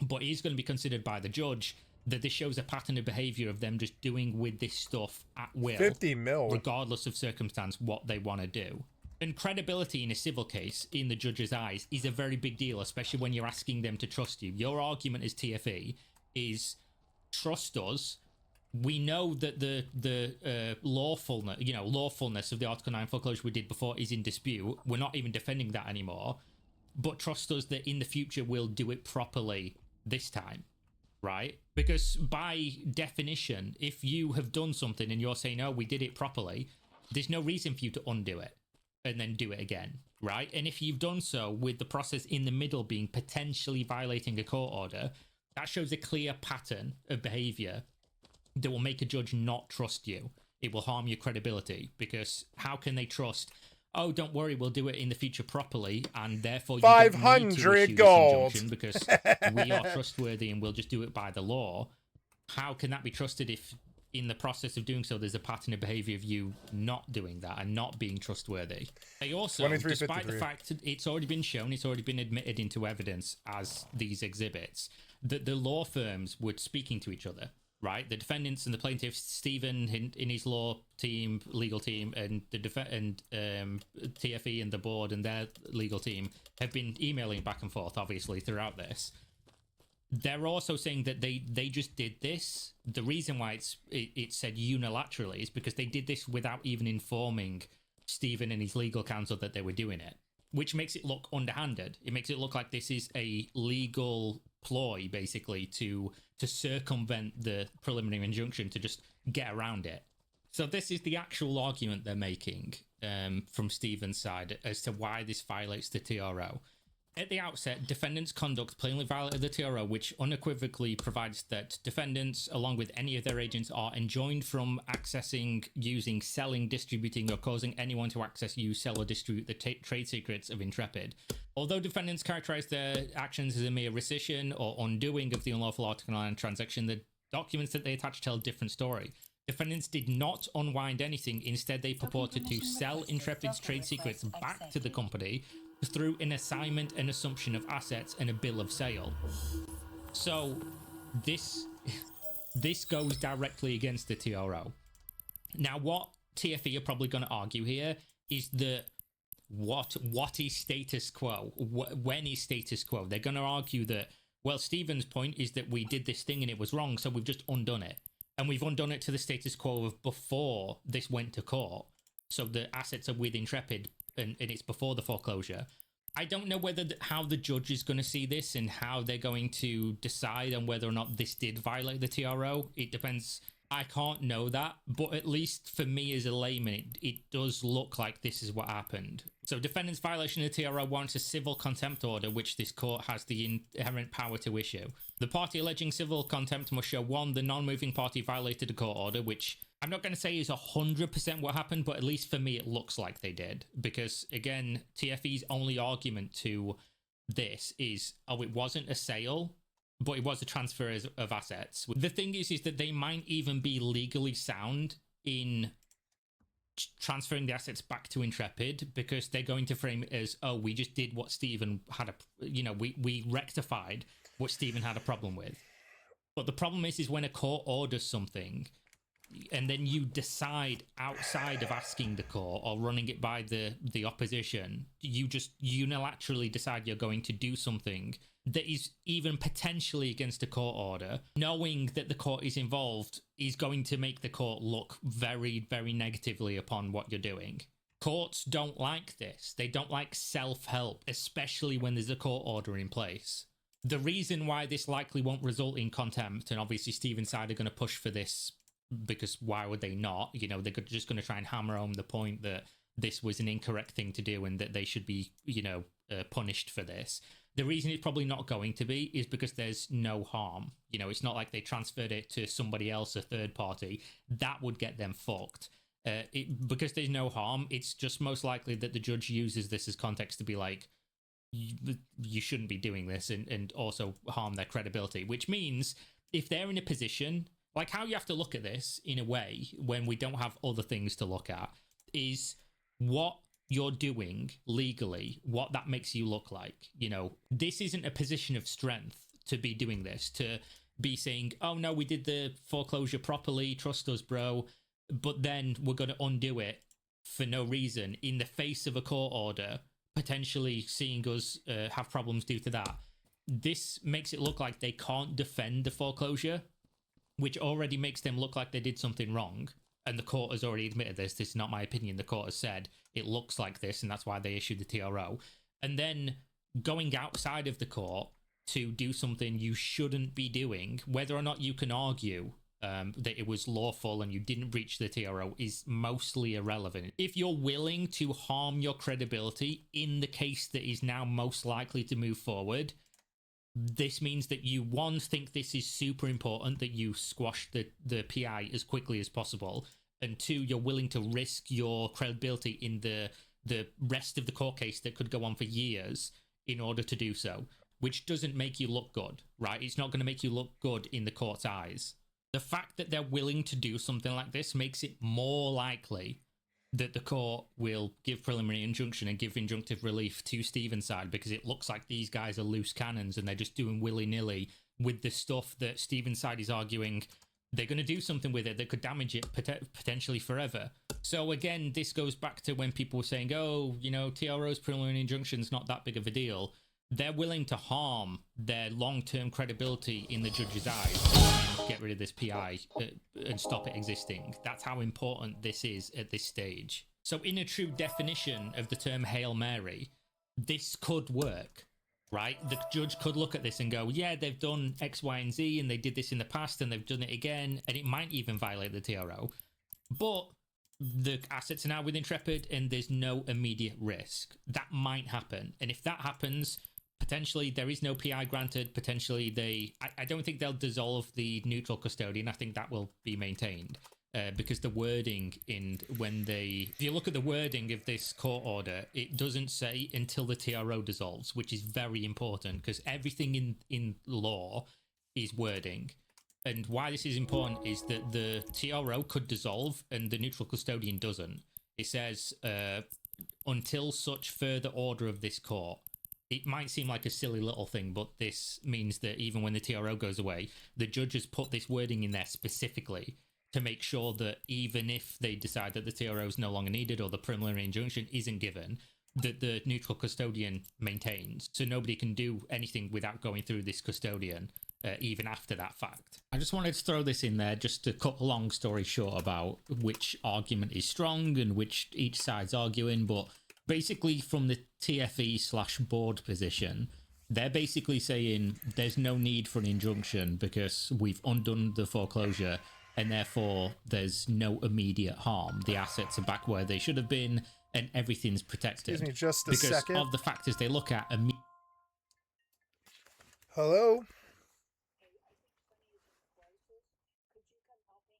but it is going to be considered by the judge that this shows a pattern of behavior of them just doing with this stuff at will, 50 mil, regardless of circumstance, what they want to do. And credibility in a civil case, in the judge's eyes, is a very big deal, especially when you're asking them to trust you. Your argument as TFE is, trust us. We know that the lawfulness of the Article 9 foreclosure we did before is in dispute. We're not even defending that anymore. But trust us that in the future we'll do it properly this time, right? Because by definition, if you have done something and you're saying, we did it properly, there's no reason for you to undo it and then do it again, right? And if you've done so with the process in the middle being potentially violating a court order, that shows a clear pattern of behavior that will make a judge not trust you. It will harm your credibility, because how can they trust, don't worry, we'll do it in the future properly, and therefore you don't need to issue gold this injunction because we are trustworthy and we'll just do it by the law. How can that be trusted if in the process of doing so there's a pattern of behavior of you not doing that and not being trustworthy? They also, despite the fact that it's already been shown, it's already been admitted into evidence as these exhibits, that the law firms were speaking to each other, right? The defendants and the plaintiffs, Stephen in his legal team, and the TFE and the board and their legal team have been emailing back and forth, obviously, throughout this. They're also saying that they just did this. The reason why it's said unilaterally is because they did this without even informing Stephen and his legal counsel that they were doing it, which makes it look underhanded. It makes it look like this is a legal ploy, basically, to circumvent the preliminary injunction, to just get around it. So this is the actual argument they're making from Stephen's side as to why this violates the TRO. At the outset, defendants' conduct plainly violated the TRO, which unequivocally provides that defendants, along with any of their agents, are enjoined from accessing, using, selling, distributing, or causing anyone to access, use, sell, or distribute the trade secrets of Intrepid. Although defendants characterize their actions as a mere rescission or undoing of the unlawful Article 9 transaction, the documents that they attach tell a different story. Defendants did not unwind anything. Instead, they purported to sell Intrepid's trade secrets back to the company through an assignment and assumption of assets and a bill of sale. So this goes directly against the TRO. Now, what TFE are probably going to argue here is that what is status quo? When is status quo? They're going to argue that, well, Stephen's point is that we did this thing and it was wrong, so we've just undone it. And we've undone it to the status quo of before this went to court. So the assets are with Intrepid and it's before the foreclosure. I don't know how the judge is going to see this and how they're going to decide on whether or not this did violate the TRO. It depends. I can't know that, but at least for me as a layman, it does look like this is what happened. So defendant's violation of the TRO warrants a civil contempt order, which this court has the inherent power to issue. The party alleging civil contempt must show, 1, the non-moving party violated a court order, which I'm not going to say is 100% what happened, but at least for me it looks like they did. Because, again, TFE's only argument to this is, oh, it wasn't a sale, but it was a transfer of assets. The thing is that they might even be legally sound in transferring the assets back to Intrepid, because they're going to frame it as, oh, we just did what Stephen had we rectified what Stephen had a problem with. But the problem is when a court orders something and then you decide outside of asking the court or running it by the opposition, you just unilaterally decide you're going to do something that is even potentially against a court order, knowing that the court is involved is going to make the court look very, very negatively upon what you're doing. Courts don't like this. They don't like self-help, especially when there's a court order in place. The reason why this likely won't result in contempt, and obviously Stephen's side are going to push for this, because why would they not? They're just going to try and hammer home the point that this was an incorrect thing to do and that they should be, punished for this. The reason it's probably not going to be is because there's no harm. It's not like they transferred it to somebody else, a third party. That would get them fucked. Because there's no harm, it's just most likely that the judge uses this as context to be like, you shouldn't be doing this, and also harm their credibility, which means if they're in a position, like how you have to look at this in a way when we don't have other things to look at, is what you're doing legally, what that makes you look like. This isn't a position of strength to be doing this, to be saying, oh no, we did the foreclosure properly, trust us, bro, but then we're going to undo it for no reason in the face of a court order, potentially seeing us have problems due to that. This makes it look like they can't defend the foreclosure, which already makes them look like they did something wrong. And the court has already admitted this. This is not my opinion. The court has said it looks like this, and that's why they issued the TRO. And then going outside of the court to do something you shouldn't be doing, whether or not you can argue that it was lawful and you didn't breach the TRO, is mostly irrelevant. If you're willing to harm your credibility in the case that is now most likely to move forward, this means that you, 1, think this is super important, that you squash the PI as quickly as possible, and 2, you're willing to risk your credibility in the rest of the court case that could go on for years in order to do so, which doesn't make you look good, right? It's not going to make you look good in the court's eyes. The fact that they're willing to do something like this makes it more likely that the court will give preliminary injunction and give injunctive relief to Stephen's side, because it looks like these guys are loose cannons and they're just doing willy-nilly with the stuff that Stephen's side is arguing they're going to do something with it that could damage it potentially forever. So again, this goes back to when people were saying, oh, TRO's preliminary injunction's not that big of a deal. They're willing to harm their long-term credibility in the judge's eyes and get rid of this PI and stop it existing. That's how important this is at this stage. So in a true definition of the term Hail Mary, this could work, right? The judge could look at this and go, yeah, they've done X, Y, and Z, and they did this in the past, and they've done it again, and it might even violate the TRO. But the assets are now with Intrepid, and there's no immediate risk. That might happen. And if that happens, potentially there is no PI granted. Potentially I don't think they'll dissolve the neutral custodian. I think that will be maintained because the wording if you look at the wording of this court order, it doesn't say until the TRO dissolves, which is very important because everything in law is wording. And why this is important is that the TRO could dissolve and the neutral custodian doesn't. It says until such further order of this court. It might seem like a silly little thing, but this means that even when the TRO goes away, the judge has put this wording in there specifically to make sure that even if they decide that the TRO is no longer needed or the preliminary injunction isn't given, that the neutral custodian maintains. So nobody can do anything without going through this custodian, even after that fact. I just wanted to throw this in there just to cut a long story short about which argument is strong and which each side's arguing. But basically, from the TFE/board position, they're basically saying there's no need for an injunction because we've undone the foreclosure and therefore there's no immediate harm. The assets are back where they should have been and everything's protected. Excuse me just a because second. of the factors they look at. Hello?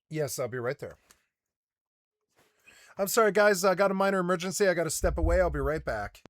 Yes, I'll be right there. I'm sorry, guys. I got a minor emergency. I got to step away. I'll be right back.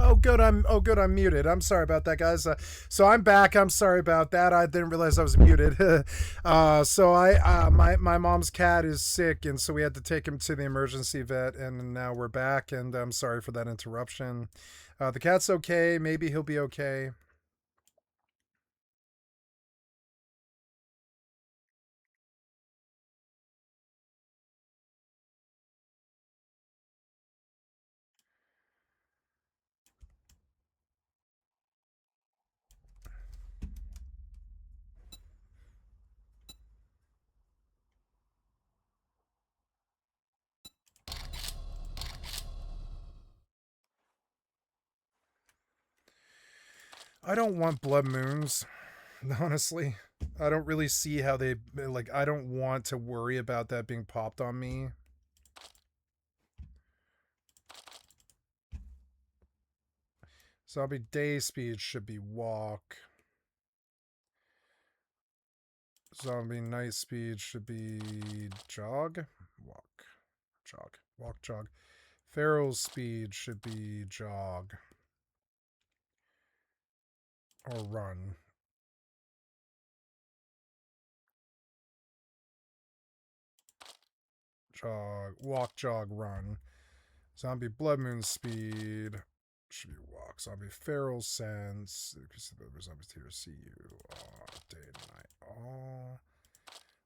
Oh good, I'm muted. I'm sorry about that, guys. So I'm back. I'm sorry about that. I didn't realize I was muted. My mom's cat is sick, and so we had to take him to the emergency vet, and now we're back. And I'm sorry for that interruption. The cat's okay. Maybe he'll be okay. I don't want blood moons, honestly. I don't really see how they, like, I don't want to worry about that being popped on me. Zombie day speed should be walk. Zombie night speed should be jog. Walk. Jog. Walk, jog. Feral's speed should be jog. Or run. Jog. Walk, jog, run. Zombie blood moon speed should be walk. Zombie feral sense. Increase the number of zombies here. See you day and night. All.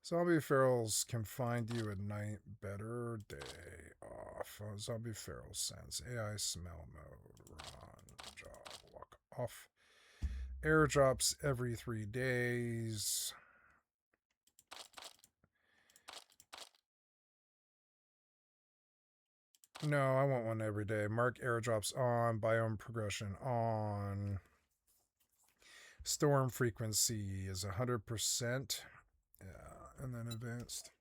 Zombie ferals can find you at night. Better day off. Zombie feral sense. AI smell mode. Run. Jog. Walk off. Airdrops every 3 days. No, I want one every day. Mark airdrops on. Biome progression on. Storm frequency is 100%. Yeah, and then advanced.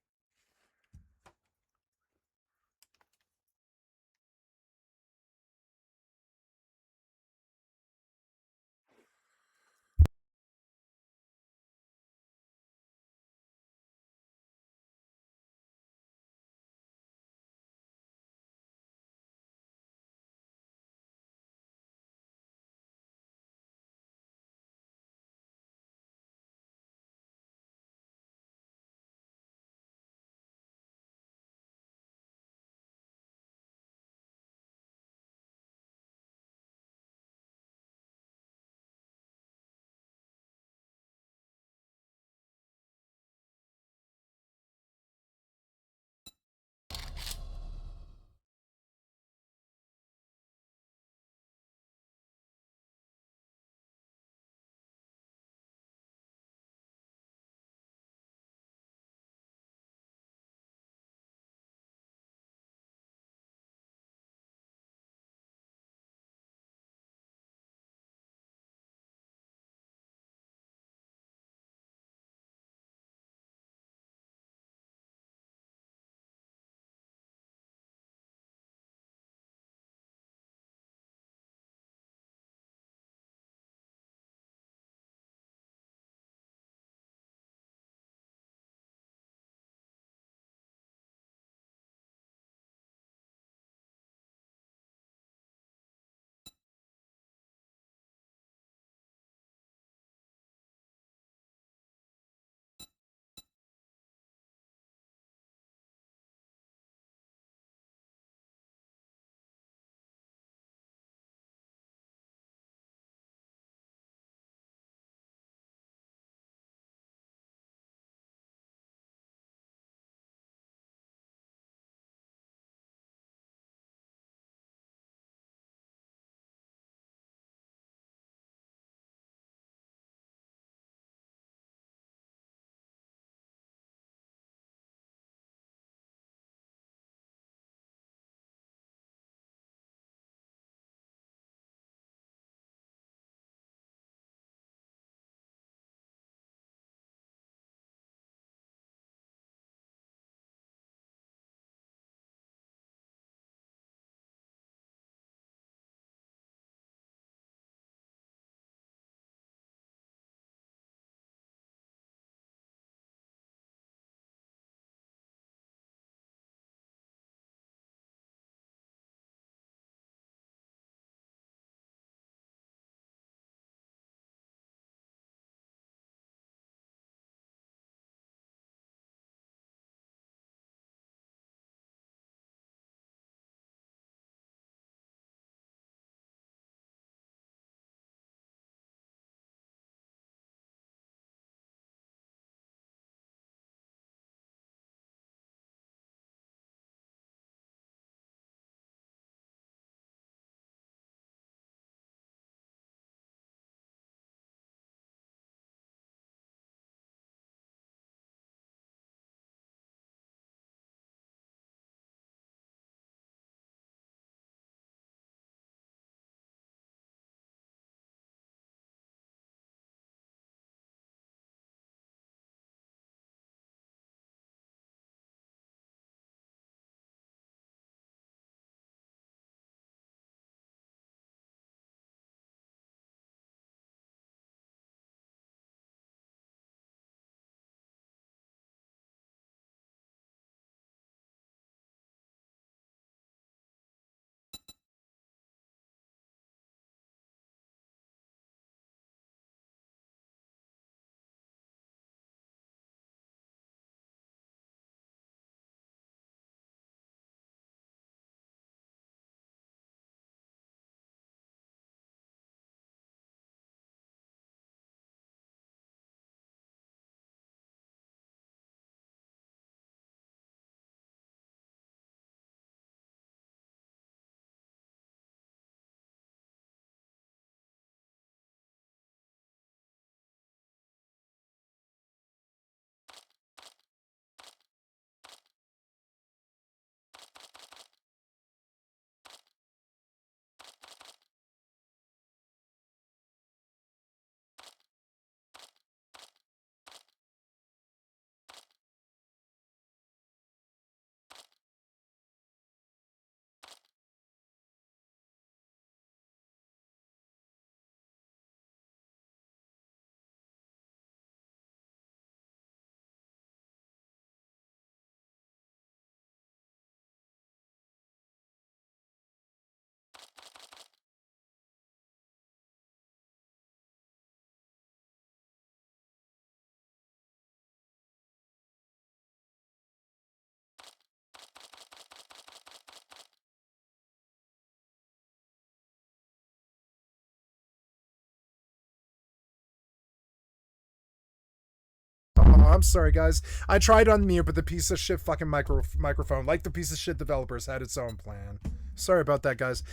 I'm sorry, guys. I tried on mute, but the piece of shit fucking microphone, like the piece of shit developers, had its own plan. Sorry about that, guys.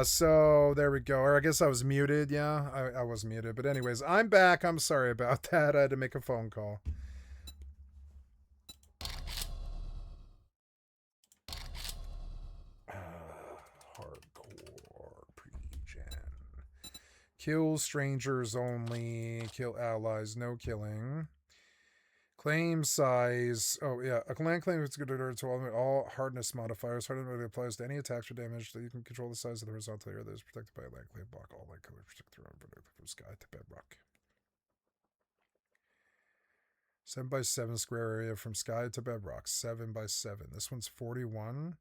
So there we go. Or I guess I was muted. Yeah, I was muted. But anyways, I'm back. I'm sorry about that. I had to make a phone call. Hardcore pre-gen. Kill strangers only. Kill allies. No killing. Claim size. Oh, yeah. A land claim is good to all hardness modifiers. Hardness applies to any attacks or damage that you can control the size of the horizontal area that is protected by a land claim block. All land colors protect the road from sky to bedrock. 7x7 square area from sky to bedrock. 7x7. This one's 41.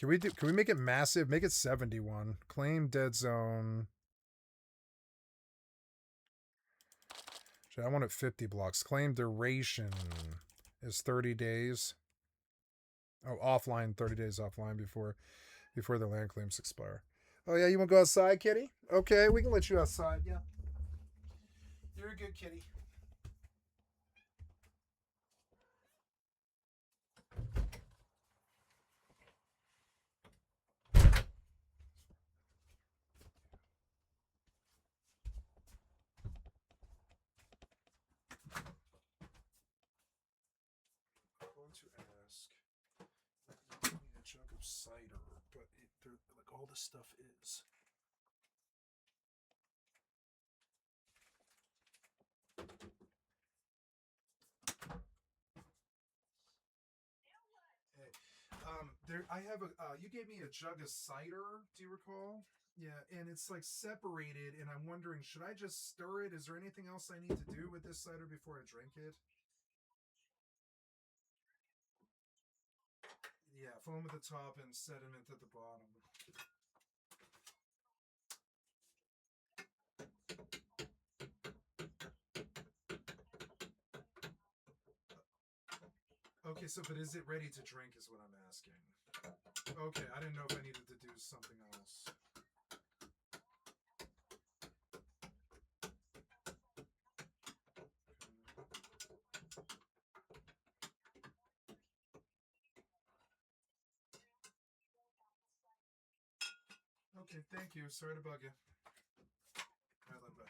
Can we make it massive? Make it 71. Claim dead zone. I want it 50 blocks. Claim duration is 30 days. Oh, offline, 30 days offline before the land claims expire. Oh yeah, you want to go outside, kitty? Okay, we can let you outside. Yeah, you're a good kitty. Jug of cider, but like all this stuff is. Hey, I have a. You gave me a jug of cider. Do you recall? Yeah, and it's like separated, and I'm wondering, should I just stir it? Is there anything else I need to do with this cider before I drink it? Yeah, foam at the top and sediment at the bottom. Okay, so but is it ready to drink is what I'm asking. Okay, I didn't know if I needed to do something else. Okay, thank you. Sorry to bug you. All right, bye.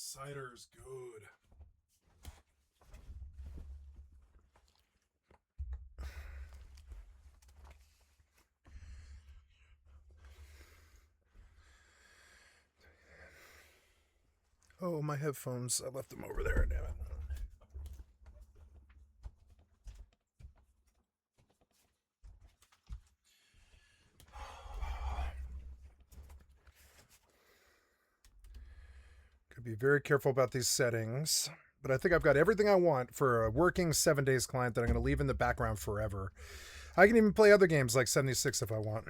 Cider's good. Oh, my headphones. I left them over there, damn it. Could be very careful about these settings. But I think I've got everything I want for a working 7 days client that I'm going to leave in the background forever. I can even play other games like 76 if I want.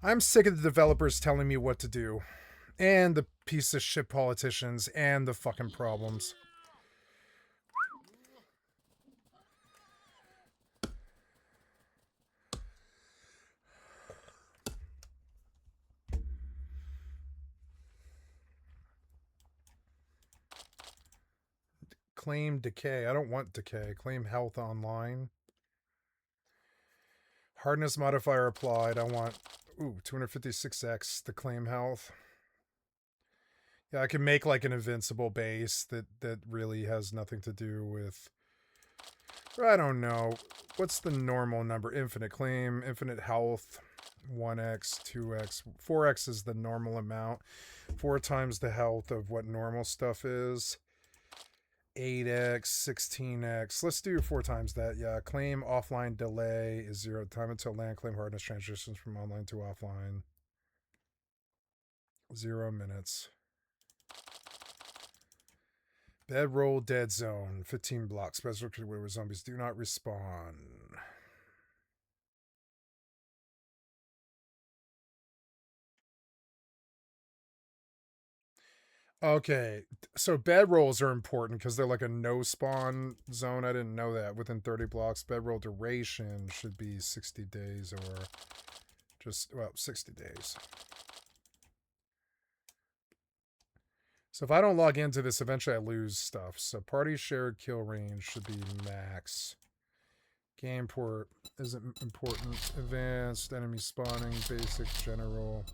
I'm sick of the developers telling me what to do. And the piece of shit politicians and the fucking problems. Claim decay. I don't want decay. Claim health online. Hardness modifier applied. I want 256x to claim health. Yeah, I can make like an invincible base that really has nothing to do with I don't know. What's the normal number? Infinite claim, infinite health, 1x, 2x, 4x is the normal amount. 4 times the health of what normal stuff is. 8x, 16x. Let's do 4 times that. Yeah, claim offline delay is 0 time until land claim hardness transitions from online to offline. 0 minutes. Bedroll dead zone, 15 blocks. Special where zombies do not respawn. Okay, so bedrolls are important because they're like a no spawn zone. I didn't know that. Within 30 blocks, bedroll duration should be 60 days or just, well, 60 days. So if I don't log into this, eventually I lose stuff. So party shared kill range should be max. Game port isn't important. Advanced, enemy spawning, basic, general.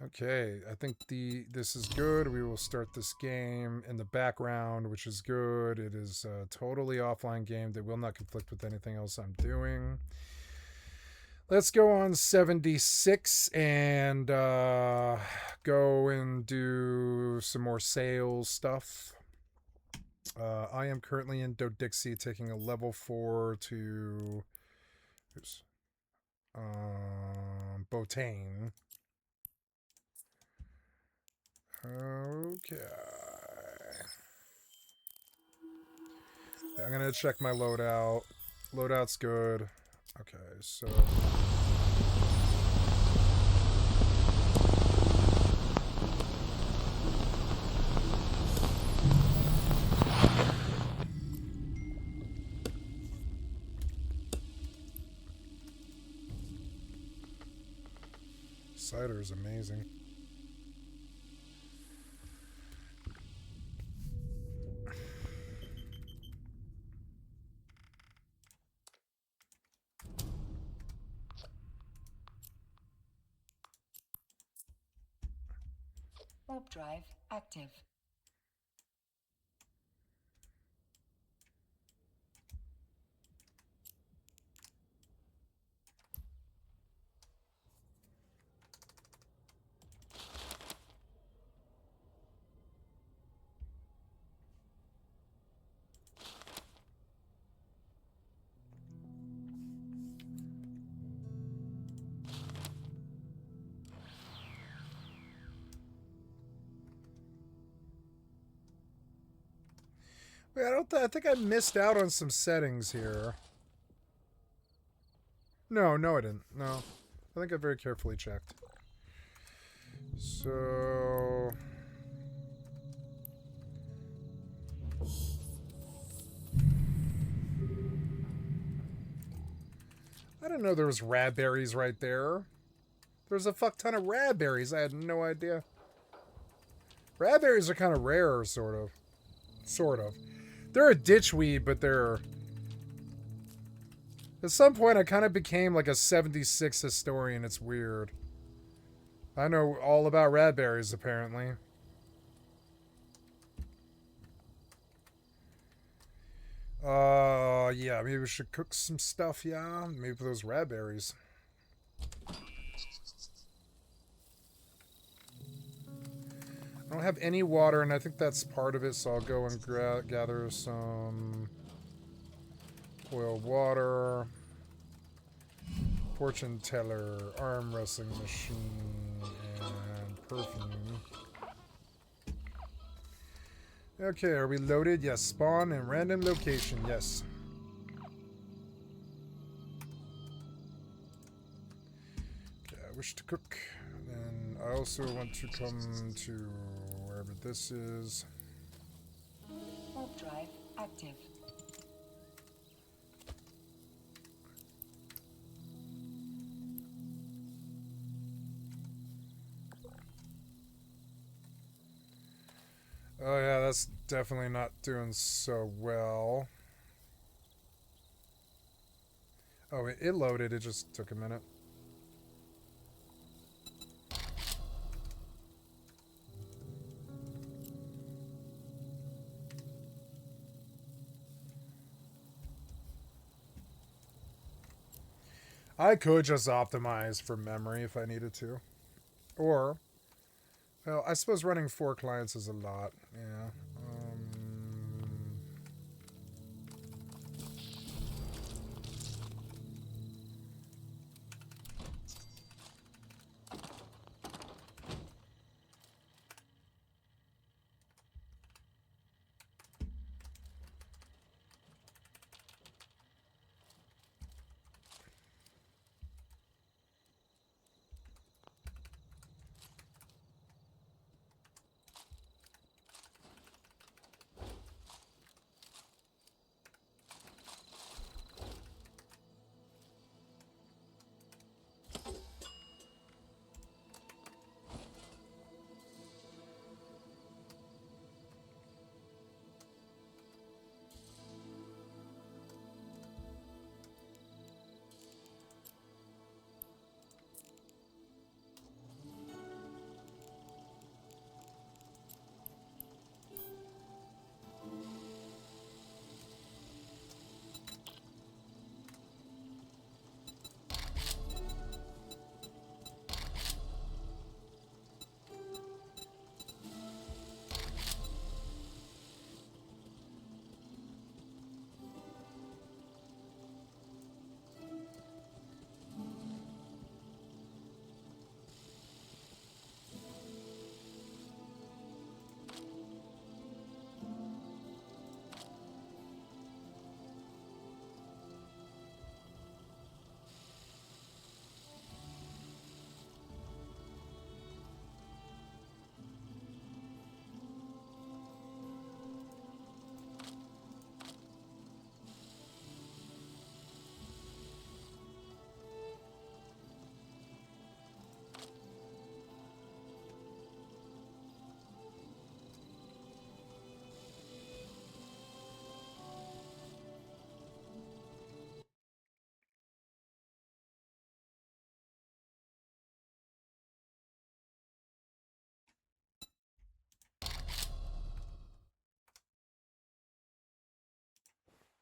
Okay, I think this is good. We will start this game in the background, which is good. It is a totally offline game that will not conflict with anything else I'm doing. Let's go on 76 and go and do some more sales stuff. I am currently in Dodixie taking a level 4 to Botane. Okay. I'm going to check my loadout. Loadout's good. Okay, so... Cider is amazing. Warp drive active. Wait, I think I missed out on some settings here. No, I didn't. No. I think I very carefully checked. So... I didn't know there was radberries right there. There's a fuck ton of radberries. I had no idea. Radberries are kind of rare, sort of. Sort of. They're a ditchweed, but they're... At some point, I kind of became like a 76 historian. It's weird. I know all about radberries, apparently. Yeah, maybe we should cook some stuff, yeah? Maybe for those radberries. I don't have any water, and I think that's part of it, so I'll go and gather some boiled water, fortune teller, arm wrestling machine, and perfume. Okay, are we loaded? Yes. Spawn in random location. Yes. Okay, I wish to cook. Then I also want to come to wherever this is. Warp drive active. Oh yeah, that's definitely not doing so well. Oh, it loaded. It just took a minute. I could just optimize for memory if I needed to. Or, well, I suppose running 4 clients is a lot. Yeah.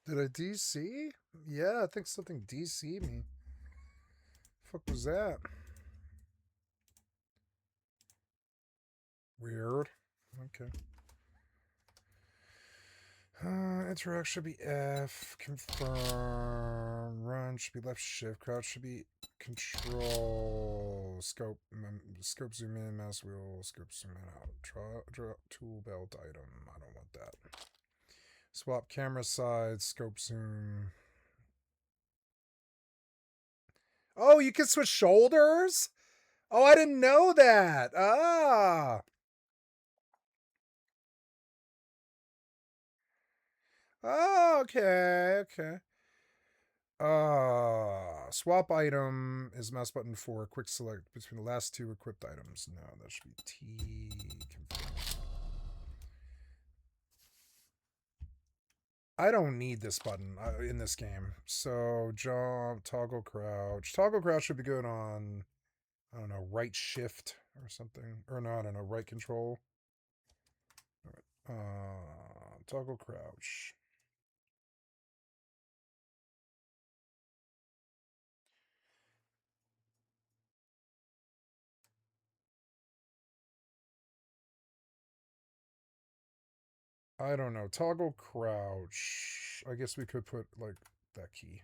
Did I DC? Yeah, I think something DC me. Fuck was that? Weird. Okay. Interact should be F. Confirm. Run should be left shift. Crouch should be control. Scope. Scope zoom in. Mouse wheel. Scope zoom in out. Draw tool belt item. I don't want that. Swap camera side. Scope zoom. Oh, you can switch shoulders? Oh, I didn't know that. Ah. Oh, okay, okay. Swap item is mouse button for quick select between the last 2 equipped items. No, that should be T. Confirm. I don't need this button in this game. So jump, toggle crouch. Toggle crouch should be good on, I don't know, right shift or something. Or no, I don't know, right control. Toggle crouch. I don't know. Toggle crouch. I guess we could put like that key.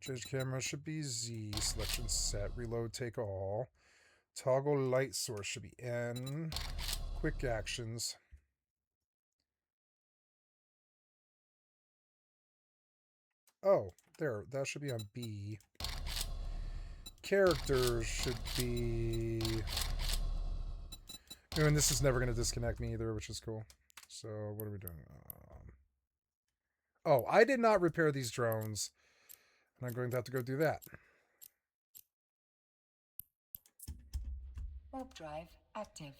Change camera should be Z. Selection set. Reload take all. Toggle light source should be N. Quick actions. Oh, there. That should be on B. Characters should be... And this is never going to disconnect me either, which is cool. So, what are we doing? Oh, I did not repair these drones. And I'm going to have to go do that. Warp drive active.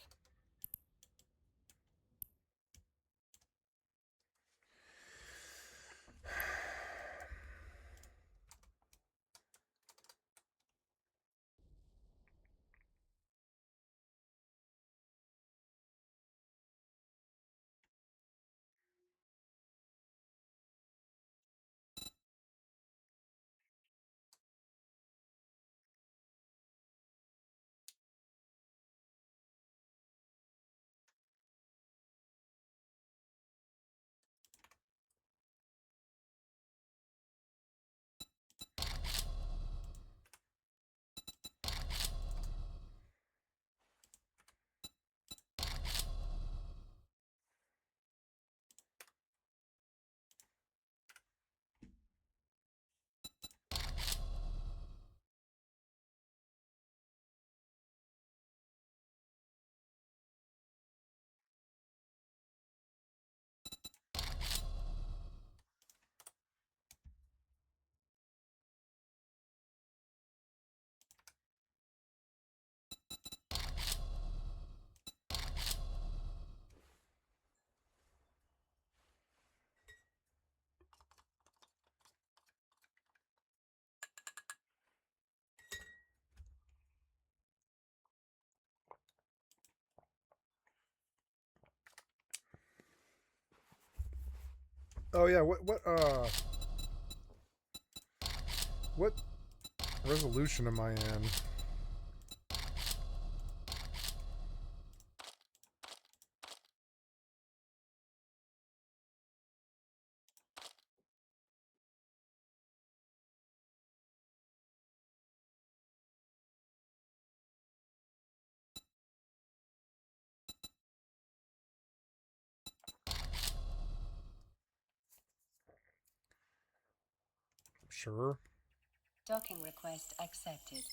Oh yeah, what resolution am I in? Sure. Docking request accepted.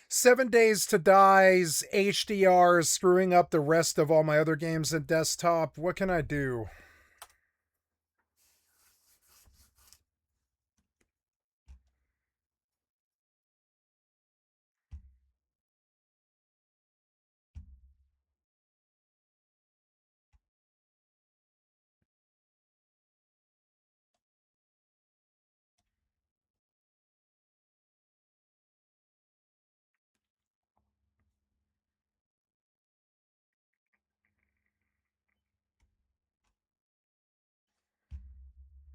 Seven Days to Die's HDR is screwing up the rest of all my other games in desktop. What can I do?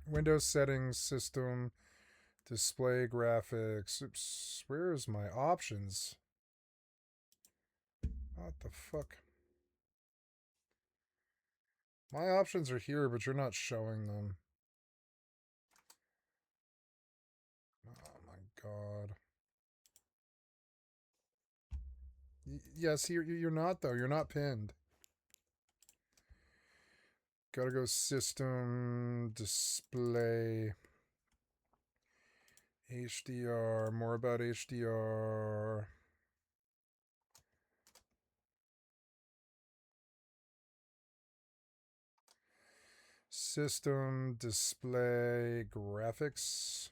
Windows settings, system, display graphics. Oops, where's my options? What the fuck? My options are here, but you're not showing them. Oh my god. Yes, you're not though. You're not pinned. Gotta go system, display, HDR, more about HDR. System, display, graphics.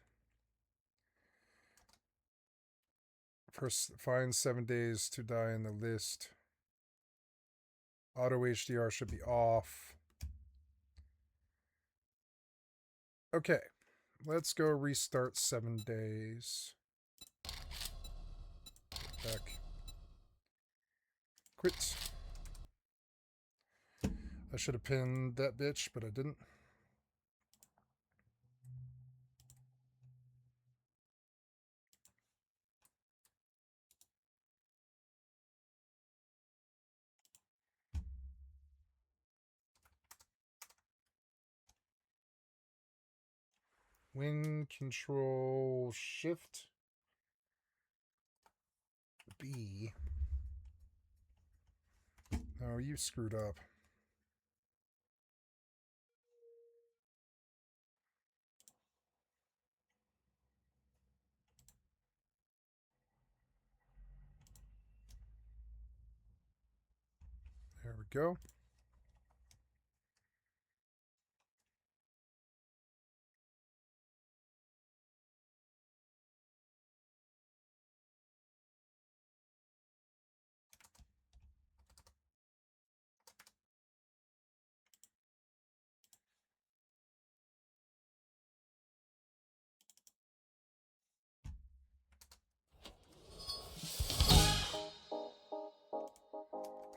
First, find 7 Days to Die in the list. Auto HDR should be off. Okay, let's go restart 7 Days. Back. Quit. I should have pinned that bitch, but I didn't. Win, control, shift, B. Oh, you screwed up. There we go.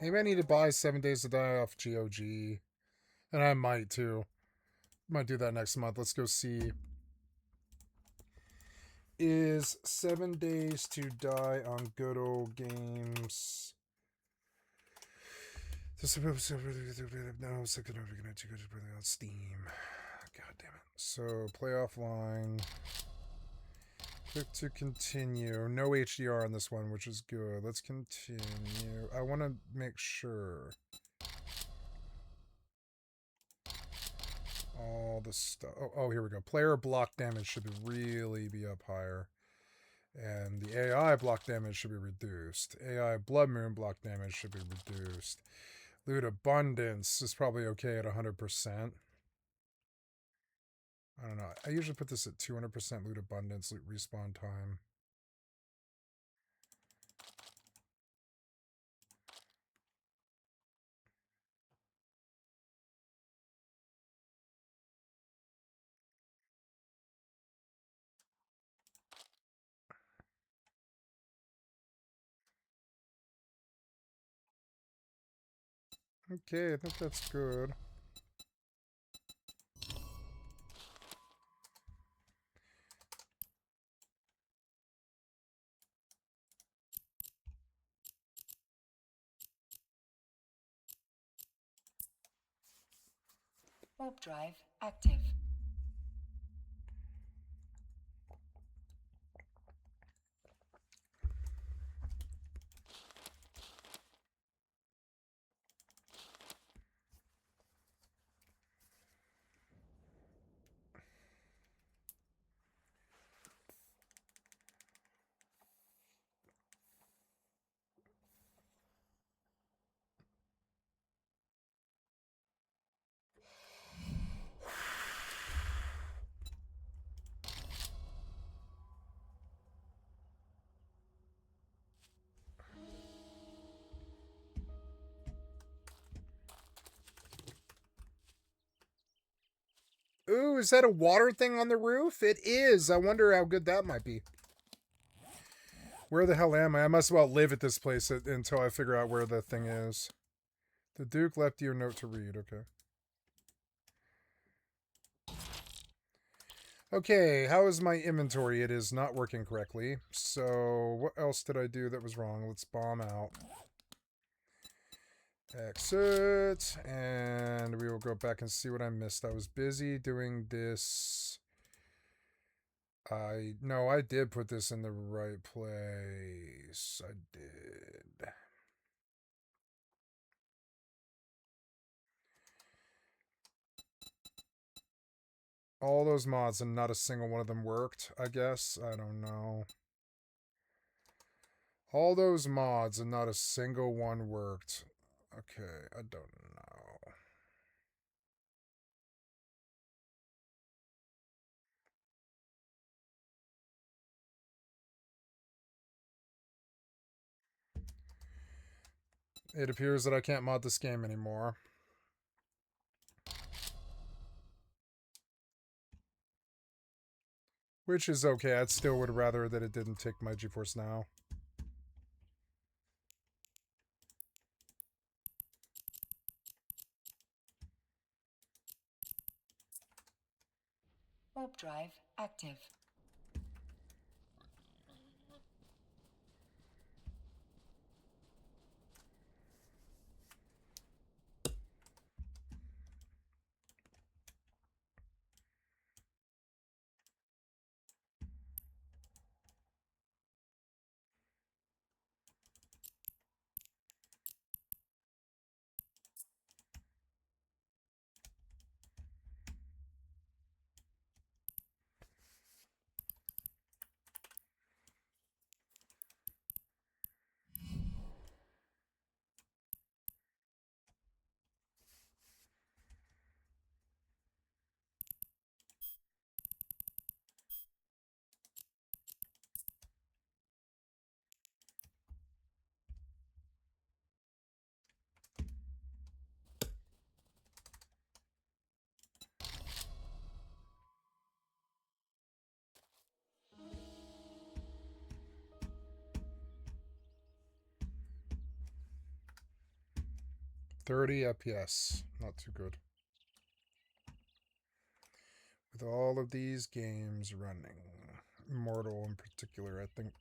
Maybe I need to buy 7 Days to Die off GOG. And I might too. Might do that next month. Let's go see. Is 7 Days to Die on Good Old Games? No, it's like on Steam. God damn it. So play offline. Click to continue. No HDR on this one, which is good. Let's continue. I want to make sure. All the stuff. Oh, here we go. Player block damage should really be up higher. And the AI block damage should be reduced. AI Blood Moon block damage should be reduced. Loot Abundance is probably okay at 100%. I don't know. I usually put this at 200% Loot Abundance, loot respawn time. Okay, I think that's good. Warp drive active. Ooh, is that a water thing on the roof? It is. I wonder how good that might be. Where the hell am I? I must well live at this place until I figure out where the thing is. The Duke left you a note to read. Okay. Okay, how is my inventory? It is not working correctly. So, what else did I do that was wrong? Let's bomb out. Exit. And we will go back and see what I missed. I was busy doing this. No, I did put this in the right place. I did. All those mods and not a single one of them worked, I guess. I don't know. All those mods and not a single one worked. Okay, I don't know. It appears that I can't mod this game anymore. Which is okay. I still would rather that it didn't take my GeForce Now. Warp drive active. 30 FPS. Not too good. With all of these games running. Immortal in particular, I think.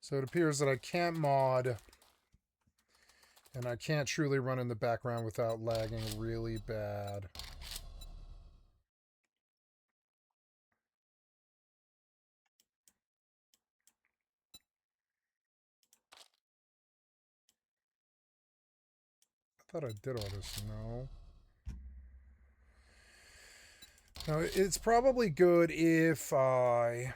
So it appears that I can't mod, and I can't truly run in the background without lagging really bad. I thought I did all this. No. No, it's probably good if I...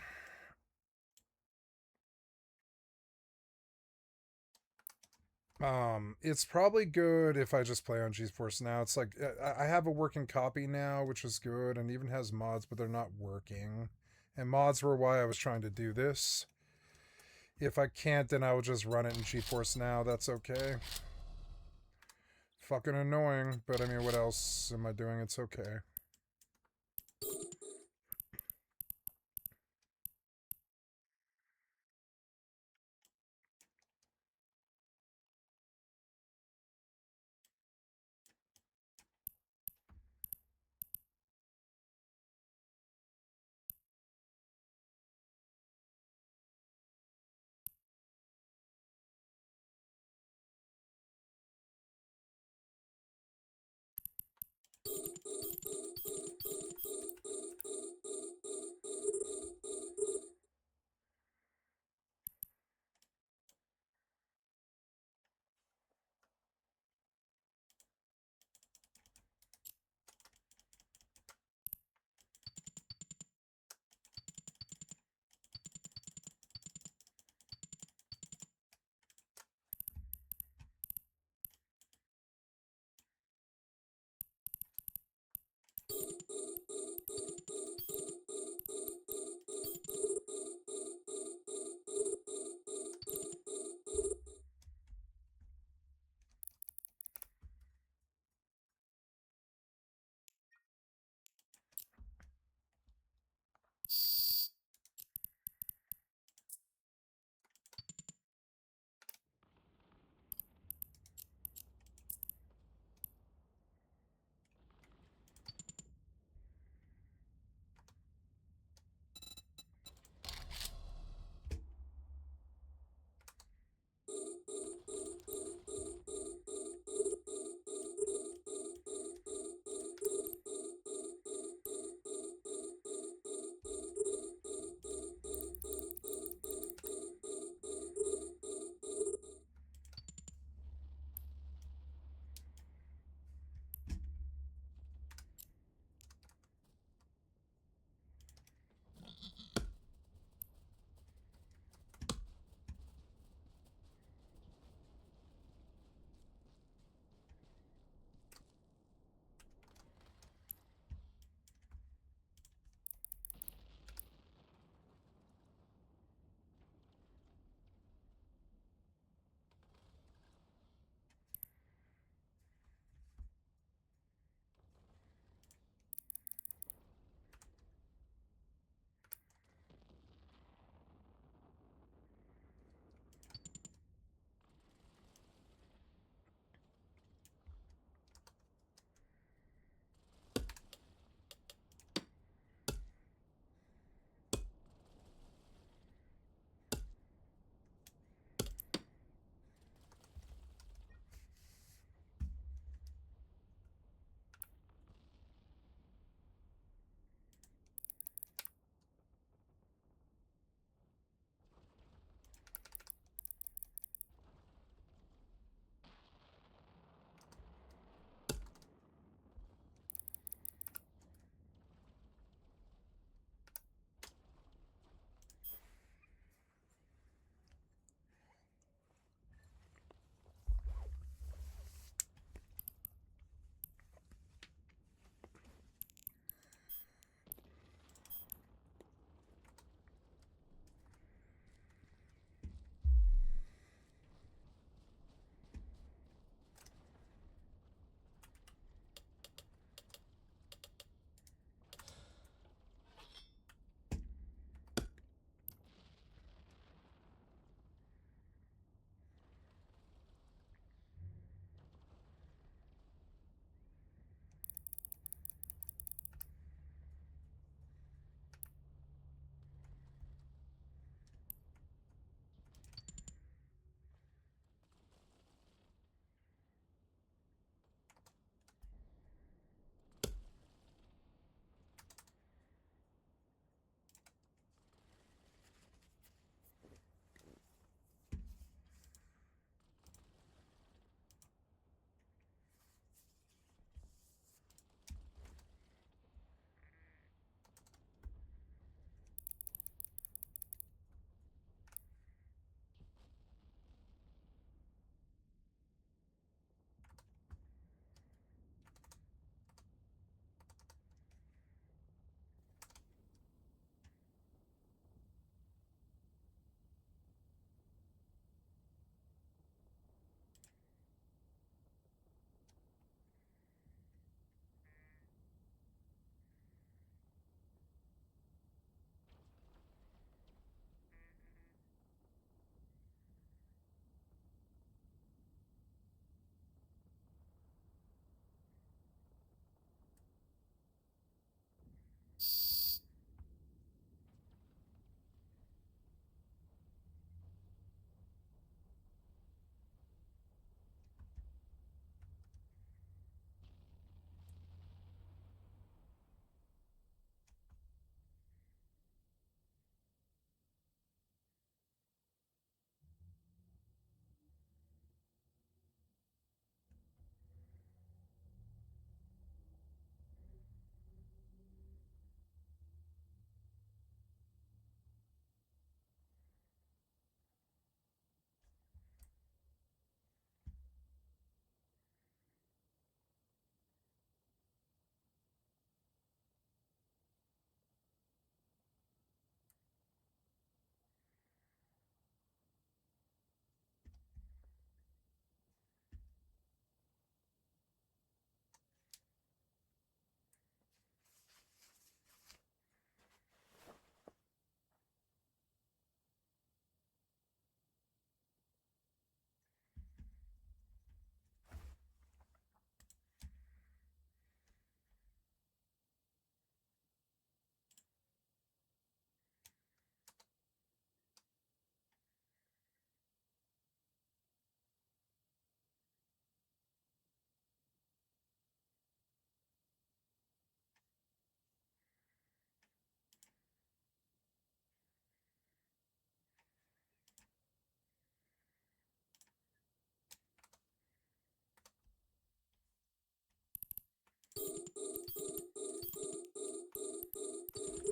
it's probably good if I just play on GeForce Now. It's like, I have a working copy now, which is good, and even has mods, but they're not working. And mods were why I was trying to do this. If I can't, then I will just run it in GeForce Now. That's okay. Fucking annoying, but I mean, what else am I doing? It's okay.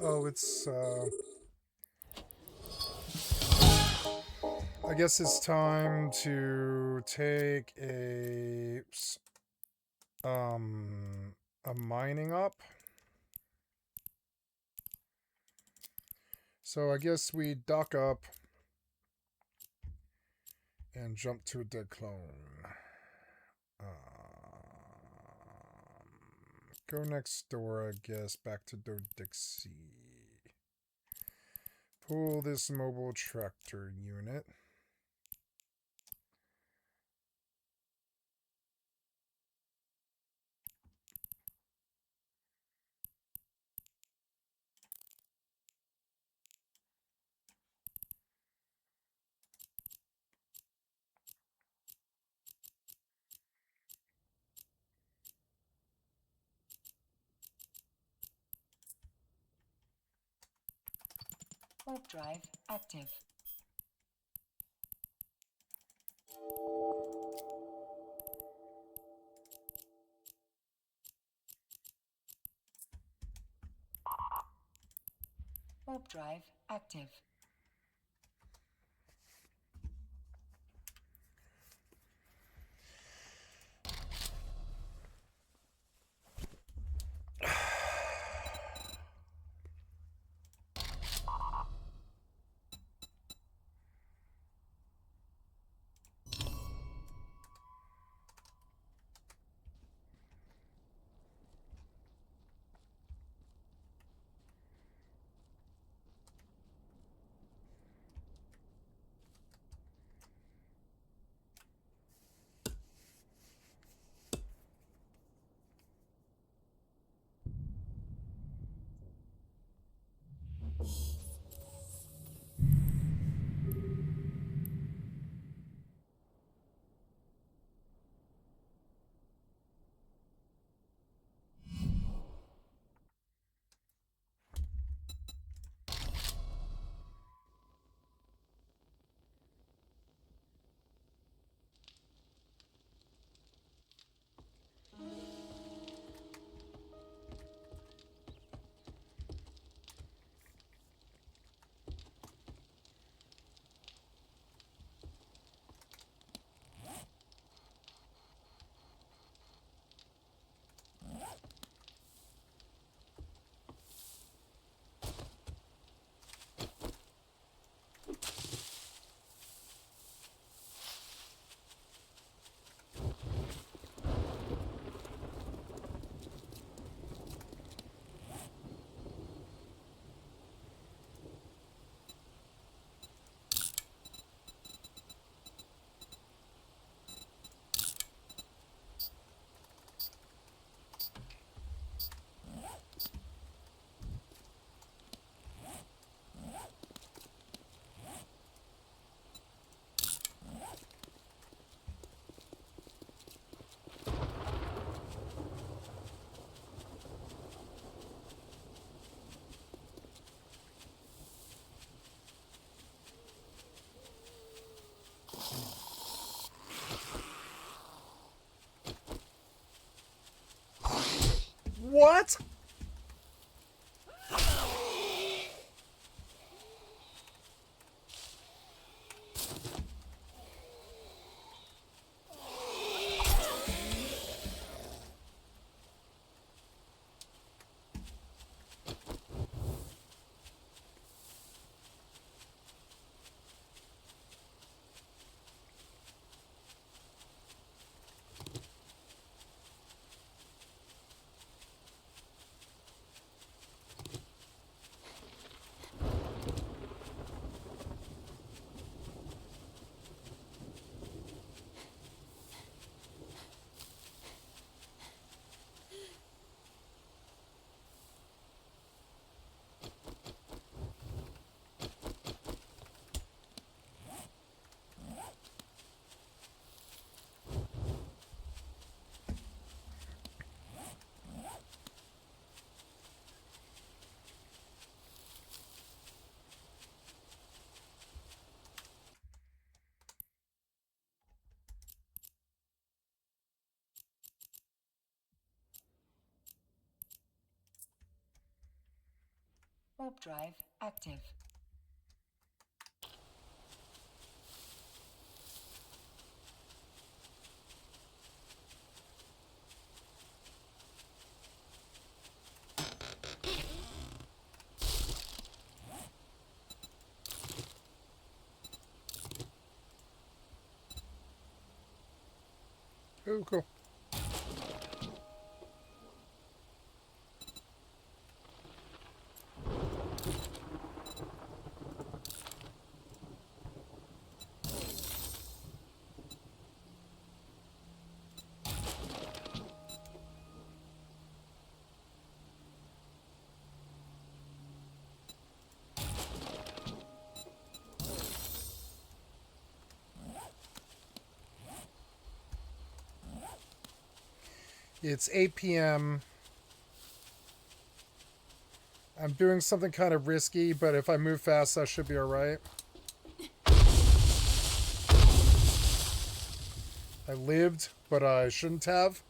Oh, it's I guess it's time to take a mining up. So I guess we dock up and jump to a dead clone. Go next door, I guess, back to Dixie. Pull this mobile tractor unit. Warp drive active. Warp drive active. What? Warp drive active. Oh, cool. It's 8 p.m. I'm doing something kind of risky, but if I move fast, that should be all right. I lived, but I shouldn't have.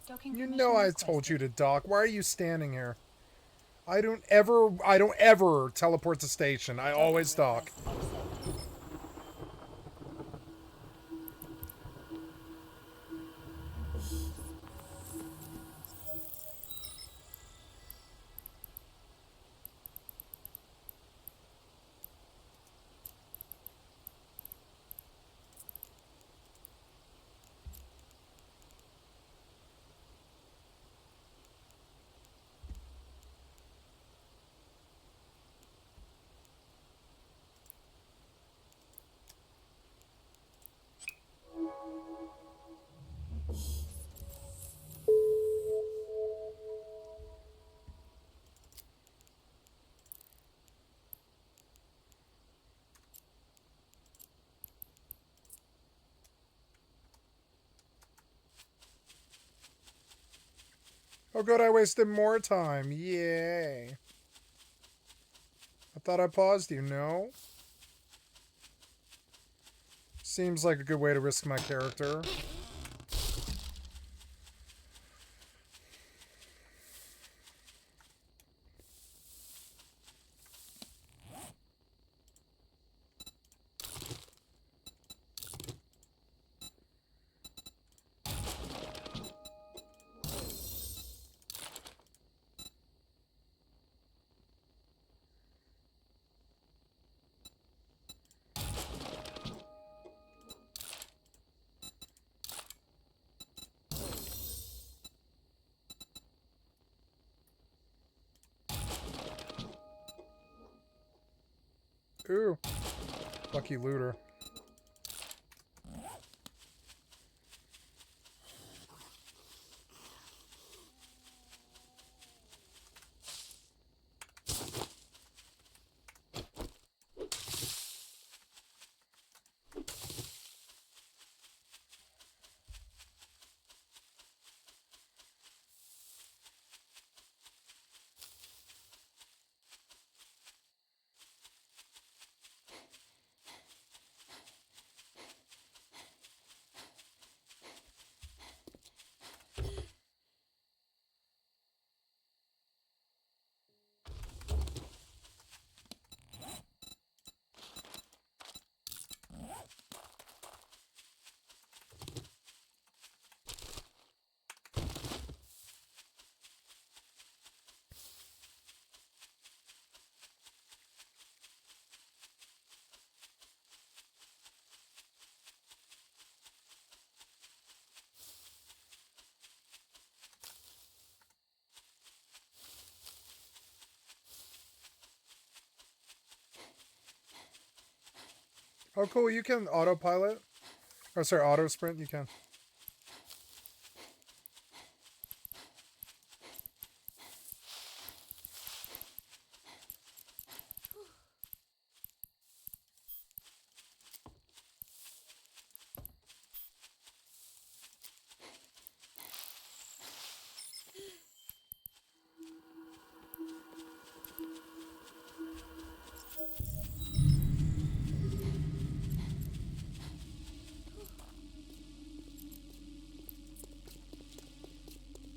Docking You permission know I requested. told you to dock. Why are you standing here? I don't ever teleport to station. I always dock. Accepted. Oh good, I wasted more time. Yay. I thought I paused you, no? Seems like a good way to risk my character. Ooh. Lucky looter. Oh, cool. You can autopilot. Or, sorry, auto sprint. You can.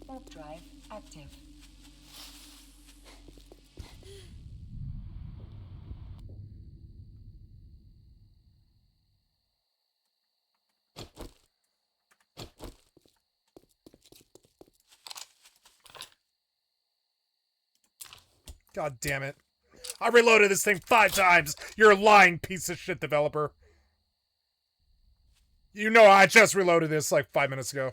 Warp drive active. God damn it. I reloaded this thing 5 times. You're a lying piece of shit developer. You know I just reloaded this like 5 minutes ago.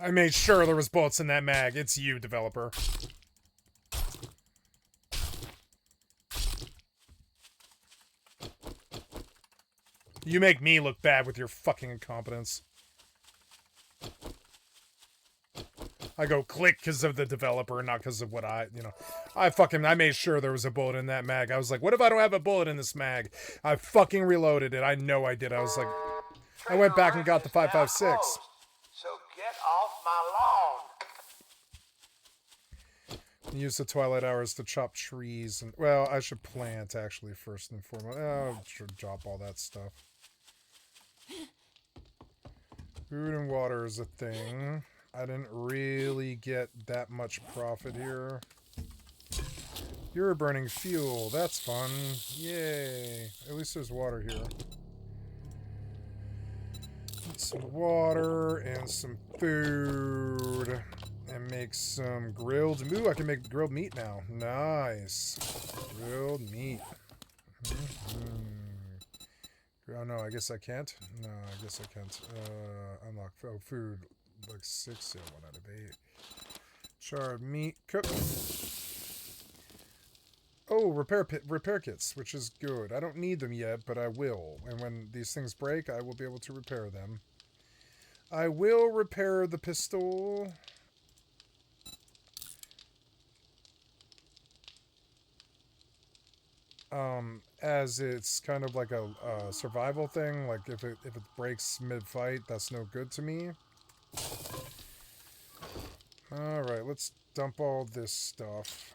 I made sure there was bullets in that mag. It's you, developer. You make me look bad with your fucking incompetence. I go click because of the developer, not because of what I made sure there was a bullet in that mag. I was like, what if I don't have a bullet in this mag? I fucking reloaded it. I know I did. I was like, I went back and got the 5.56. So get off my lawn. Use the twilight hours to chop trees and, well, I should plant actually first and foremost. Oh, should drop all that stuff. Food and water is a thing. I didn't really get that much profit here. You're burning fuel. That's fun. Yay. At least there's water here. Some water and some food. And make some grilled... Ooh, I can make grilled meat now. Nice. Grilled meat. Oh, no, I guess I can't. No, I guess I can't. Unlock... Oh, food. Like 6, yeah, 1 out of 8. Charred meat. Cook. Oh, repair kits, which is good. I don't need them yet, but I will. And when these things break, I will be able to repair them. I will repair the pistol. As it's kind of like a survival thing. Like if it breaks mid-fight, that's no good to me. Alright, let's dump all this stuff.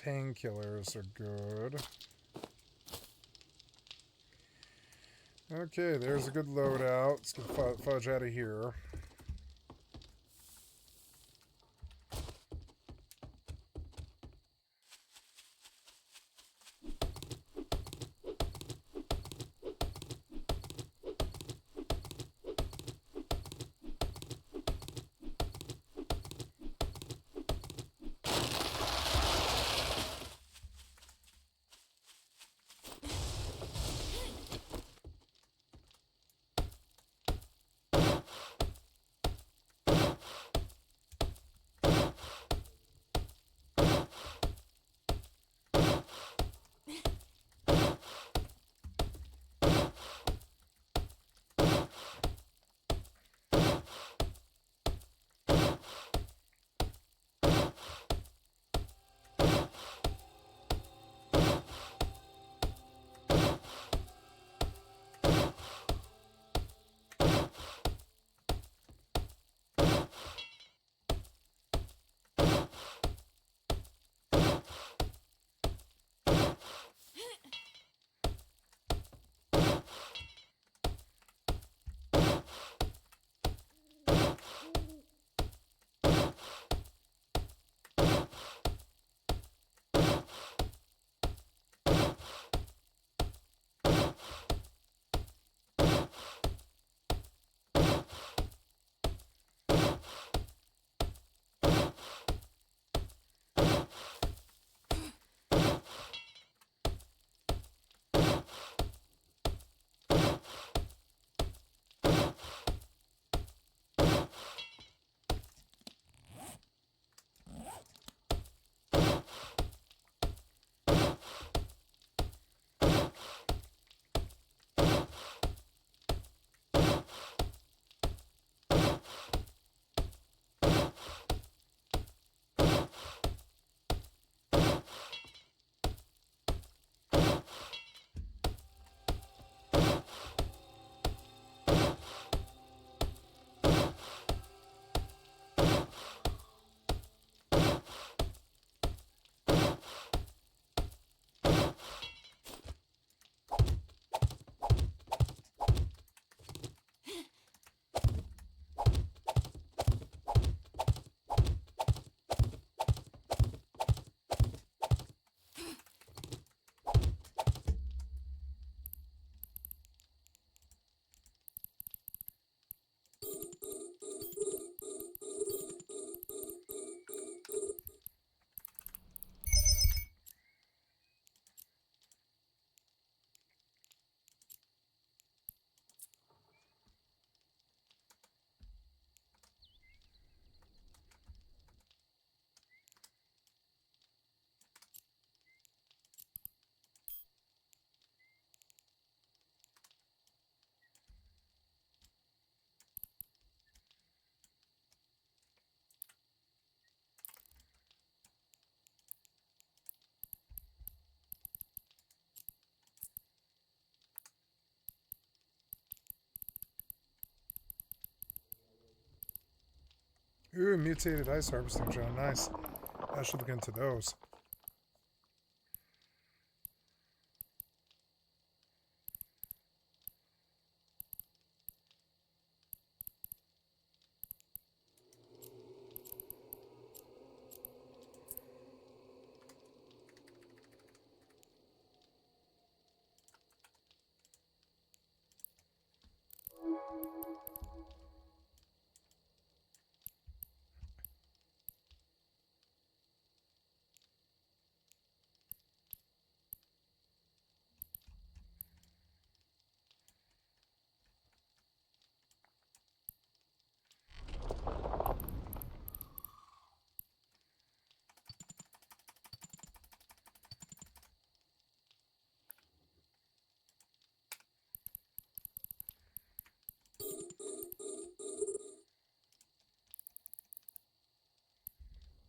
Painkillers are good. Okay, there's a good loadout. Let's get fudge out of here. Ooh, mutated ice harvesting drone. Nice. I should look into those.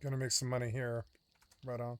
Gonna make some money here. Right on.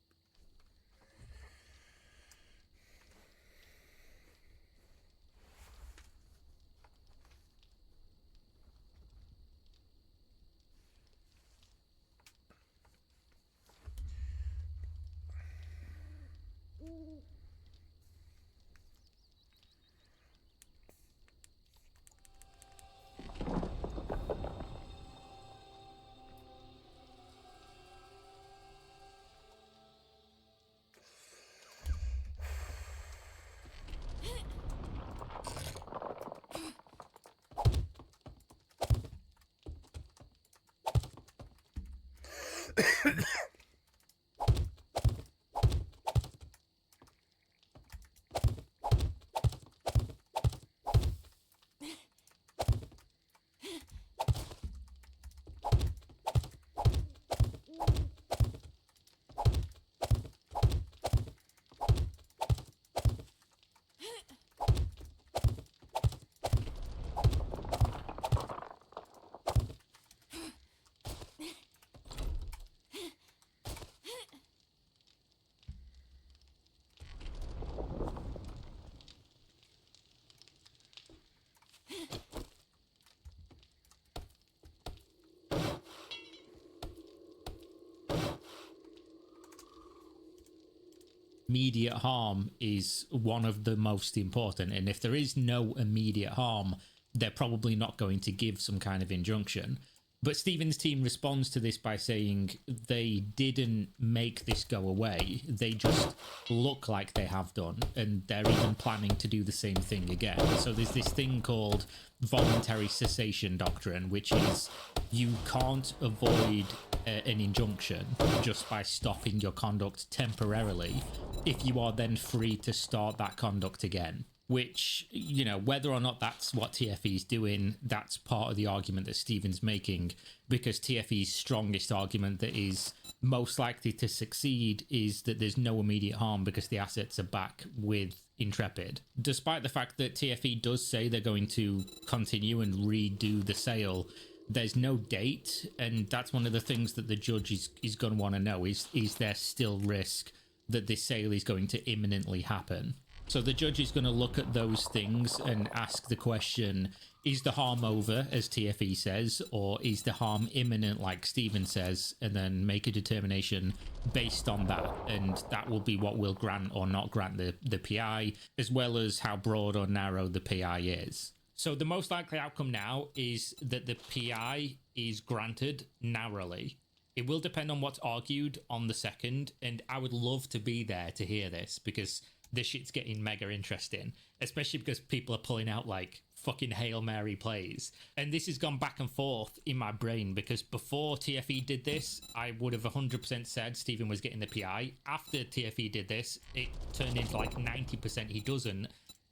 Immediate harm is one of the most important, and if there is no immediate harm, they're probably not going to give some kind of injunction. But Stephen's team responds to this by saying they didn't make this go away, they just look like they have done, and they're even planning to do the same thing again. So there's this thing called voluntary cessation doctrine, which is you can't avoid an injunction just by stopping your conduct temporarily if you are then free to start that conduct again. Which, you know, whether or not that's what TFE is doing, that's part of the argument that Stephen's making, because TFE's strongest argument that is most likely to succeed is that there's no immediate harm because the assets are back with Intrepid. Despite the fact that TFE does say they're going to continue and redo the sale, there's no date, and that's one of the things that the judge is going to want to know is there still risk that this sale is going to imminently happen? So the judge is going to look at those things and ask the question, is the harm over, as TFE says, or is the harm imminent, like Stephen says, and then make a determination based on that. And that will be what will grant or not grant the PI, as well as how broad or narrow the PI is. So the most likely outcome now is that the PI is granted narrowly. It will depend on what's argued on the second, and I would love to be there to hear this, because this shit's getting mega interesting, especially because people are pulling out like fucking Hail Mary plays. And this has gone back and forth in my brain, because before TFE did this, I would have 100% said Stephen was getting the PI. After TFE did this, it turned into like 90% he doesn't.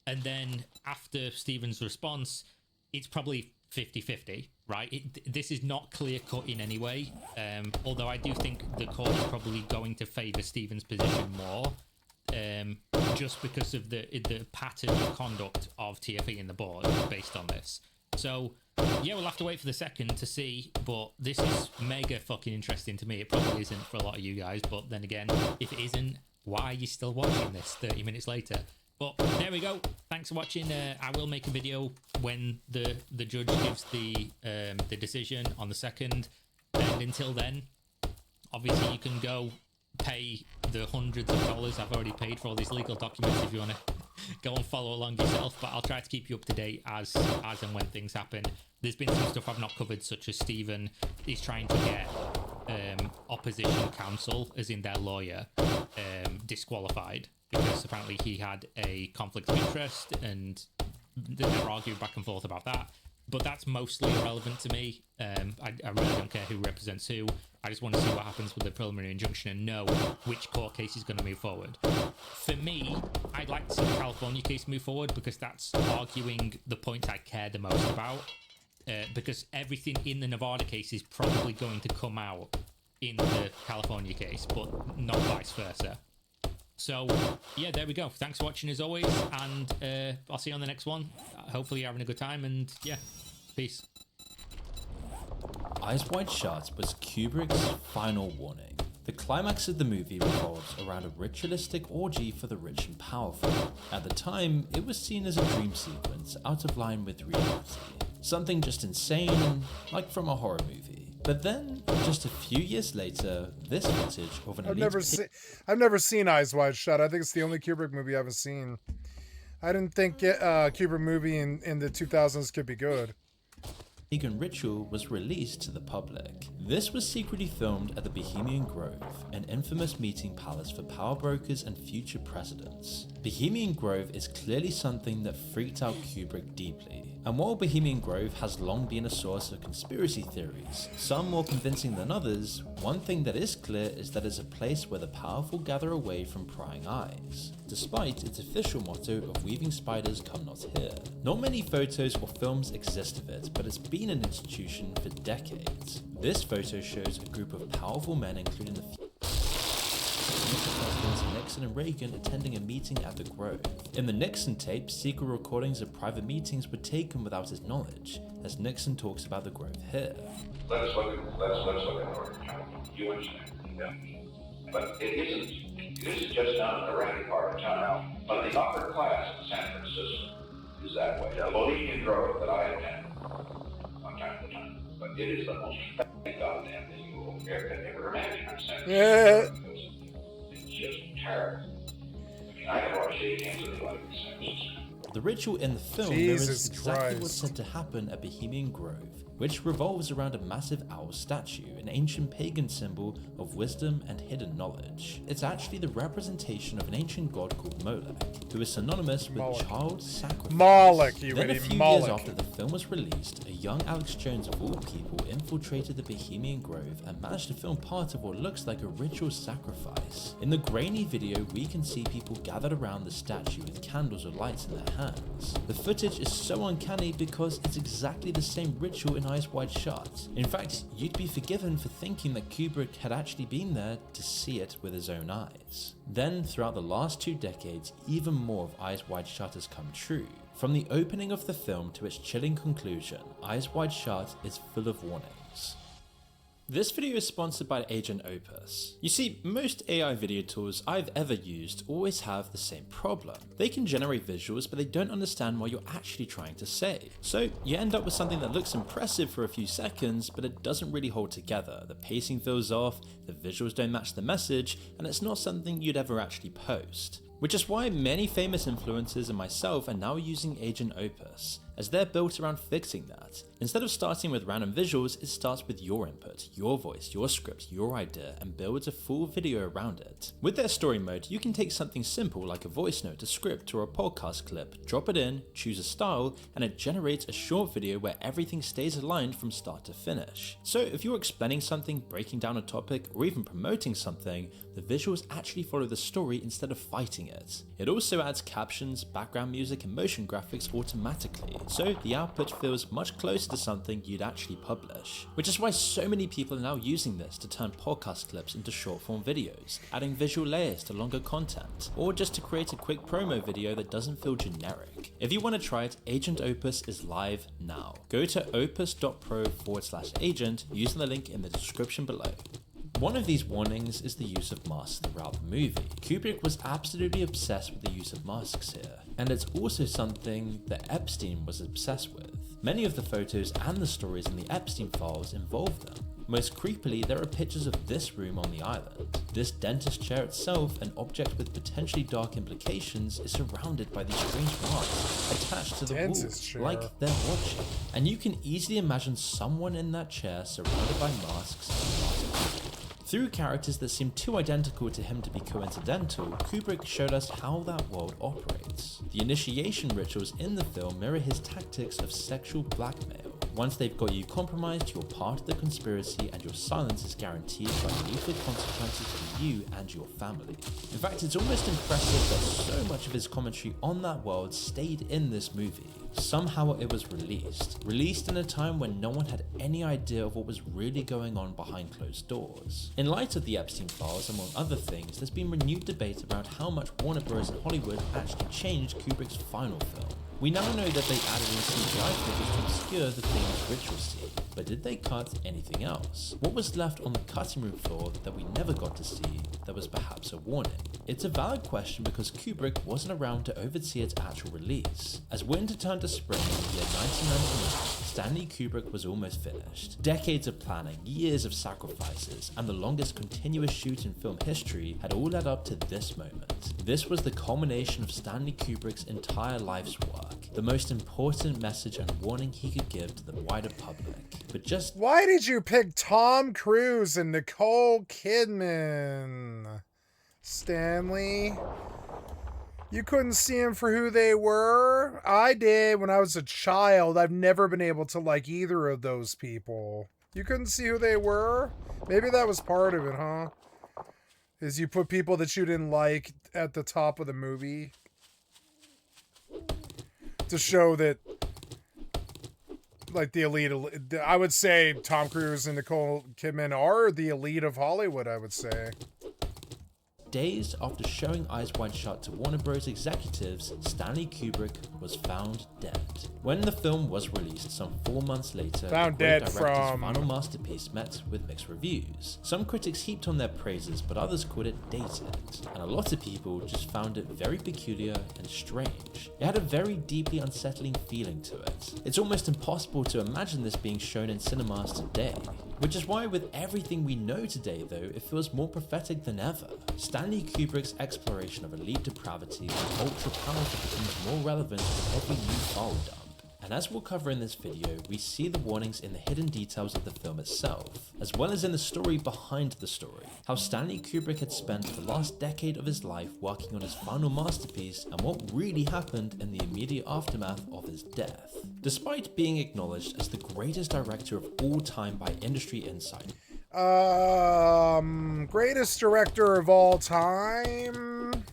And then after Stephen's response, it's probably 50-50, right? This is not clear cut in any way. Although I do think the court is probably going to favour Stephen's position more. Just because of the pattern of conduct of TFE in the board based on this. So yeah, we'll have to wait for the second to see, but this is mega fucking interesting to me. It probably isn't for a lot of you guys, but then again, if it isn't, why are you still watching this 30 minutes later? But there we go. Thanks for watching. I will make a video when the judge gives the decision on the second. And And until then, obviously you can go pay the hundreds of dollars I've already paid for all these legal documents if you want to go and follow along yourself, but I'll try to keep you up to date as and when things happen. There's been some stuff I've not covered, such as Stephen is trying to get opposition counsel, as in their lawyer, disqualified because apparently he had a conflict of interest, and they're arguing back and forth about that. But that's mostly irrelevant to me. I really don't care who represents who. I just want to see what happens with the preliminary injunction and know which court case is going to move forward. For me, I'd like to see the California case move forward because that's arguing the point I care the most about. Because everything in the Nevada case is probably going to come out in the California case, but not vice versa. So, yeah, there we go. Thanks for watching as always, and I'll see you on the next one. Hopefully you're having a good time, and yeah, peace. Eyes Wide Shut was Kubrick's final warning. The climax of the movie revolves around a ritualistic orgy for the rich and powerful. At the time, it was seen as a dream sequence out of line with reality. Something just insane and like from a horror movie. But then, just a few years later, this footage of an I've never seen Eyes Wide Shut. I think it's the only Kubrick movie I haven't seen. I didn't think Kubrick movie in the 2000s could be good. pagan ritual was released to the public. This was secretly filmed at the Bohemian Grove, an infamous meeting palace for power brokers and future presidents. Bohemian Grove is clearly something that freaked out Kubrick deeply. And while Bohemian Grove has long been a source of conspiracy theories, some more convincing than others, one thing that is clear is that it's a place where the powerful gather away from prying eyes, despite its official motto of weaving spiders come not here. Not many photos or films exist of it, but it's been an institution for decades. This photo shows a group of powerful men, including the Presidents Nixon and Reagan, attending a meeting at the Grove. In the Nixon tape, secret recordings of private meetings were taken without his knowledge, as Nixon talks about the Grove here. Let's look at Northern California. You understand? Yeah. But it isn't just down in the ratty part of town. But the upper class in San Francisco is that way. The Bohemian Grove that I attend from time to time. But it is the most goddamn thing you will ever imagine in San Francisco. It's just terrible. I mean, I can watch 8 games of the life in San Francisco. The ritual in the film mirrors exactly what's said to happen at Bohemian Grove, which revolves around a massive owl statue, an ancient pagan symbol of wisdom and hidden knowledge. It's actually the representation of an ancient god called Molech, who is synonymous with child sacrifice. Moloch, Then a few years after the film was released, a young Alex Jones of all people infiltrated the Bohemian Grove and managed to film part of what looks like a ritual sacrifice. In the grainy video, we can see people gathered around the statue with candles or lights in their hands. The footage is so uncanny because it's exactly the same ritual in Eyes Wide Shut. In fact, you'd be forgiven for thinking that Kubrick had actually been there to see it with his own eyes. Then, throughout the last 2 decades, even more of Eyes Wide Shut has come true. From the opening of the film to its chilling conclusion, Eyes Wide Shut is full of warnings. This video is sponsored by Agent Opus. You see, most AI video tools I've ever used always have the same problem. They can generate visuals, but they don't understand what you're actually trying to say. So you end up with something that looks impressive for a few seconds, but it doesn't really hold together. The pacing feels off, the visuals don't match the message, and it's not something you'd ever actually post. Which is why many famous influencers and myself are now using Agent Opus, as they're built around fixing that. Instead of starting with random visuals, it starts with your input, your voice, your script, your idea, and builds a full video around it. With their story mode, you can take something simple like a voice note, a script, or a podcast clip, drop it in, choose a style, and it generates a short video where everything stays aligned from start to finish. So if you're explaining something, breaking down a topic, or even promoting something, the visuals actually follow the story instead of fighting it. It also adds captions, background music, and motion graphics automatically, so the output feels much closer to something you'd actually publish. Which is why so many people are now using this to turn podcast clips into short form videos, adding visual layers to longer content, or just to create a quick promo video that doesn't feel generic. If you want to try it, Agent Opus is live now. Go to opus.pro/agent using the link in the description below. One of these warnings is the use of masks throughout the movie. Kubrick was absolutely obsessed with the use of masks here, and it's also something that Epstein was obsessed with. Many of the photos and the stories in the Epstein files involve them. Most creepily, there are pictures of this room on the island. This dentist chair itself, an object with potentially dark implications, is surrounded by these strange marks attached to the wall, like they're watching. And you can easily imagine someone in that chair surrounded by masks and masked people. Through characters that seem too identical to him to be coincidental, Kubrick showed us how that world operates. The initiation rituals in the film mirror his tactics of sexual blackmail. Once they've got you compromised, you're part of the conspiracy and your silence is guaranteed by lethal consequences for you and your family. In fact, it's almost impressive that so much of his commentary on that world stayed in this movie. Somehow it was released in a time when no one had any idea of what was really going on behind closed doors. In light of the Epstein files, among other things, there's been renewed debate about how much Warner Bros. And Hollywood actually changed Kubrick's final film. We now know that they added in CGI figures to obscure the famous ritual scene, but did they cut anything else? What was left on the cutting room floor that we never got to see that was perhaps a warning? It's a valid question because Kubrick wasn't around to oversee its actual release. As winter turned to spring in the year 1999, Stanley Kubrick was almost finished. Decades of planning, years of sacrifices, and the longest continuous shoot in film history had all led up to this moment. This was the culmination of Stanley Kubrick's entire life's work. The most important message and warning he could give to the wider public. But just why did you pick Tom Cruise and Nicole Kidman, Stanley? You couldn't see them for who they were? I did when I was a child. I've never been able to like either of those people. You couldn't see who they were? Maybe that was part of it, huh? Is you put people that you didn't like at the top of the movie to show that, like, the elite. I would say Tom Cruise and Nicole Kidman are the elite of Hollywood, I would say. Days after showing Eyes Wide Shut to Warner Bros. Executives, Stanley Kubrick was found dead. When the film was released some 4 months later, found the great dead director's from final masterpiece met with mixed reviews. Some critics heaped on their praises, but others called it dated. And a lot of people just found it very peculiar and strange. It had a very deeply unsettling feeling to it. It's almost impossible to imagine this being shown in cinemas today. Which is why with everything we know today though, it feels more prophetic than ever. Stanley Kubrick's exploration of elite depravity and ultra power becomes more relevant with every new file dump. And as we'll cover in this video, we see the warnings in the hidden details of the film itself, as well as in the story behind the story. How Stanley Kubrick had spent the last decade of his life working on his final masterpiece and what really happened in the immediate aftermath of his death. Despite being acknowledged as the greatest director of all time by Industry Insight. Greatest director of all Time?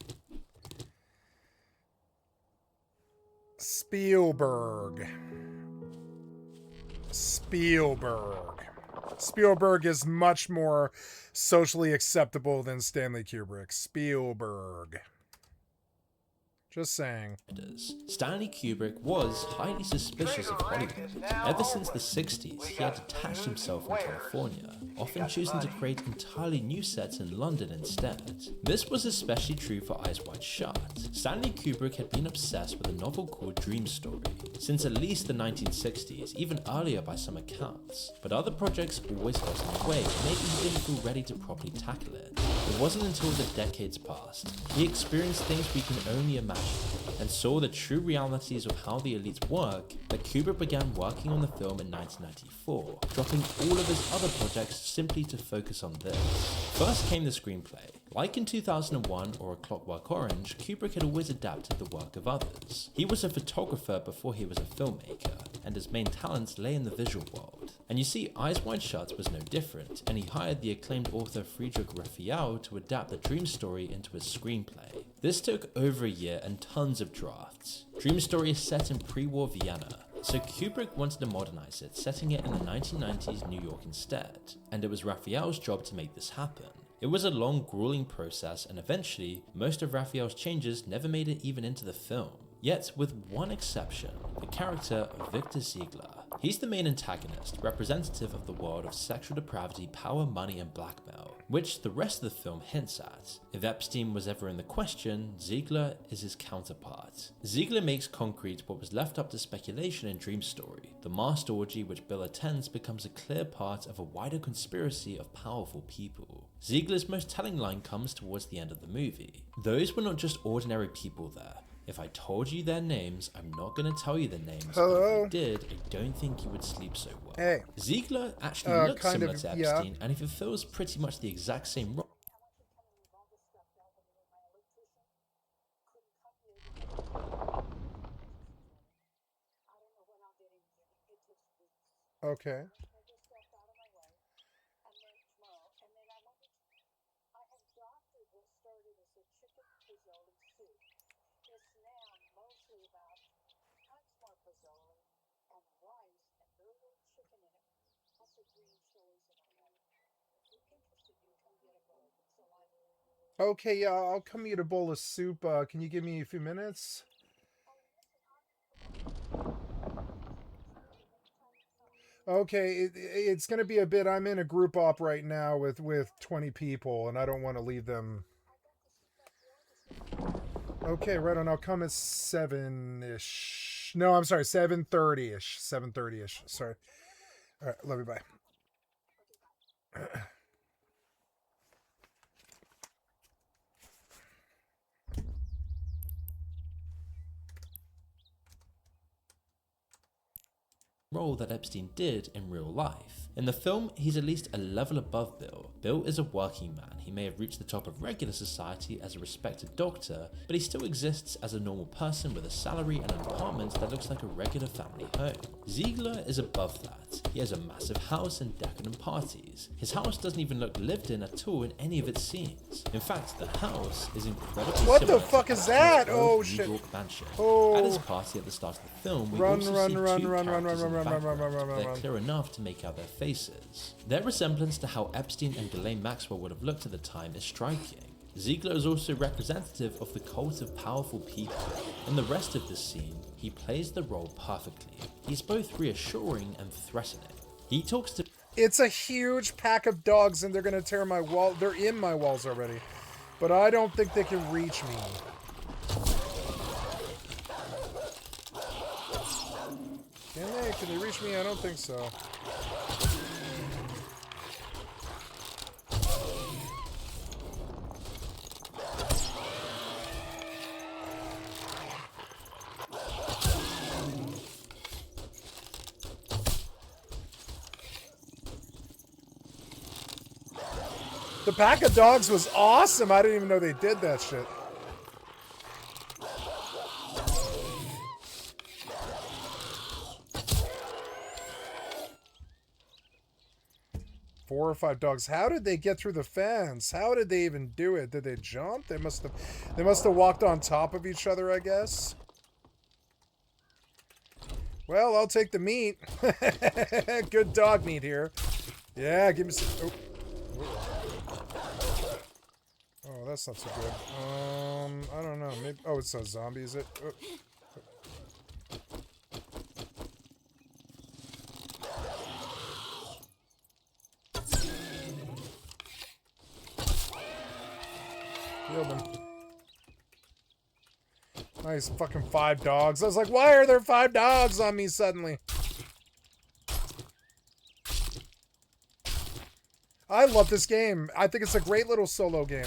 Spielberg is much more socially acceptable than Stanley Kubrick. Spielberg. Just saying. Stanley Kubrick was highly suspicious of Hollywood. Ever since the 60s, he had detached himself from California, often choosing to create entirely new sets in London instead. This was especially true for Eyes Wide Shut. Stanley Kubrick had been obsessed with a novel called Dream Story, since at least the 1960s, even earlier by some accounts. But other projects always got in the way, maybe he didn't feel ready to properly tackle it. It wasn't until the decades passed, he experienced things we can only imagine, and saw the true realities of how the elites work, that Kubrick began working on the film in 1994, dropping all of his other projects simply to focus on this. First came the screenplay. Like in 2001 or A Clockwork Orange, Kubrick had always adapted the work of others. He was a photographer before he was a filmmaker, and his main talents lay in the visual world. And you see, Eyes Wide Shut was no different, and he hired the acclaimed author Friedrich Raphael to adapt the Dream Story into his screenplay. This took over a year and tons of drafts. Dream Story is set in pre-war Vienna, so Kubrick wanted to modernize it, setting it in the 1990s New York instead, and it was Raphael's job to make this happen. It was a long, grueling process, and eventually, most of Raphael's changes never made it even into the film. Yet, with one exception, the character of Victor Ziegler. He's the main antagonist, representative of the world of sexual depravity, power, money, and blackmail. which the rest of the film hints at. If Epstein was ever in the question, Ziegler is his counterpart. Ziegler makes concrete what was left up to speculation in Dream Story. The masked orgy which Bill attends becomes a clear part of a wider conspiracy of powerful people. Ziegler's most telling line comes towards the end of the movie. Those were not just ordinary people there. If I told you their names, I'm not going to tell you their names. Hello? But if I did, I don't think you would sleep so well. Hey. Ziegler actually looks similar to Epstein, and he fulfills pretty much the exact same role. Okay. Okay, yeah, I'll come eat a bowl of soup. Can you give me a few minutes? Okay, it's going to be a bit. I'm in a group op right now with 20 people, and I don't want to leave them. Okay, right on. I'll come at 7-ish. No, I'm sorry, 7:30-ish. 7:30-ish. Sorry. All right, love you. Bye. Role that Epstein did in real life. In the film, he's at least a level above Bill. Bill is a working man. He may have reached the top of regular society as a respected doctor, but he still exists as a normal person with a salary and an apartment that looks like a regular family home. Ziegler is above that. He has a massive house and decadent parties. His house doesn't even look lived in at all in any of its scenes. In fact, the house is incredibly What similar the fuck to is that? Epstein's Oh New shit. York mansion. Oh. At his party at the start of the film, we Run, also run, see run, two run, run, characters run, in the run, run, run, background. run, run, They're run. clear enough to make out their faces. Their resemblance to how Epstein and Ghislaine Maxwell would have looked at the time is striking. Ziegler is also representative of the cult of powerful people. In the rest of this scene, he plays the role perfectly. He's both reassuring and threatening. He talks to... It's a huge pack of dogs, and they're going to tear my wall. They're in my walls already. But I don't think they can reach me. Can they? Can they reach me? I don't think so. The pack of dogs was awesome. I didn't even know they did that shit. Four or five dogs. How did they get through the fence? How did they even do it? Did they jump? They must have walked on top of each other, I guess. Well, I'll take the meat. Good dog meat here. Yeah, give me some. Oh. Oh, that's not so good. I don't know. Maybe. Oh, it's a zombie, is it? Oh. Killed him. Nice fucking 5 dogs. I was like, why are there 5 dogs on me suddenly? I love this game. I think it's a great little solo game.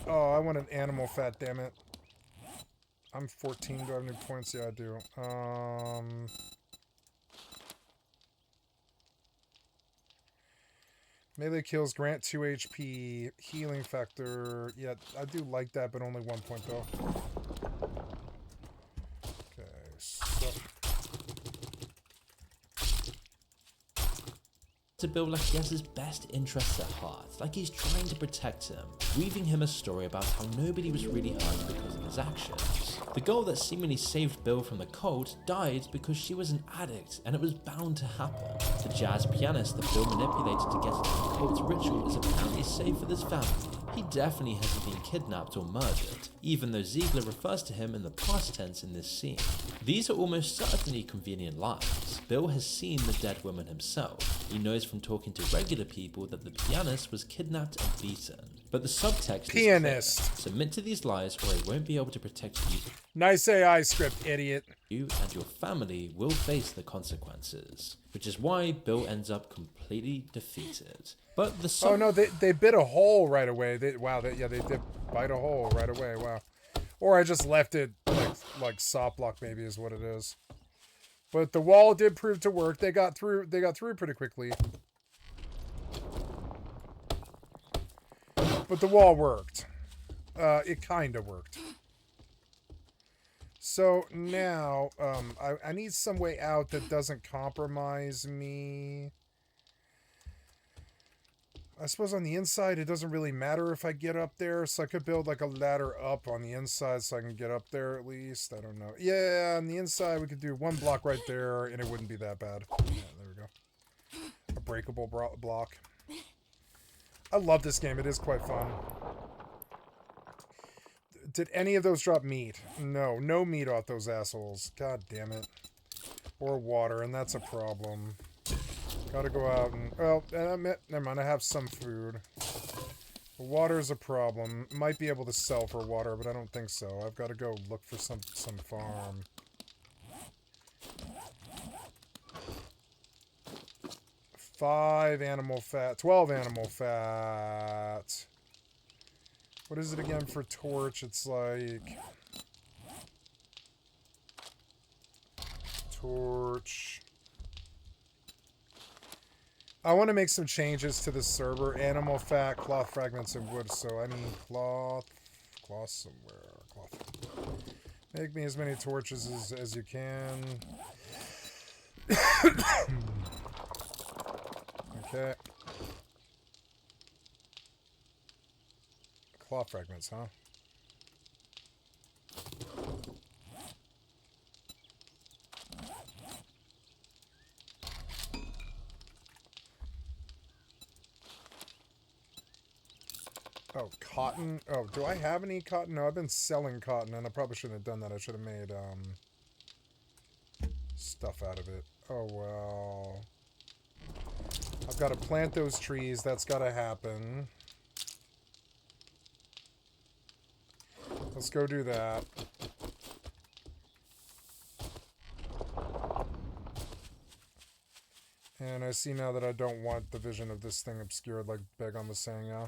Oh, I want an animal fat, damn it. I'm 14. Do I have any points? Yeah, I do. Melee kills grant 2 HP. Healing factor. Yeah, I do like that, but only 1 point though. Okay, so... to Bill like he has his best interests at heart, like he's trying to protect him, weaving him a story about how nobody was really hurt because of his actions. The girl that seemingly saved Bill from the cult died because she was an addict, and it was bound to happen. The jazz pianist that Bill manipulated to get into the cult's ritual is apparently safe with his family. he definitely hasn't been kidnapped or murdered, even though Ziegler refers to him in the past tense in this scene. These are almost certainly convenient lies. Bill has seen the dead woman himself. He knows from talking to regular people that the pianist was kidnapped and beaten. But the subtext is clear. Submit to these lies or I won't be able to protect you. Nice AI script, idiot. You and your family will face the consequences, which is why Bill ends up completely defeated. But the oh no, they bit a hole right away. They did bite a hole right away. Wow. Or I just left it like soft block maybe is what it is. But the wall did prove to work. They got through pretty quickly. But the wall worked. It kind of worked. So now, I need some way out that doesn't compromise me. I suppose on the inside, it doesn't really matter if I get up there. So I could build like a ladder up on the inside so I can get up there at least. I don't know. Yeah, on the inside, we could do one block right there and it wouldn't be that bad. Yeah, there we go. A breakable block. I love this game. It is quite fun. Did any of those drop meat? No. No meat off those assholes. God damn it. Or water, and that's a problem. Gotta go out and... Well, never mind. I have some food. Water's a problem. Might be able to sell for water, but I don't think so. I've got to go look for some farm. Five animal fat. 12 animal fat. What is it again for torch? It's like... Torch... I want to make some changes to the server. Animal fat, cloth fragments, and wood. So I need cloth somewhere. Cloth. Make me as many torches as you can. Okay. Cloth fragments, huh? Oh, cotton. Oh, do I have any cotton? No, I've been selling cotton, and I probably shouldn't have done that. I should have made, stuff out of it. Oh, well. I've got to plant those trees. That's got to happen. Let's go do that. And I see now that I don't want the vision of this thing obscured like Begon was saying, yeah.